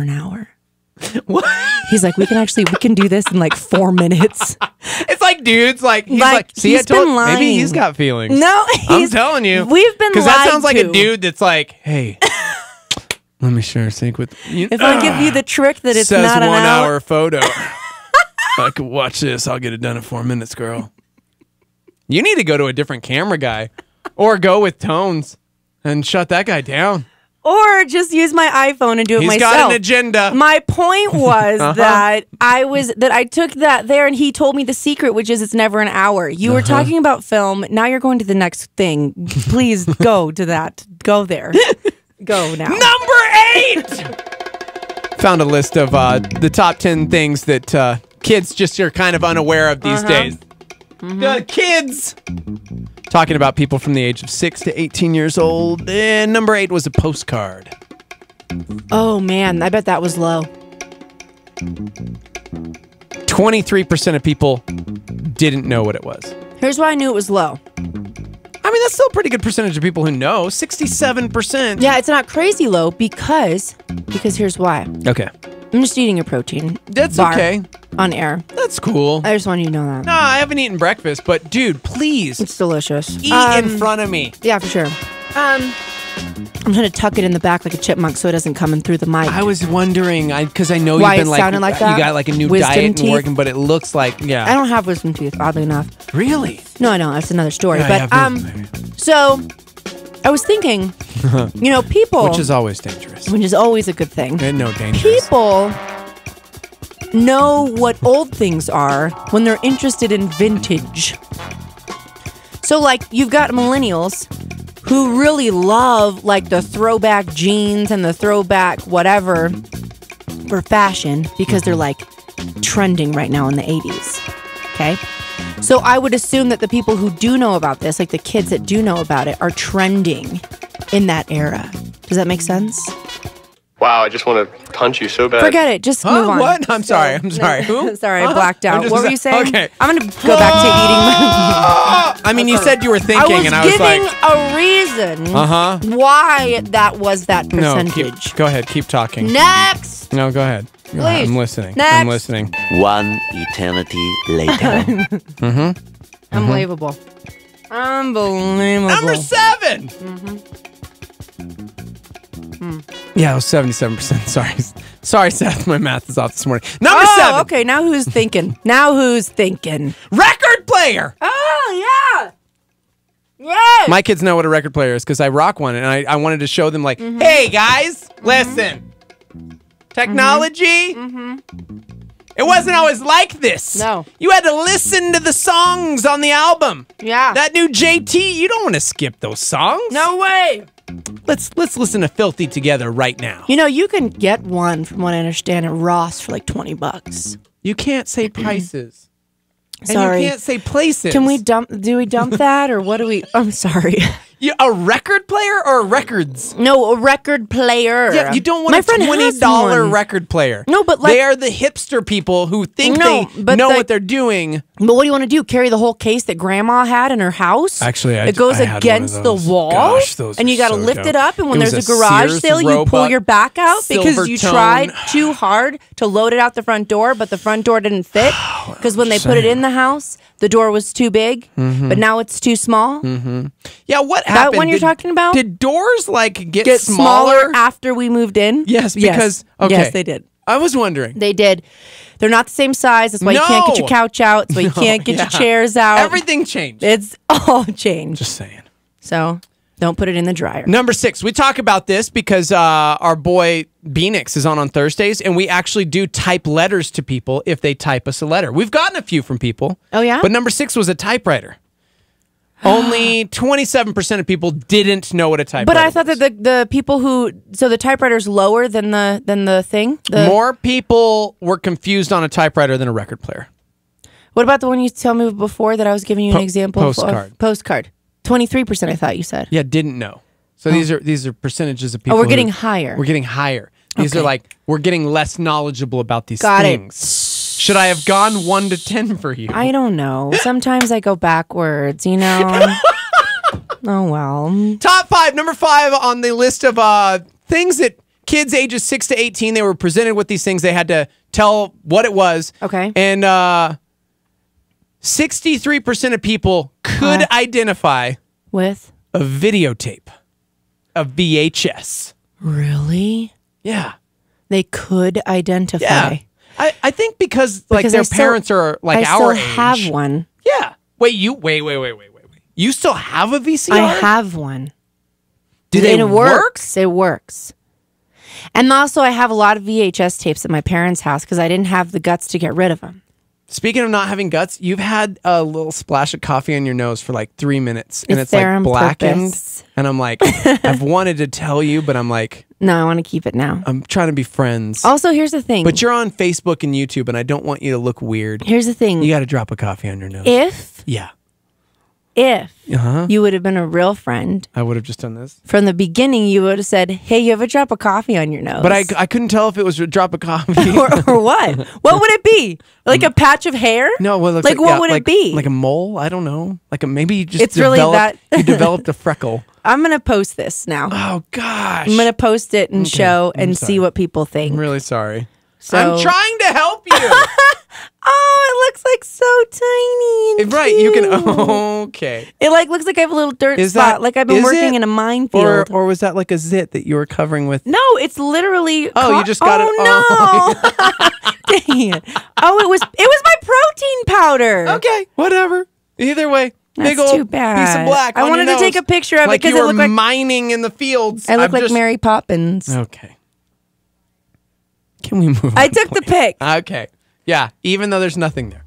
hour." What? He's like, we can do this in like 4 minutes. It's like dudes, he's like, see, he's I told been lying. maybe he's got feelings. No, I'm telling you, we've been because that sounds like lied a to. dude that's like, "Hey, let me share a sync with you." If I give you the trick that it's says not an 1 hour. hour photo. I could watch this. I'll get it done in 4 minutes, girl. You need to go to a different camera guy, or go with Tones and shut that guy down. Or just use my iPhone and do it He's myself. got an agenda. My point was that I took that there, and he told me the secret, which is it's never an hour. You were talking about film. Now you're going to the next thing. Please go to that. Go there. Go now. Number 8. Found a list of the top 10 things that kids just are kind of unaware of these days. Kids. Talking about people from the age of 6 to 18 years old. And number 8 was a postcard. Oh, man. I bet that was low. 23% of people didn't know what it was. Here's why I knew it was low. I mean, that's still a pretty good percentage of people who know. 67%. Yeah, it's not crazy low because here's why. Okay. I'm just eating a protein. That's bar okay. On air. That's cool. I just want you to know that. No, I haven't eaten breakfast, but dude, please. It's delicious. Eat in front of me. Yeah, for sure. I'm trying to tuck it in the back like a chipmunk so it doesn't come in through the mic. I was wondering, because I know Why you've been it sounded like that? You got like a new Wisdom diet teeth? and working, but it looks like, yeah. I don't have wisdom teeth, oddly enough. Really? No, I don't. That's another story. Yeah, but yeah, so I was thinking, people, Which is always dangerous. which is always a good thing. And no danger. People know what old things are when they're interested in vintage. So, like, you've got millennials who really love, like, the throwback jeans and the throwback whatever for fashion because they're, like, trending right now in the 80s. Okay? So I would assume that the people who do know about this, like the kids that do know about it, are trending in that era. Does that make sense? Wow, I just want to punch you so bad. Forget it. Just move on. What? I'm sorry. I'm sorry. Who? Sorry, I blacked out. What were you saying? Okay. I'm going to go back to eating. I mean, you said you were thinking, and I was like, a reason why that was that percentage. Go ahead. Keep talking. Next. No, go ahead. Go ahead. I'm listening. Next. I'm listening. One eternity later. Unbelievable. Unbelievable. Number 7. Yeah, it was 77%. Sorry, Seth. My math is off this morning. Number 7. Okay, now who's thinking? Record player. Oh, yeah. Yes. My kids know what a record player is because I rock one, and I wanted to show them, like, hey, guys, listen. Technology, it wasn't always like this. No. You had to listen to the songs on the album. Yeah. That new JT, you don't want to skip those songs. No way. Let's listen to Filthy together right now. You can get one, from what I understand, at Ross for like $20. You can't say prices. Sorry. And you can't say places. Can we dump that, or what do we? I'm sorry. A record player or records? No, a record player. Yeah, you don't want My a friend has $20 one. record player. No, but they are the hipster people who think they know what they're doing. But what do you want to do? Carry the whole case that Grandma had in her house? Actually, it goes I had against one the of those. wall, Gosh, those and you are got to so lift dope. it up. And when It there's was a garage Sears sale, you pull robot, your back out because you Silvertone. tried too hard to load it out the front door, but the front door didn't fit because when they put it in the house, the door was too big, but now it's too small. Yeah, what That happened? one you're talking about? Did doors like get smaller after we moved in? Yes, because okay. Yes, they did. I was wondering. They did. They're not the same size. That's why you can't get your couch out. That's why you can't get your chairs out. Everything changed. It's all changed. Just saying. So don't put it in the dryer. Number 6. We talk about this because our boy Beanix is on Thursdays, and we actually do type letters to people if they type us a letter. We've gotten a few from people. Oh, yeah? But number 6 was a typewriter. Only 27% of people didn't know what a typewriter But I thought that the people so the typewriter's lower than the thing? More people were confused on a typewriter than a record player. What about the one you told me before that I was giving you an example postcard. of? Postcard. 23%, I thought you said. Yeah, didn't know. So these are percentages of people. We're getting higher. We're getting higher. These are like, we're getting less knowledgeable about these Got things. Should I have gone 1 to 10 for you? I don't know. Sometimes I go backwards, Oh, well. Top 5. Number 5 on the list of things that kids ages 6 to 18, they were presented with these things. They had to tell what it was. Okay. And 63% of people could identify with a videotape, a VHS. Really? Yeah. They could identify. Yeah. I think because their parents are like our age. I still have one. Yeah. Wait. You still have a VCR? I have one. It work? It works. And also, I have a lot of VHS tapes at my parents' house because I didn't have the guts to get rid of them. Speaking of not having guts, you've had a little splash of coffee on your nose for like 3 minutes, and it's there like on blackened. purpose. And I'm like, I've wanted to tell you, but I'm like, no, I want to keep it now. I'm trying to be friends. Also, here's the thing. But you're on Facebook and YouTube, and I don't want you to look weird. Here's the thing. You got to drop a coffee on your nose. If Uh-huh. you would have been a real friend, I would have just done this. from the beginning, you would have said, hey, you have a drop of coffee on your nose. But I couldn't tell if it was a drop of coffee. or what? What would it be? Like a patch of hair? No, well, like what would it be? Like a mole? I don't know. Maybe you just It's really that- you developed a freckle. I'm going to post this now. Oh, gosh. I'm going to post it and show I'm and sorry. see what people think. I'm really sorry. So- I'm trying to help you. Oh, it looks like so tiny and Right, you can. cute. Okay. It looks like I have a little dirt Is spot. that- Like I've been is working it? in a minefield. Or was that like a zit that you were covering with? No, it's literally. Oh, you just got it. Oh no! Dang it! Oh, it was my protein powder. Okay, whatever. Either way, Big That's old too bad. piece of black. I on wanted your to take nose, a picture of it like because you it were looked like mining in the fields. I look I'm like just- Mary Poppins. Okay. Can we move on? I took the pic. Okay. Yeah, even though there's nothing there.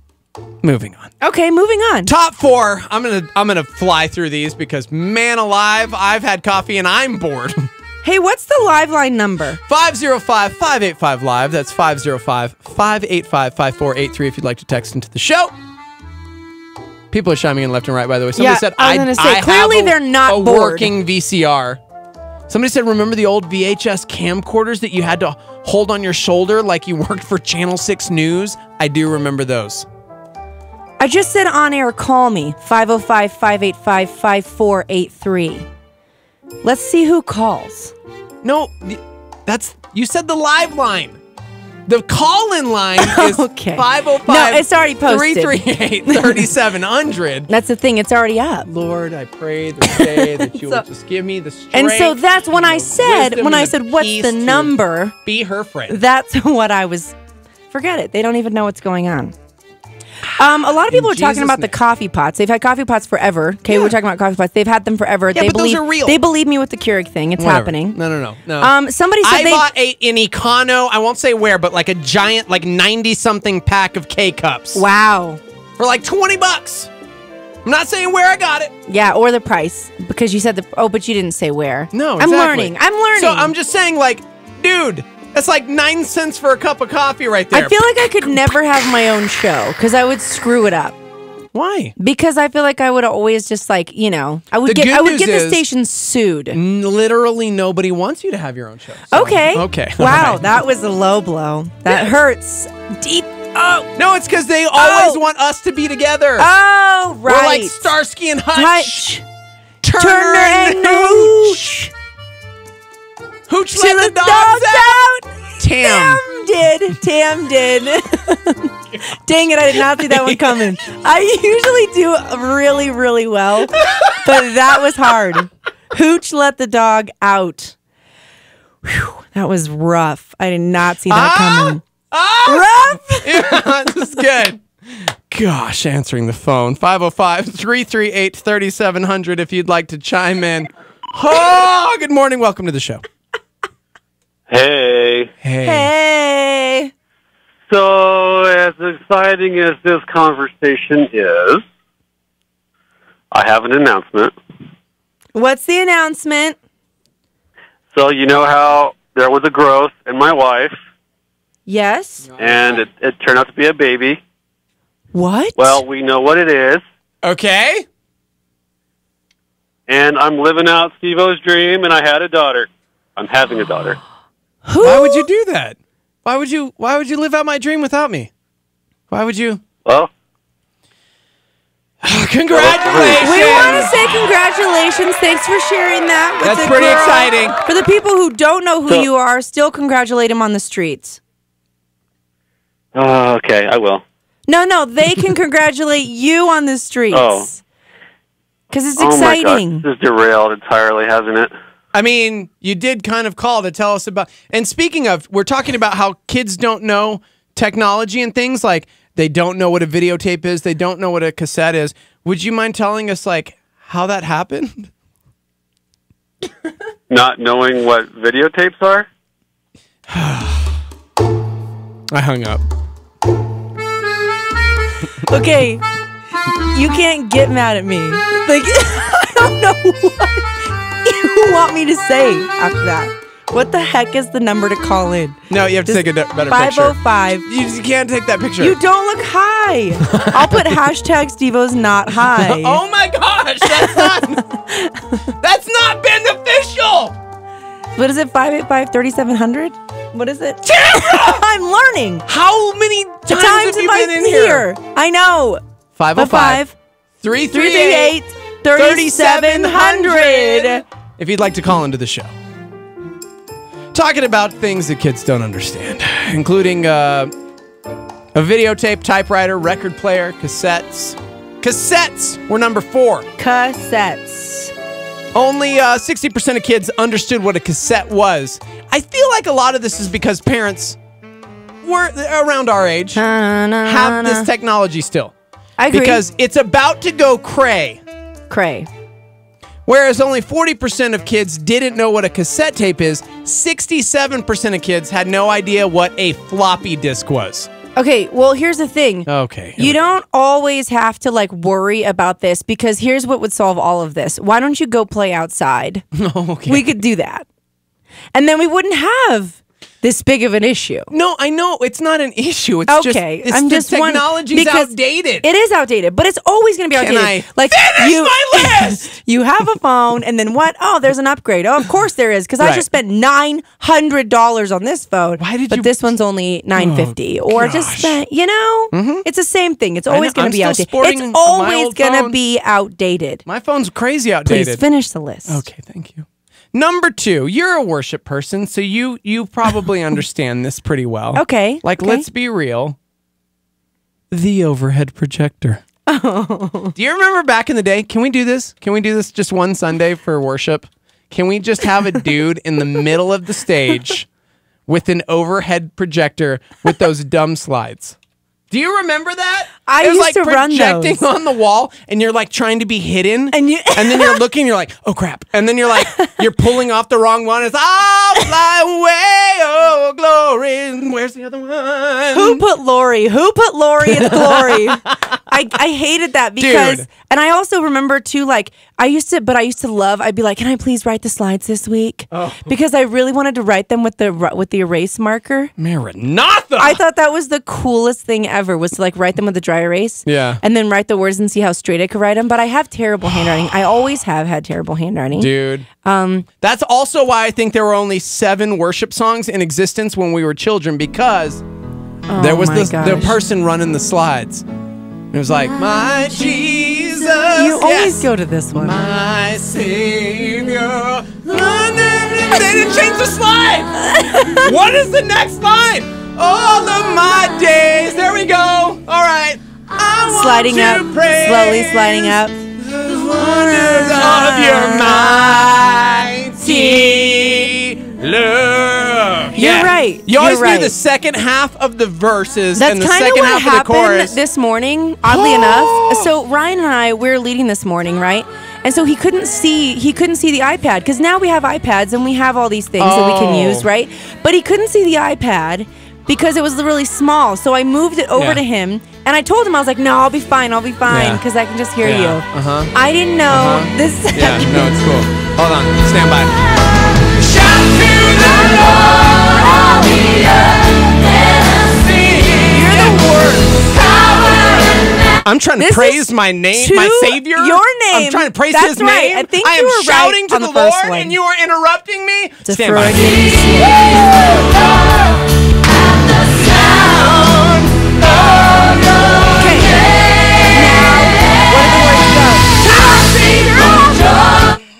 Moving on. Okay, moving on. Top 4. I'm gonna fly through these because man alive, I've had coffee and I'm bored. Hey, what's the live line number? 505-585-LIVE. That's 505-585-5483 if you'd like to text into the show. People are chiming in left and right, by the way. Somebody said, I was gonna say, clearly they're not a bored. working VCR. Somebody said, remember the old VHS camcorders that you had to hold on your shoulder like you worked for Channel 6 News? I do remember those. I just said on air, call me. 505-585-5483. Let's see who calls. No, you said the live line. The call-in line is Okay. 505. No, it's already posted. 338-3700. That's the thing, it's already up. Lord, I pray this day that you will just give me the strength. And so that's when I said, wisdom and the what's peace the to number? Be her friend. That's what I was. Forget it. They don't even know what's going on. A lot of people are talking Jesus' about the name. coffee pots. They've had coffee pots forever. Okay, we're talking about coffee pots. They've had them forever. Yeah, they but those believe are real. They believe me with the Keurig thing. It's Whatever. happening. No. Somebody said I they bought an Econo, I won't say where, but like a giant, like 90-something pack of K-Cups. Wow. For like $20. I'm not saying where I got it. Yeah, or the price because you said but you didn't say where. No, I'm exactly. learning. I'm learning. So I'm just saying, like, dude, that's like 9 cents for a cup of coffee right there. I feel like I could never have my own show because I would screw it up. Why? Because I feel like I would always just I would get the station sued. Literally nobody wants you to have your own show. So- Okay. Okay. Wow, All right. that was a low blow. That hurts deep. Oh No, it's because they always want us to be together. Oh, right. We're like Starsky and Hutch. Turner and Hooch. Hooch She let the let dogs out. Tam did. Dang it, I did not see that one coming. I usually do really, really well, but that was hard. Hooch let the dog out. Whew, that was rough. I did not see that coming. Rough? Yeah, this is good. Gosh, answering the phone. 505-338-3700 if you'd like to chime in. Oh, good morning. Welcome to the show. Hey. Hey. So, as exciting as this conversation is, I have an announcement. What's the announcement? So, you know how there was a growth in my wife, Yes. and it turned out to be a baby. What? Well, we know what it is, Okay. and I'm living out Steve-O's dream, and I had a daughter. I'm having a daughter. Why would you do that? Why would you live out my dream without me? Why would you? Well, congratulations. We want to say congratulations. Thanks for sharing that with That's the pretty girl. exciting. For the people who don't know who So- you are, still congratulate him on the streets. okay, I will. No, they can congratulate you on the streets. Oh. Because it's Oh my exciting. gosh, this is derailed entirely, hasn't it? I mean, you did kind of call to tell us about. And speaking of, we're talking about how kids don't know technology and things like they don't know what a videotape is, they don't know what a cassette is. Would you mind telling us like how that happened? Not knowing what videotapes are? I hung up. Okay, you can't get mad at me. Like, I don't know what you want me to say after that. What the heck is the number to call in? No, you have to take a better 505. picture. You can't take that picture. You don't look high. I'll put hashtag Steve-O's not high. Oh my gosh, that's not beneficial. What is it? 585-3700? What is it? I'm learning. How many times have you been in here? I know. 505-338-3700 if you'd like to call into the show. Talking about things that kids don't understand, including a videotape, typewriter, record player, cassettes. Cassettes were number 4. Cassettes. Only 60% of kids understood what a cassette was. I feel like a lot of this is because parents were around our age have this technology still. I agree. Because it's about to go cray. Cray. Whereas only 40% of kids didn't know what a cassette tape is, 67% of kids had no idea what a floppy disk was. Okay, well, here's the thing. Okay. You don't always have to like worry about this because here's what would solve all of this. Why don't you go play outside? Okay. We could do that. And then we wouldn't have this big of an issue. No, I know it's not an issue. It's okay, just I'm the just technology's because outdated. It is outdated, but it's always going to be Can outdated. I like finish my list? You have a phone, and then what? Oh, there's an upgrade. Oh, of course there is, because I Right. just spent $900 on this phone. Why did but this one's only $950, or just spent. You know, it's the same thing. It's always going to be I'm outdated. still sporting It's my always old going to phone. be outdated. My phone's crazy outdated. Please finish the list. Okay, thank you. Number 2, you're a worship person, so you probably understand this pretty well. Okay. Like, okay. let's be real. The overhead projector. Oh. Do you remember back in the day? Can we do this? Can we do this just one Sunday for worship? Can we just have a dude in the middle of the stage with an overhead projector with those dumb slides? Do you remember that? I it was used like to run projecting those. on the wall, and you're like trying to be hidden, and then you're looking, you're like, oh crap, and then you're like, you're pulling off the wrong one. It's I'll fly away, oh glory. Where's the other one? Who put Lori? Who put Lori in glory? I hated that because, Dude. and I also remember too, like I used to love. I'd be like, can I please write the slides this week? Oh. Because I really wanted to write them with the erase marker. Maranatha. I thought that was the coolest thing ever. Was to like write them with the dry erase. Yeah. And then write the words and see how straight I could write them. But I have terrible handwriting. I always have had terrible handwriting. Dude. That's also why I think there were only 7 worship songs in existence when we were children, because there was the person running the slides. It was like, my Jesus. You always go to this one. My Savior. They didn't change the slide. What is the next line? All of my days. There we go. All right. I want Sliding to up, praise slowly sliding up. the wonders of your mighty love. You're right. You always You're hear right. the second half of the verses That's and the kind of second what half of the happened chorus. this morning, oddly enough. So Ryan and I, we're leading this morning, right? And so he couldn't see the iPad because now we have iPads and we have all these things that we can use, right? But he couldn't see the iPad because it was really small. So I moved it over to him and I told him, I was like, no, I'll be fine because I can just hear you. I didn't know this. Yeah, no, it's cool. Hold on, stand by. Shout to the Lord, all the earth, and sing. You're the worst. I'm trying to This praise is my name, to my Savior. your name. I'm trying to praise That's His right. name. I think am you were shouting right to on the the first Lord, one. and you are interrupting me. It's a Stand by. Freudian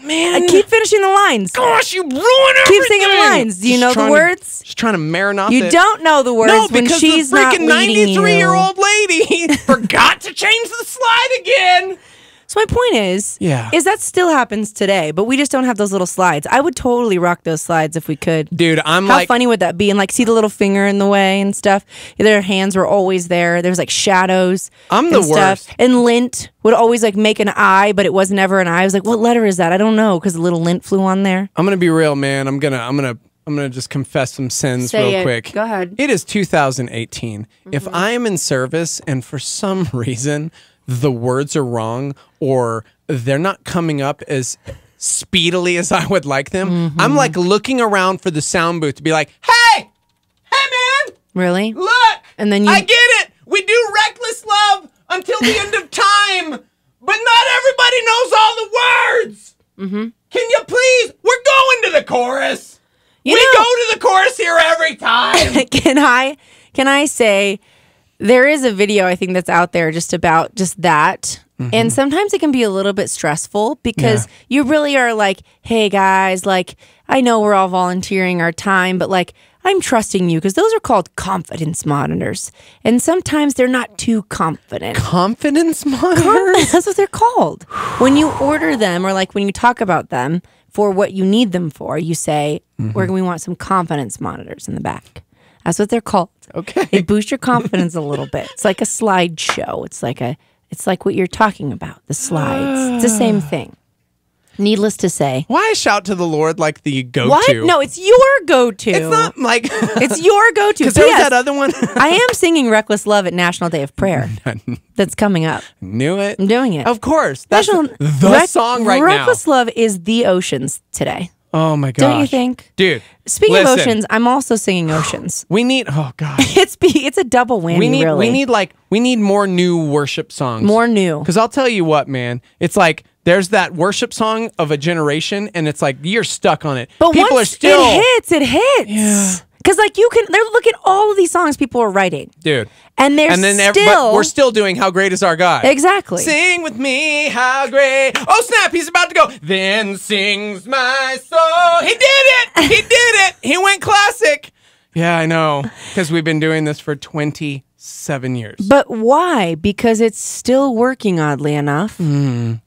Man, I keep finishing the lines. Gosh, you ruin everything. Keep singing the lines. Do you know the words? She's trying to marinate. You don't know the words No, when because she's the not freaking leading you. 93-year-old lady forgot to change the slide again. So my point is that still happens today, but we just don't have those little slides. I would totally rock those slides if we could. Dude, How funny would that be? And like see the little finger in the way and stuff. Their hands were always there. There's like shadows. I'm and the stuff. worst. And lint would always like make an eye, but it was never an eye. I was like, what letter is that? I don't know because the little lint flew on there. I'm gonna be real, man. I'm gonna just confess some sins Say real it. quick. Go ahead. It is 2018. If I am in service and for some reason the words are wrong or they're not coming up as speedily as I would like them, I'm like looking around for the sound booth to be like, hey, man, Really? look, And then you I get it. We do reckless love until the end of time, but not everybody knows all the words. Can you please? We're going to the chorus. We go to the chorus here every time. Can I say there is a video I think that's out there just about just that. And sometimes it can be a little bit stressful because you really are like, hey guys, like I know we're all volunteering our time, but like I'm trusting you because those are called confidence monitors. And sometimes they're not too confident. Confidence monitors? That's what they're called. When you order them or like when you talk about them for what you need them for, you say, we want some confidence monitors in the back. That's what they're called. Okay. They boost your confidence a little bit. It's like a slideshow. It's like a It's like what you're talking about, the slides. It's the same thing. Needless to say. Why shout to the Lord like the go-to? What? No, it's your go-to. It's not like... It's your go-to. Because there was that other one. I am singing Reckless Love at National Day of Prayer. That's coming up. Knew it. I'm doing it. Of course. That's the song right now. Reckless Love is the Oceans today. Oh my gosh. Don't you think? Dude. Speaking of Oceans, I'm also singing Oceans. We need... Oh, God. It's a double whammy, really. We need more new worship songs. More new. Because I'll tell you what, man. It's like... There's that worship song of a generation, and it's like you're stuck on it. But people once are still it hits. Yeah. Because like look at all of these songs people are writing, dude, and but we're still doing "How Great Is Our God." Exactly. Sing with me, how great! Oh snap! He's about to go. Then sings my soul. He did it! He did it! He went classic. Yeah, I know. Because we've been doing this for 27 years. But why? Because it's still working, oddly enough.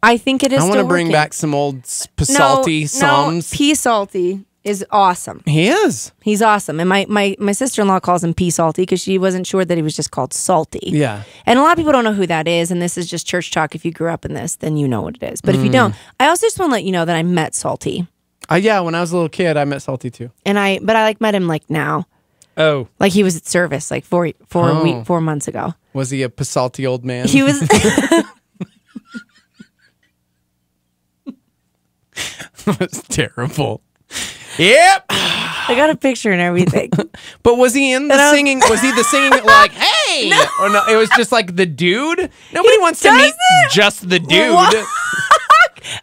I think it is. I want to to bring back some old Psalty Psalms. No, P. Salty is awesome. He is. He's awesome. And my sister-in-law calls him P. Salty because she wasn't sure that he was just called Salty. Yeah. And a lot of people don't know who that is, and this is just church talk. If you grew up in this, then you know what it is. But if you don't, I also just want to let you know that I met Salty. Yeah, when I was a little kid, I met Salty too. But I like met him like now. Oh. Like he was at service like 4 months ago. Was he a Pasalty old man? He was. That was terrible. Yep. I got a picture and everything. But was he in the singing? Was he the singing like, hey? No. Or no, it was just like the dude? Nobody wants to meet just the dude. What?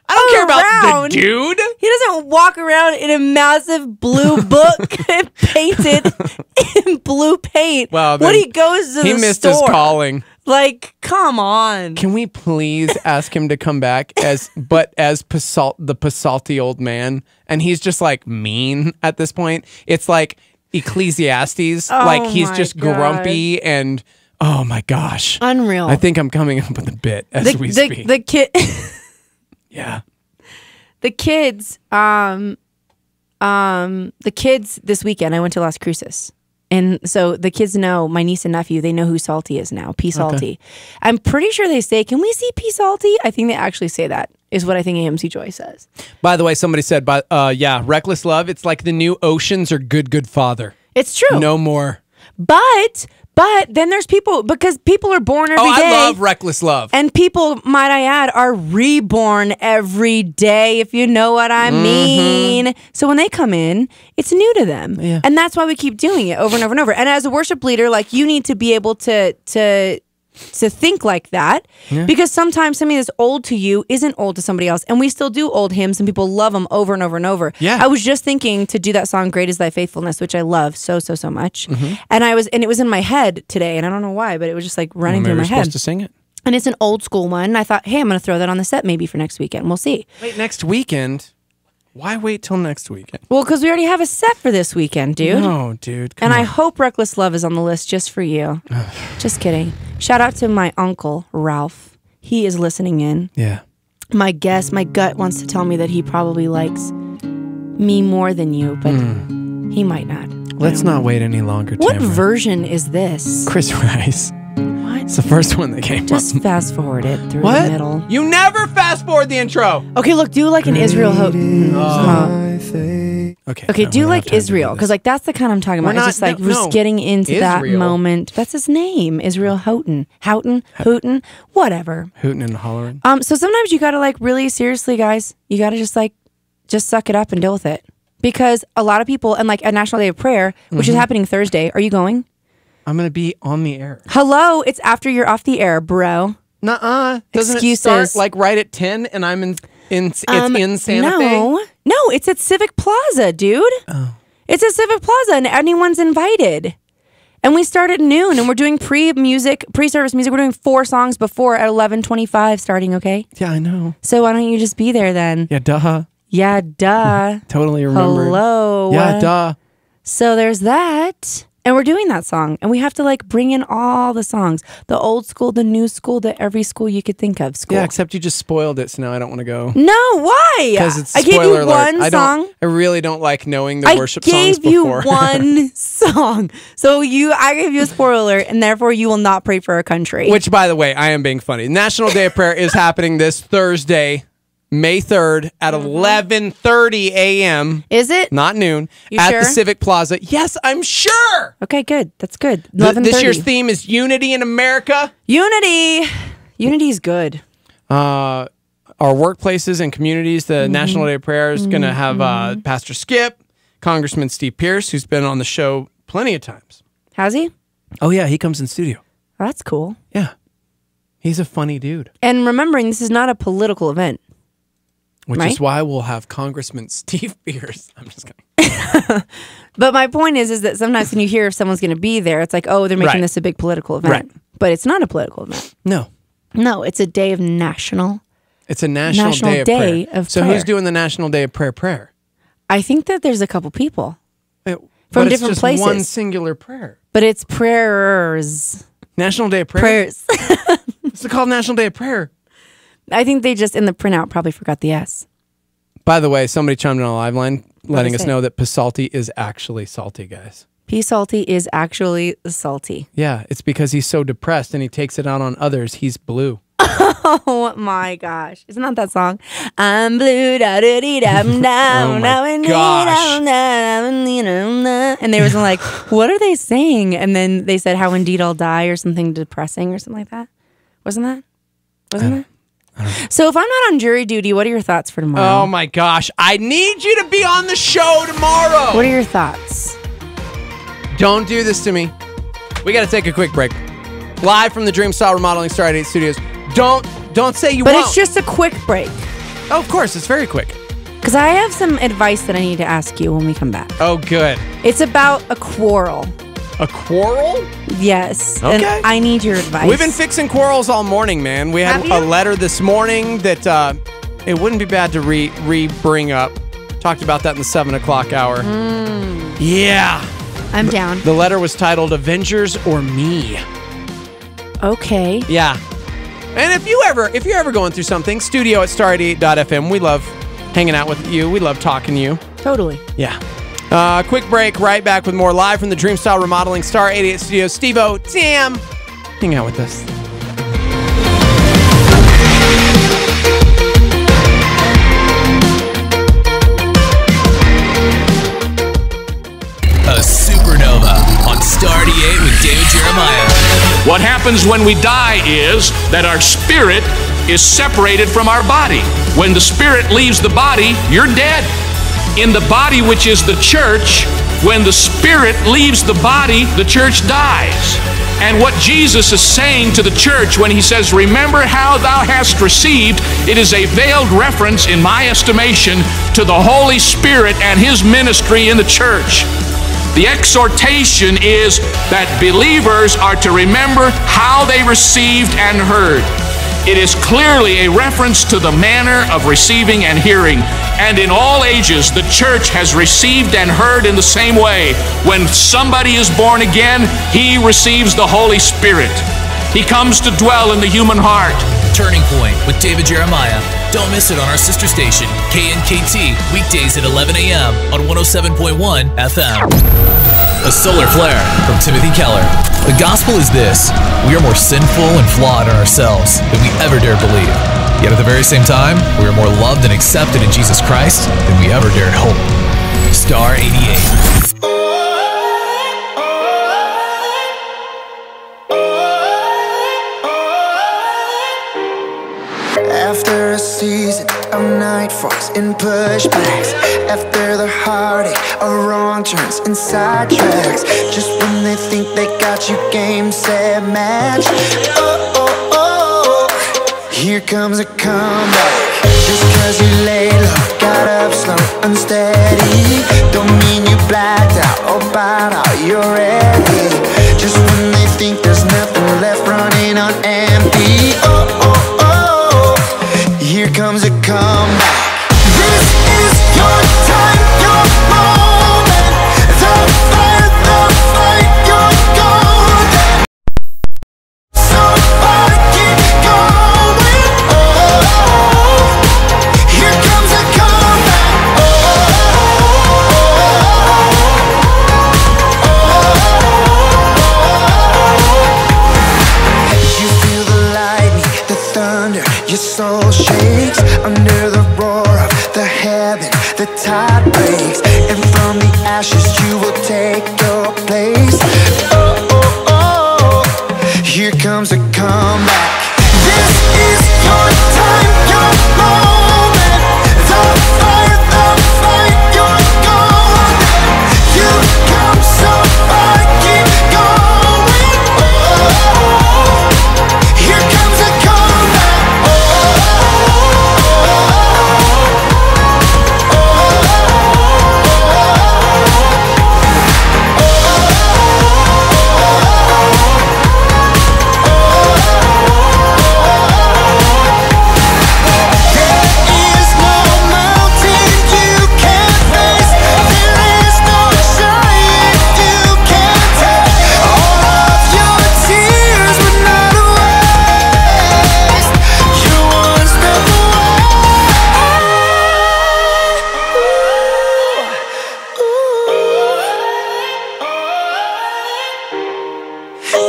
I don't care about the dude. He doesn't walk around in a massive blue book painted in blue paint. Wow, when he goes to the store. He missed his calling. Like, come on. Can we please ask him to come back as the Pasalty old man? And he's just like mean at this point. It's like Ecclesiastes. Like he's just grumpy and oh my gosh. Unreal. I think I'm coming up with a bit as we speak. The kid Yeah. The kids this weekend I went to Las Cruces. And so the kids know, my niece and nephew, they know who Salty is now, P. Salty. Okay. I'm pretty sure they say, can we see P. Salty? I think they actually say that, is what I think AMC Joy says. By the way, somebody said, Reckless Love, it's like the new Oceans or Good Father. It's true. No more. But then there's people, because people are born every day. I love Reckless Love. And people, might I add, are reborn every day, if you know what I mean. So when they come in, it's new to them. Yeah. And that's why we keep doing it over and over and over. And as a worship leader, like, you need to be able to think like that, because sometimes something that's old to you isn't old to somebody else, and we still do old hymns and people love them over and over and over. Yeah. I was just thinking to do that song "Great Is Thy Faithfulness," which I love so much, and it was in my head today, and I don't know why, but it was just like running through my head. Supposed to sing it, and it's an old school one. And I thought, hey, I'm going to throw that on the set maybe for next weekend. We'll see. Wait, next weekend? Why wait till next weekend? Well, because we already have a set for this weekend, dude. No, dude. And I hope Reckless Love is on the list just for you. Just kidding. Shout out to my uncle, Ralph. He is listening in. Yeah. My gut wants to tell me that he probably likes me more than you, but he might not. Let's not wait any longer, What Tamara. version is this? Chris Rice. What? It's the first one that came up. Just fast forward it through What? the middle. You never fast forward the intro. Okay, look, do like an Israel Okay, do like Israel, because like that's the kind I'm talking about. We're It's just not- like just getting into that Israel. moment. That's his name, Israel Houghton, whatever. Hooting and hollering. So sometimes you gotta like really seriously, guys. You gotta just suck it up and deal with it, because a lot of people, and like a National Day of Prayer, which is happening Thursday. Are you going? I'm gonna be on the air. Hello, it's after you're off the air, bro. Nuh-uh. Doesn't Excuses. it start like right at 10 and I'm in Santa Fe? No, it's at Civic Plaza, dude. Oh. It's at Civic Plaza, and anyone's invited. And we start at noon, and we're doing pre-service music. We're doing 4 songs before at 11:25 starting, okay? Yeah, I know. So why don't you just be there then? Yeah, duh. Yeah, duh. Totally remember. Hello. Yeah, duh. So there's that. And we're doing that song. And we have to like bring in all the songs. The old school, the new school, the every school you could think of school. Yeah, except you just spoiled it, so now I don't want to go. No, why? Because it's I gave spoiler you alert. one song. I really don't like knowing the worship songs I gave you before. one song. So I gave you a spoiler alert, and therefore you will not pray for our country. Which, by the way, I am being funny. National Day of Prayer is happening this Thursday, May 3rd at 11:30 a.m. Is it? Not noon. You at sure? the Civic Plaza. Yes, I'm sure. Okay, good. That's good. This year's theme is Unity in America. Unity. Unity is good. Our workplaces and communities, the National Day of Prayer is going to have Pastor Skip, Congressman Steve Pierce, who's been on the show plenty of times. Has he? Oh, yeah, he comes in studio. Oh, that's cool. Yeah. He's a funny dude. And remembering, this is not a political event. Which Right? is why we'll have Congressman Steve Pierce. I'm just kidding. But my point is that sometimes when you hear if someone's going to be there, it's like, oh, they're making Right. this a big political event. Right. But it's not a political event. No. No, it's a day of national. It's a National Day of Prayer. So who's doing the National Day of Prayer? I think that there's a couple people But from it's different just places. one singular prayer. But it's prayers. National Day of Prayer? Prayers. It's called National Day of Prayer. I think they just, in the printout, probably forgot the S. By the way, somebody chimed in on a live line letting us say? know that Pasalti is actually salty, guys. P salty is actually salty. Yeah, it's because he's so depressed and he takes it out on others. He's blue. Oh my gosh. Isn't that song? I'm blue, da da dee dum Oh my gosh. And they were like, what are they saying? And then they said, how indeed I'll die, or something depressing, or something like that. Wasn't that? So if I'm not on jury duty, what are your thoughts for tomorrow? Oh my gosh. I need you to be on the show tomorrow. What are your thoughts? Don't do this to me. We got to take a quick break. Live from the Dream Style Remodeling Star 88 Studios. Don't say you But won't. it's just a quick break. Oh, of course. It's very quick. Because I have some advice that I need to ask you when we come back. Oh, good. It's about a quarrel. A quarrel? Yes. Okay. And I need your advice. We've been fixing quarrels all morning, man. We had a letter this morning that it wouldn't be bad to bring up. Talked about that in the 7 o'clock hour. Yeah. I'm down. The letter was titled Avengers or Me. Okay. Yeah. And if you're ever going through something, studio at star88.fm. We love hanging out with you. We love talking to you. Totally. Yeah. Quick break. Right back with more live from the Dream Style Remodeling Star 88 Studios. Steve-O, Sam, hang out with us. A supernova on Star 88 with David Jeremiah. What happens when we die is that our spirit is separated from our body. When the spirit leaves the body, you're dead. In the body, which is the church, when the spirit leaves the body, the church dies. And what Jesus is saying to the church when he says, remember how thou hast received, it is a veiled reference, in my estimation, to the Holy Spirit and his ministry in the church. The exhortation is that believers are to remember how they received and heard. It is clearly a reference to the manner of receiving and hearing. And in all ages, the church has received and heard in the same way. When somebody is born again, he receives the Holy Spirit. He comes to dwell in the human heart. Turning Point with David Jeremiah. Don't miss it on our sister station, KNKT, weekdays at 11 a.m. on 107.1 FM. A solar flare from Timothy Keller. The gospel is this: we are more sinful and flawed in ourselves than we ever dared believe. Yet at the very same time, we are more loved and accepted in Jesus Christ than we ever dared hope. Star 88. After a season of nightfalls and pushbacks, after the heartache of wrong turns and sidetracks, just when they think they got you game, set, match, oh, oh, oh, here comes a comeback. Just cause you laid low, got up slow, unsteady, don't mean you blacked out or bowed out, you're ready. Just when they think there's nothing left, running on empty, oh, oh, oh, here comes a comeback. This is your time, your moment. The fire, the fight Your soul shakes under the roar of the heaven. The tide breaks, and from the ashes you will take your place. Oh, oh, oh, here comes a comeback. This is your time, your moment. The fight, you're golden. You've come so far, keep going. Oh, here comes a comeback.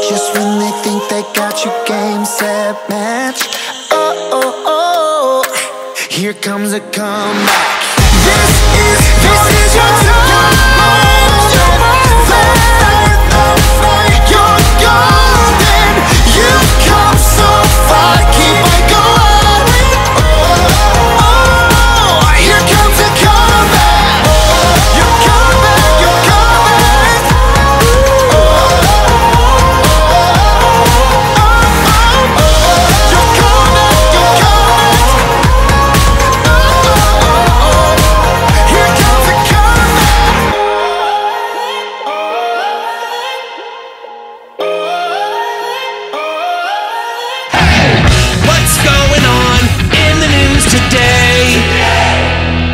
Just when they think they got you, game, set, match. Oh, oh, oh, here comes a comeback. This is your time. The fight, you're golden. You've come so far, keep on going. Oh, here comes a comeback. You're coming, you're coming. What's going on in the news today?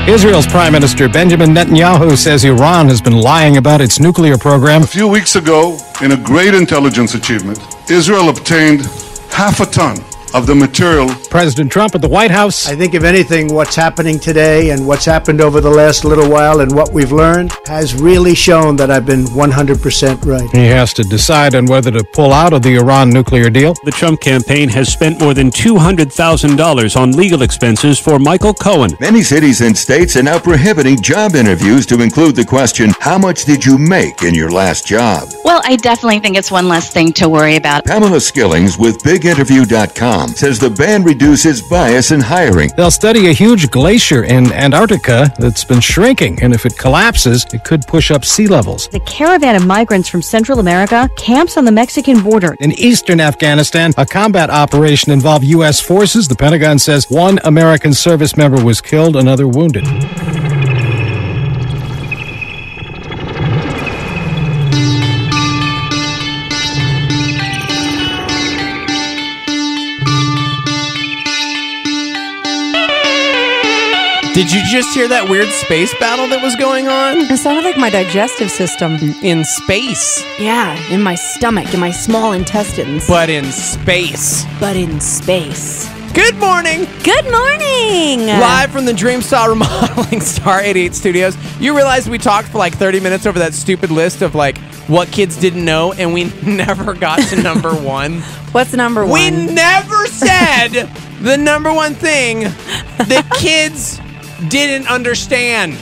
Israel's Prime Minister Benjamin Netanyahu says Iran has been lying about its nuclear program. A few weeks ago, in a great intelligence achievement, Israel obtained half a ton of the material. President Trump at the White House. I think, if anything, what's happening today and what's happened over the last little while and what we've learned has really shown that I've been 100% right. He has to decide on whether to pull out of the Iran nuclear deal. The Trump campaign has spent more than $200,000 on legal expenses for Michael Cohen. Many cities and states are now prohibiting job interviews to include the question, how much did you make in your last job? Well, I definitely think it's one less thing to worry about. Pamela Skillings with BigInterview.com says the ban reduces bias in hiring. They'll study a huge glacier in Antarctica that's been shrinking, and if it collapses, it could push up sea levels. The caravan of migrants from Central America camps on the Mexican border. In eastern Afghanistan, a combat operation involved U.S. forces. The Pentagon says one American service member was killed, another wounded. Did you just hear that weird space battle that was going on? It sounded like my digestive system. In space. Yeah, in my stomach, in my small intestines. But in space. But in space. Good morning. Good morning. Live from the Dreamstar Remodeling Star 88 Studios. You realize we talked for like 30 minutes over that stupid list of like what kids didn't know, and we never got to number one. What's number one? We never said the number one thing that kids didn't understand.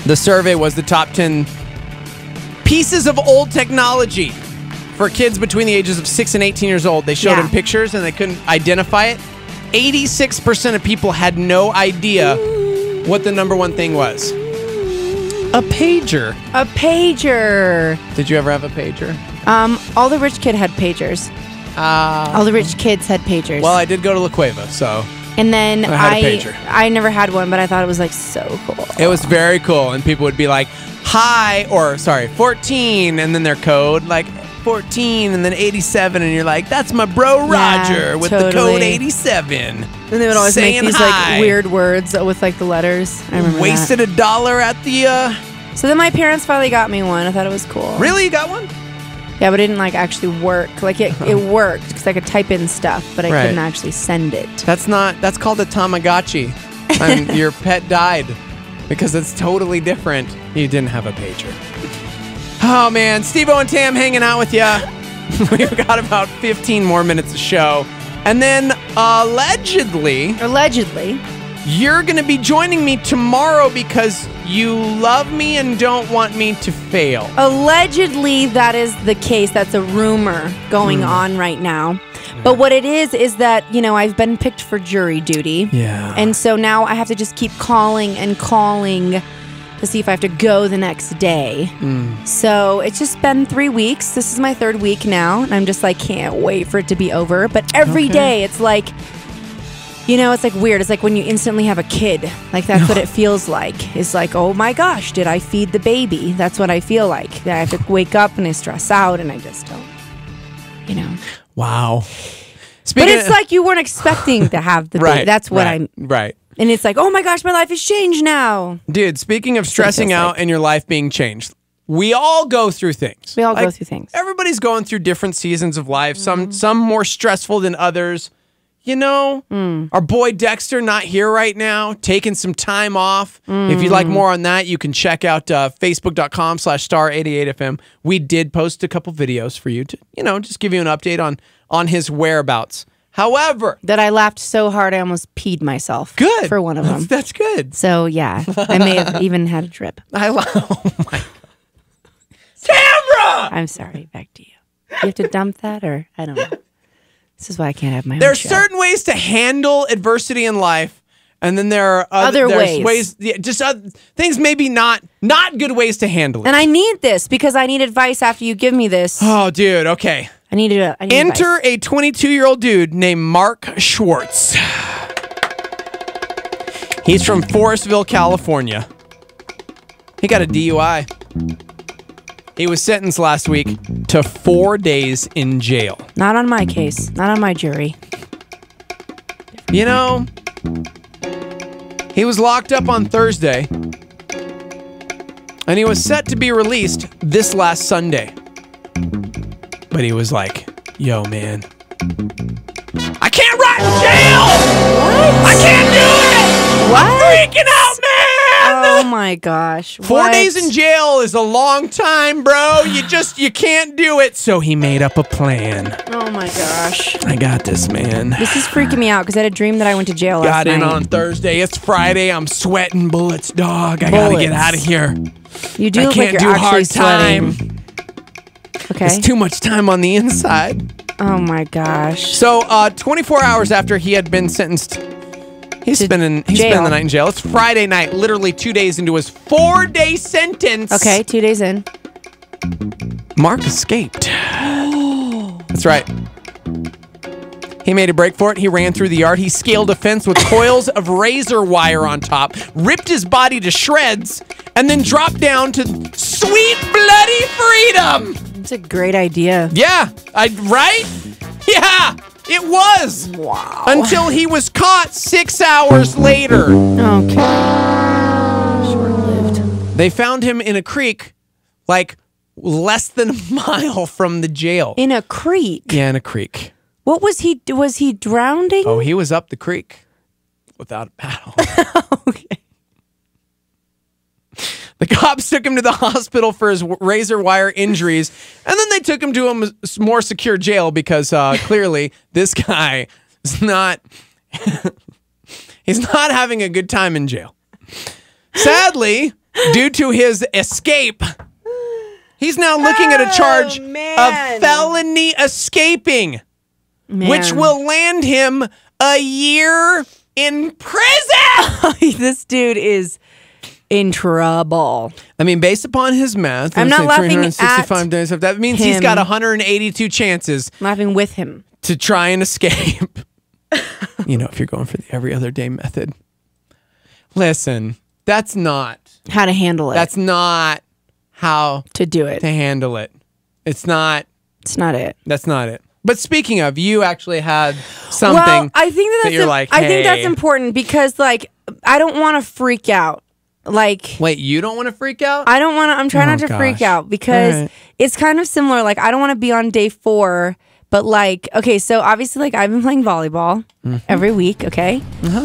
The survey was the top 10 pieces of old technology for kids between the ages of 6 and 18 years old. They showed them pictures and they couldn't identify it. 86% of people had no idea what the number one thing was. A pager. A pager. Did you ever have a pager? All the rich kid had pagers. All the rich kids had pagers. Well, I did go to La Cueva, so... And then I had a pager. I never had one, but I thought it was like so cool. It was very cool, and people would be like, hi, or sorry, 14, and then their code, like 14, and then 87, and you're like, that's my bro Roger with the code 87. And they would always make these like weird words with like the letters. I remember Wasted $1 at the... So then my parents finally got me one. I thought it was cool. Really? You got one? Yeah, but it didn't like actually work. Like it worked because I could type in stuff, but I couldn't actually send it. That's called a Tamagotchi. And your pet died because it's totally different. You didn't have a pager. Oh man, Steve-O and Tam hanging out with you. We've got about 15 more minutes of show. And then allegedly, you're going to be joining me tomorrow because you love me and don't want me to fail. Allegedly, that is the case. That's a rumor going on right now. But what it is that, I've been picked for jury duty. Yeah. And so now I have to just keep calling and calling to see if I have to go the next day. So it's just been 3 weeks. This is my 3rd week now. And I'm just like, can't wait for it to be over. But every day it's like, it's like weird. It's like when you instantly have a kid. Like that's what it feels like. It's like, oh my gosh, did I feed the baby? That's what I feel like. That I have to wake up and I stress out and I just don't, Wow. But it's like you weren't expecting to have the baby. That's what I'm. Right. And it's like, oh my gosh, my life has changed now. Dude, speaking of stressing out and your life being changed, we all go through things. We all go through things. Everybody's going through different seasons of life. Some more stressful than others. Our boy Dexter not here right now, taking some time off. If you'd like more on that, you can check out facebook.com/star88fm. We did post a couple videos for you to, just give you an update on his whereabouts. However, that I laughed so hard I almost peed myself. Good. For one of them. That's good. So yeah, I may have even had a drip. Oh my. Tamra! I'm sorry, back to you. You have to dump that or I don't know. This is why I can't have my own There are show. certain ways to handle adversity in life, and then there are Other there's ways. Things maybe not good ways to handle it. And I need this because I need advice after you give me this. Oh, dude, okay. I need Enter advice. a 22-year-old dude named Mark Schwartz. He's from Forestville, California. He got a DUI. He was sentenced last week to 4 days in jail. Not on my case. Not on my jury. He was locked up on Thursday, and he was set to be released this last Sunday. But he was like, yo, man, I can't rot in jail! What? I can't do it! What? I'm freaking out, man! Oh my gosh. 4 days in jail is a long time, bro. You can't do it. So he made up a plan. Oh my gosh. I got this, man. This is freaking me out because I had a dream that I went to jail last Got night. in on Thursday. It's Friday. I'm sweating bullets, dog. I gotta get out of here. You do I look can't like do you're actually hard time. sweating. Okay. It's too much time on the inside. Oh my gosh. So 24 hours after he had been sentenced, he's spending the night in jail. It's Friday night, literally 2 days into his 4-day sentence. Okay, 2 days in. Mark escaped. That's right. He made a break for it. He ran through the yard. He scaled a fence with coils of razor wire on top, ripped his body to shreds, and then dropped down to sweet bloody freedom. It's a great idea. Yeah, right? Yeah, it was. Wow. Until he was caught 6 hours later. Okay. Short-lived. They found him in a creek, like less than a mile from the jail. In a creek? Yeah, in a creek. What was he drowning? Oh, he was up the creek without a paddle. Okay. The cops took him to the hospital for his razor wire injuries, and then they took him to a more secure jail because clearly this guy is not he's not having a good time in jail. Sadly, due to his escape, he's now looking at a charge of felony escaping, which will land him a year in prison. This dude is in trouble. I mean, based upon his math, I'm not laughing 365 at days. That means he's him. got 182 chances. I'm laughing with him to try and escape. If you're going for the every other day method. Listen, that's not how to handle it. That's not how to do it. To handle it. It's not it. That's not it. But speaking of, you actually had something. Well, I think that you're like, hey. I think that's important because, like, I don't want to freak out. Like, wait, you don't want to freak out? I don't want to. I'm trying not to freak out because it's kind of similar. Like, I don't want to be on day 4 But like, okay, so obviously, like I've been playing volleyball every week, okay,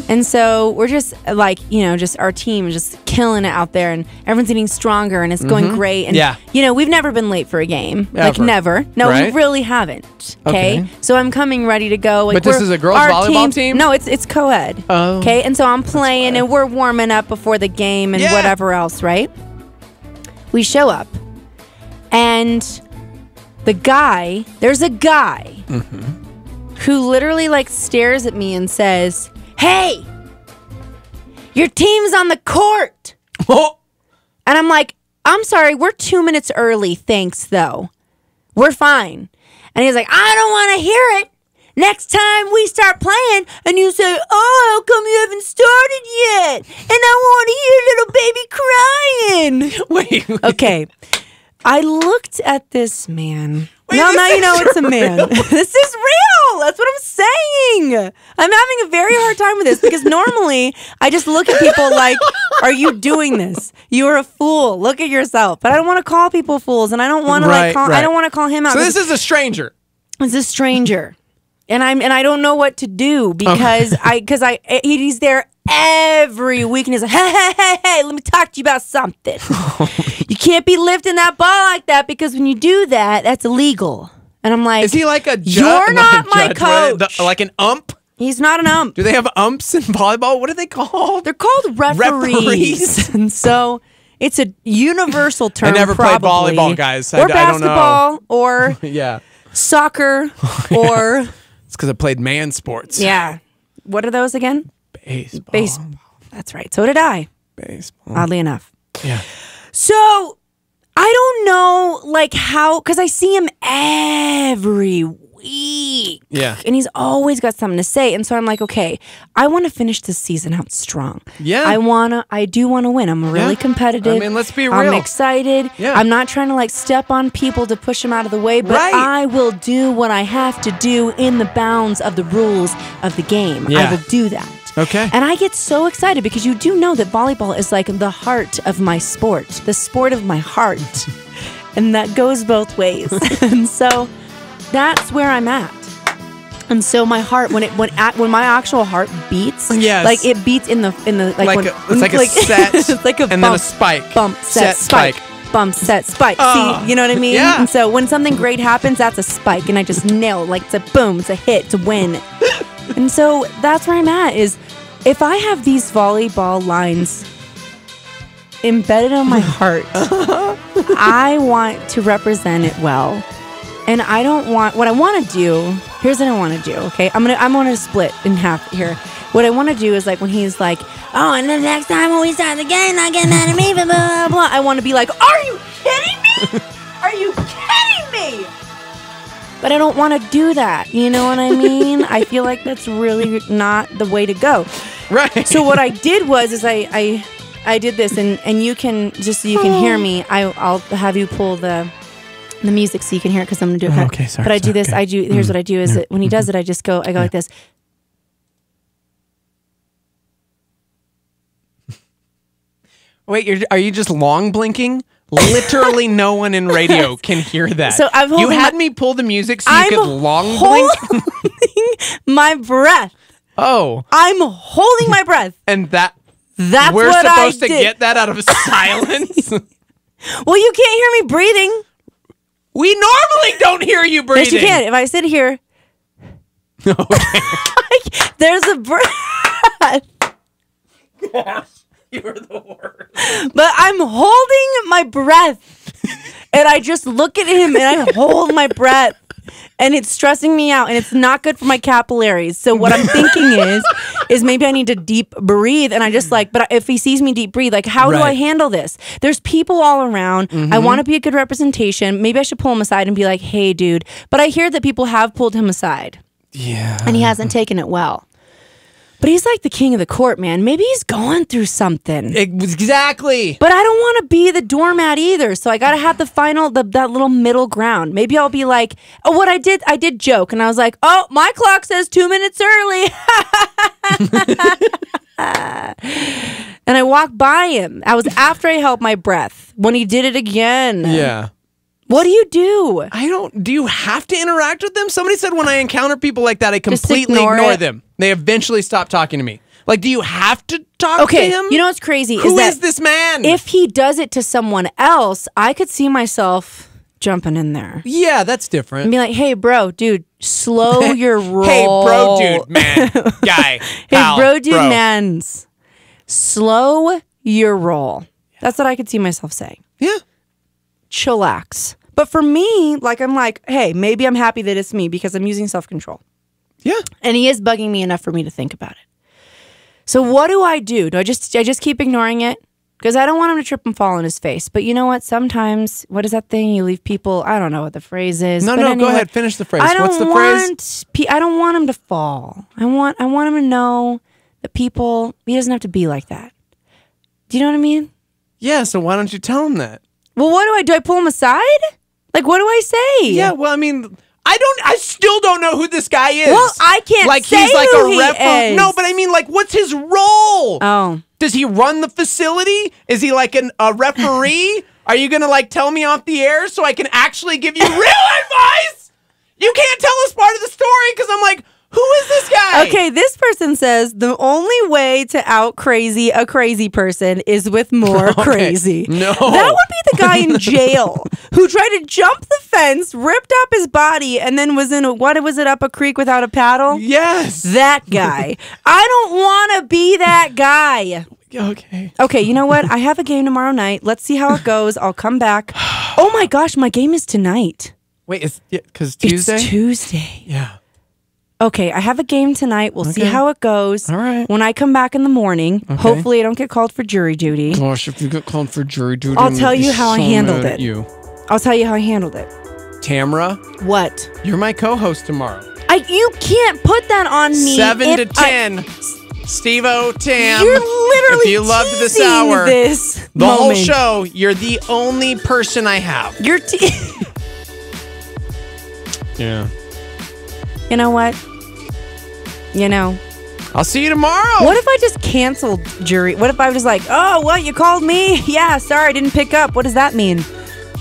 and so we're just like, just our team is just killing it out there, and everyone's getting stronger, and it's going great. And we've never been late for a game, like never. No, Right? we really haven't. Okay, so I'm coming ready to go. Like, But this is a girls' our volleyball team? No, it's co-ed. Oh. Okay, and so I'm playing, and we're warming up before the game and whatever else, right? We show up, and there's a guy who literally like stares at me and says, "Hey, your team's on the court." And I'm like, "I'm sorry, we're 2 minutes early, thanks though. We're fine." And he's like, "I don't want to hear it. Next time we start playing and you say, 'Oh, how come you haven't started yet?' And I want to hear little baby crying." Wait. Okay. I looked at this man. Now you know it's a man. This is real. That's what I'm saying. I'm having a very hard time with this because normally I just look at people like, "Are you doing this? You are a fool. Look at yourself." But I don't want to call people fools, and I don't want to I don't want to call him out. So this is a stranger. It's a stranger. And I don't know what to do because he's there every week and he's like, hey, let me talk to you about something. You can't be lifting that ball like that because when you do that, that's illegal. And I'm like, is he like a judge? You're not my coach. Like an ump? He's not an ump. Do they have umps in volleyball? What are they called? They're called referees. And so it's a universal term. I never probably. played volleyball, guys. Or I don't know. basketball or yeah. soccer or... It's because I played man sports. Yeah. What are those again? Baseball. That's right. So did I. Baseball. Oddly enough. Yeah. So I don't know, like how, because I see him every week. Yeah. And he's always got something to say. And so I'm like, okay, I want to finish this season out strong. Yeah. I do want to win. I'm really competitive. I mean, let's be real. I'm excited. Yeah. I'm not trying to like step on people to push them out of the way, but Right. I will do what I have to do in the bounds of the rules of the game. Yeah. I will do that. Okay. And I get so excited because you do know that volleyball is like the heart of my sport, the sport of my heart. And that goes both ways. And so that's where I'm at. And so my heart, when my actual heart beats, Yes. like it beats in the like it's like a set, it's like a and bump, then a spike. bump, set, spike. Bump, set, spike. Oh, See, you know what I mean? yeah. And so when something great happens, that's a spike, and I just nail it. Like it's a boom, it's a hit, it's a win. And so that's where I'm at. Is if I have these volleyball lines embedded on my heart, I want to represent it well. And I don't want, what I want to do, here's what I want to do, okay? I'm gonna split in half here. What I want to do is like when he's like, "Oh, and then next time when we start the game, not get mad at me, blah, blah, blah." I want to be like, "Are you kidding me? Are you kidding me?" But I don't want to do that. You know what I mean? I feel like that's really not the way to go. Right. So what I did was I did this, and you can, just so you can hear me, I'll have you pull the music so you can hear it because I'm gonna do it. Oh, okay, sorry. But I do this. Okay. I do. Here's what I do: is that when he does it, I go like this. Wait, are you just long blinking? Literally, no one in radio can hear that. So I'm you holding had me pull the music so you could long blink. My breath. Oh, I'm holding my breath. And that's we're what I supposed to did. get that out of silence. Well, you can't hear me breathing. We normally don't hear you breathing. Yes, you can. If I sit here, there's a breath. You're the worst. But I'm holding my breath. And I just look at him and I hold my breath. And it's stressing me out and it's not good for my capillaries. So what I'm thinking is maybe I need to deep breathe. And I just like, but if he sees me deep breathe, like how do I handle this? There's people all around. I want to be a good representation. Maybe I should pull him aside and be like, "Hey, dude." But I hear that people have pulled him aside. Yeah. And he hasn't taken it well. But he's like the king of the court, man. Maybe he's going through something. Exactly. But I don't want to be the doormat either. So I got to have that little middle ground. Maybe I'll be like, oh, what I did joke. And I was like, "Oh, my clock says 2 minutes early." And I walked by him. I was after I held my breath when he did it again. Yeah. What do you do? Do you have to interact with them? Somebody said when I encounter people like that, I completely ignore ignore it. them. They eventually stop talking to me. Like, do you have to talk to him? You know what's crazy? Who is is this man? If he does it to someone else, I could see myself jumping in there. Yeah, that's different. And be like, hey, bro, dude, slow your roll. Hey, bro, dude, man, guy, pal, hey, bro, dude, mans, slow your roll. That's what I could see myself saying. Yeah. Chillax. But for me, like, I'm like, hey, maybe I'm happy that it's me because I'm using self-control. Yeah. And he is bugging me enough for me to think about it. So what do I do? Do I just keep ignoring it? Because I don't want him to trip and fall on his face. But you know what? Sometimes, what is that thing? You leave people, I don't know what the phrase is. No, but no, anyway, go ahead. Finish the phrase. What's the phrase? I don't want him to fall. I want him to know that he doesn't have to be like that. Do you know what I mean? Yeah, so why don't you tell him that? Well, what do I do? I pull him aside? Like, what do I say? Yeah, well, I mean, I still don't know who this guy is. Well, I can't like say he's like who a he referee. is. No, but I mean, like, what's his role? Oh. Does he run the facility? Is he like a referee? Are you gonna like tell me off the air so I can actually give you real advice? You can't tell us part of the story because I'm like, who is this guy? Okay, this person says the only way to out crazy a crazy person is with more crazy. No. That would be the guy in jail who tried to jump the fence, ripped up his body, and then was in up a creek without a paddle? Yes. That guy. I don't want to be that guy. Okay. Okay, you know what? I have a game tomorrow night. Let's see how it goes. I'll come back. Oh my gosh, my game is tonight. Wait, it's because Tuesday? It's Tuesday. Yeah. Okay, I have a game tonight. We'll see Okay. how it goes. All right. When I come back in the morning, Okay. hopefully I don't get called for jury duty. Gosh, if you get called for jury duty, I'll I'm tell gonna be you how I so handled mad at it. You. I'll tell you how I handled it. Tamra, What? you're my co-host tomorrow. You can't put that on me. 7 to if I- 10. Steve-O, Tam. You're literally if you loved this teasing hour, this the whole moment. show, you're the only person I have. You're Yeah. You know what? You know. I'll see you tomorrow. What if I just canceled jury? What if I was like, oh, what? You called me? Yeah, sorry, I didn't pick up. What does that mean?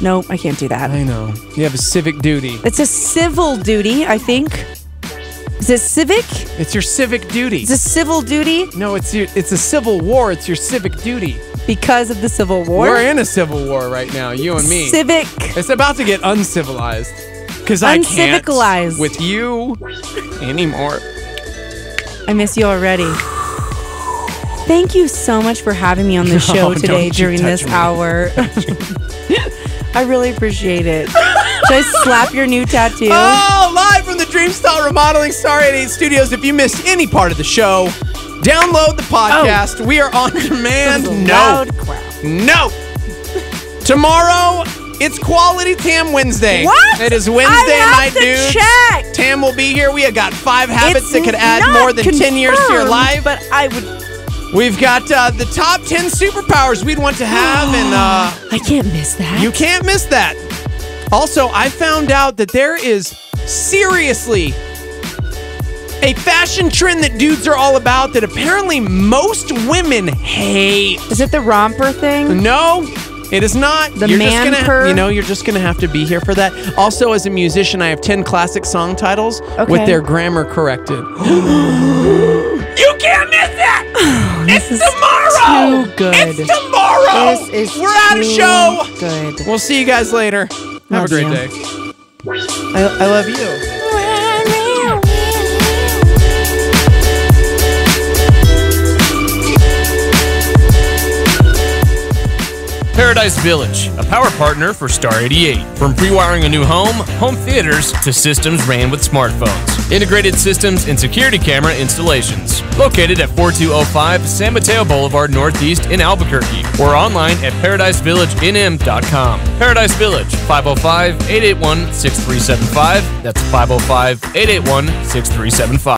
Nope, I can't do that. I know. You have a civic duty. It's a civil duty, I think. Is it civic? It's your civic duty. It's a civil duty? No, it's a civil war. It's your civic duty. Because of the Civil War? We're in a civil war right now, you and me. Civic. It's about to get uncivilized. Because I can't Uncivicalized. with you anymore. I miss you already. Thank you so much for having me on the show don't today you during touch this me. hour. I really appreciate it. Should I slap your new tattoo? Oh, live from the Dreamstyle Remodeling Star 88 Studios. If you missed any part of the show, download the podcast. We are on demand. Loud crowd. No. Tomorrow, it's Quality Tam Wednesday. What? It is Wednesday I have night, to dudes. check. Tam will be here. We have got 5 habits It's that could add not more than 10 years to your confirmed, life. But I would. We've got the top 10 superpowers we'd want to have, and I can't miss that. you can't miss that. Also, I found out that there is seriously a fashion trend that dudes are all about that apparently most women hate. Is it the romper thing? No, it is not. The You're man just purr? gonna, you're just gonna have to be here for that. Also, as a musician, I have 10 classic song titles with their grammar corrected. You can't miss it! It's tomorrow! Too good. It's tomorrow! This is We're out of too show! good. We'll see you guys later. Have Love a great you. day. I love you. Paradise Village, a power partner for Star 88. From pre-wiring a new home, home theaters, to systems ran with smartphones. Integrated systems and security camera installations. Located at 4205 San Mateo Boulevard Northeast in Albuquerque, or online at paradisevillageinm.com. Paradise Village, 505-881-6375. That's 505-881-6375.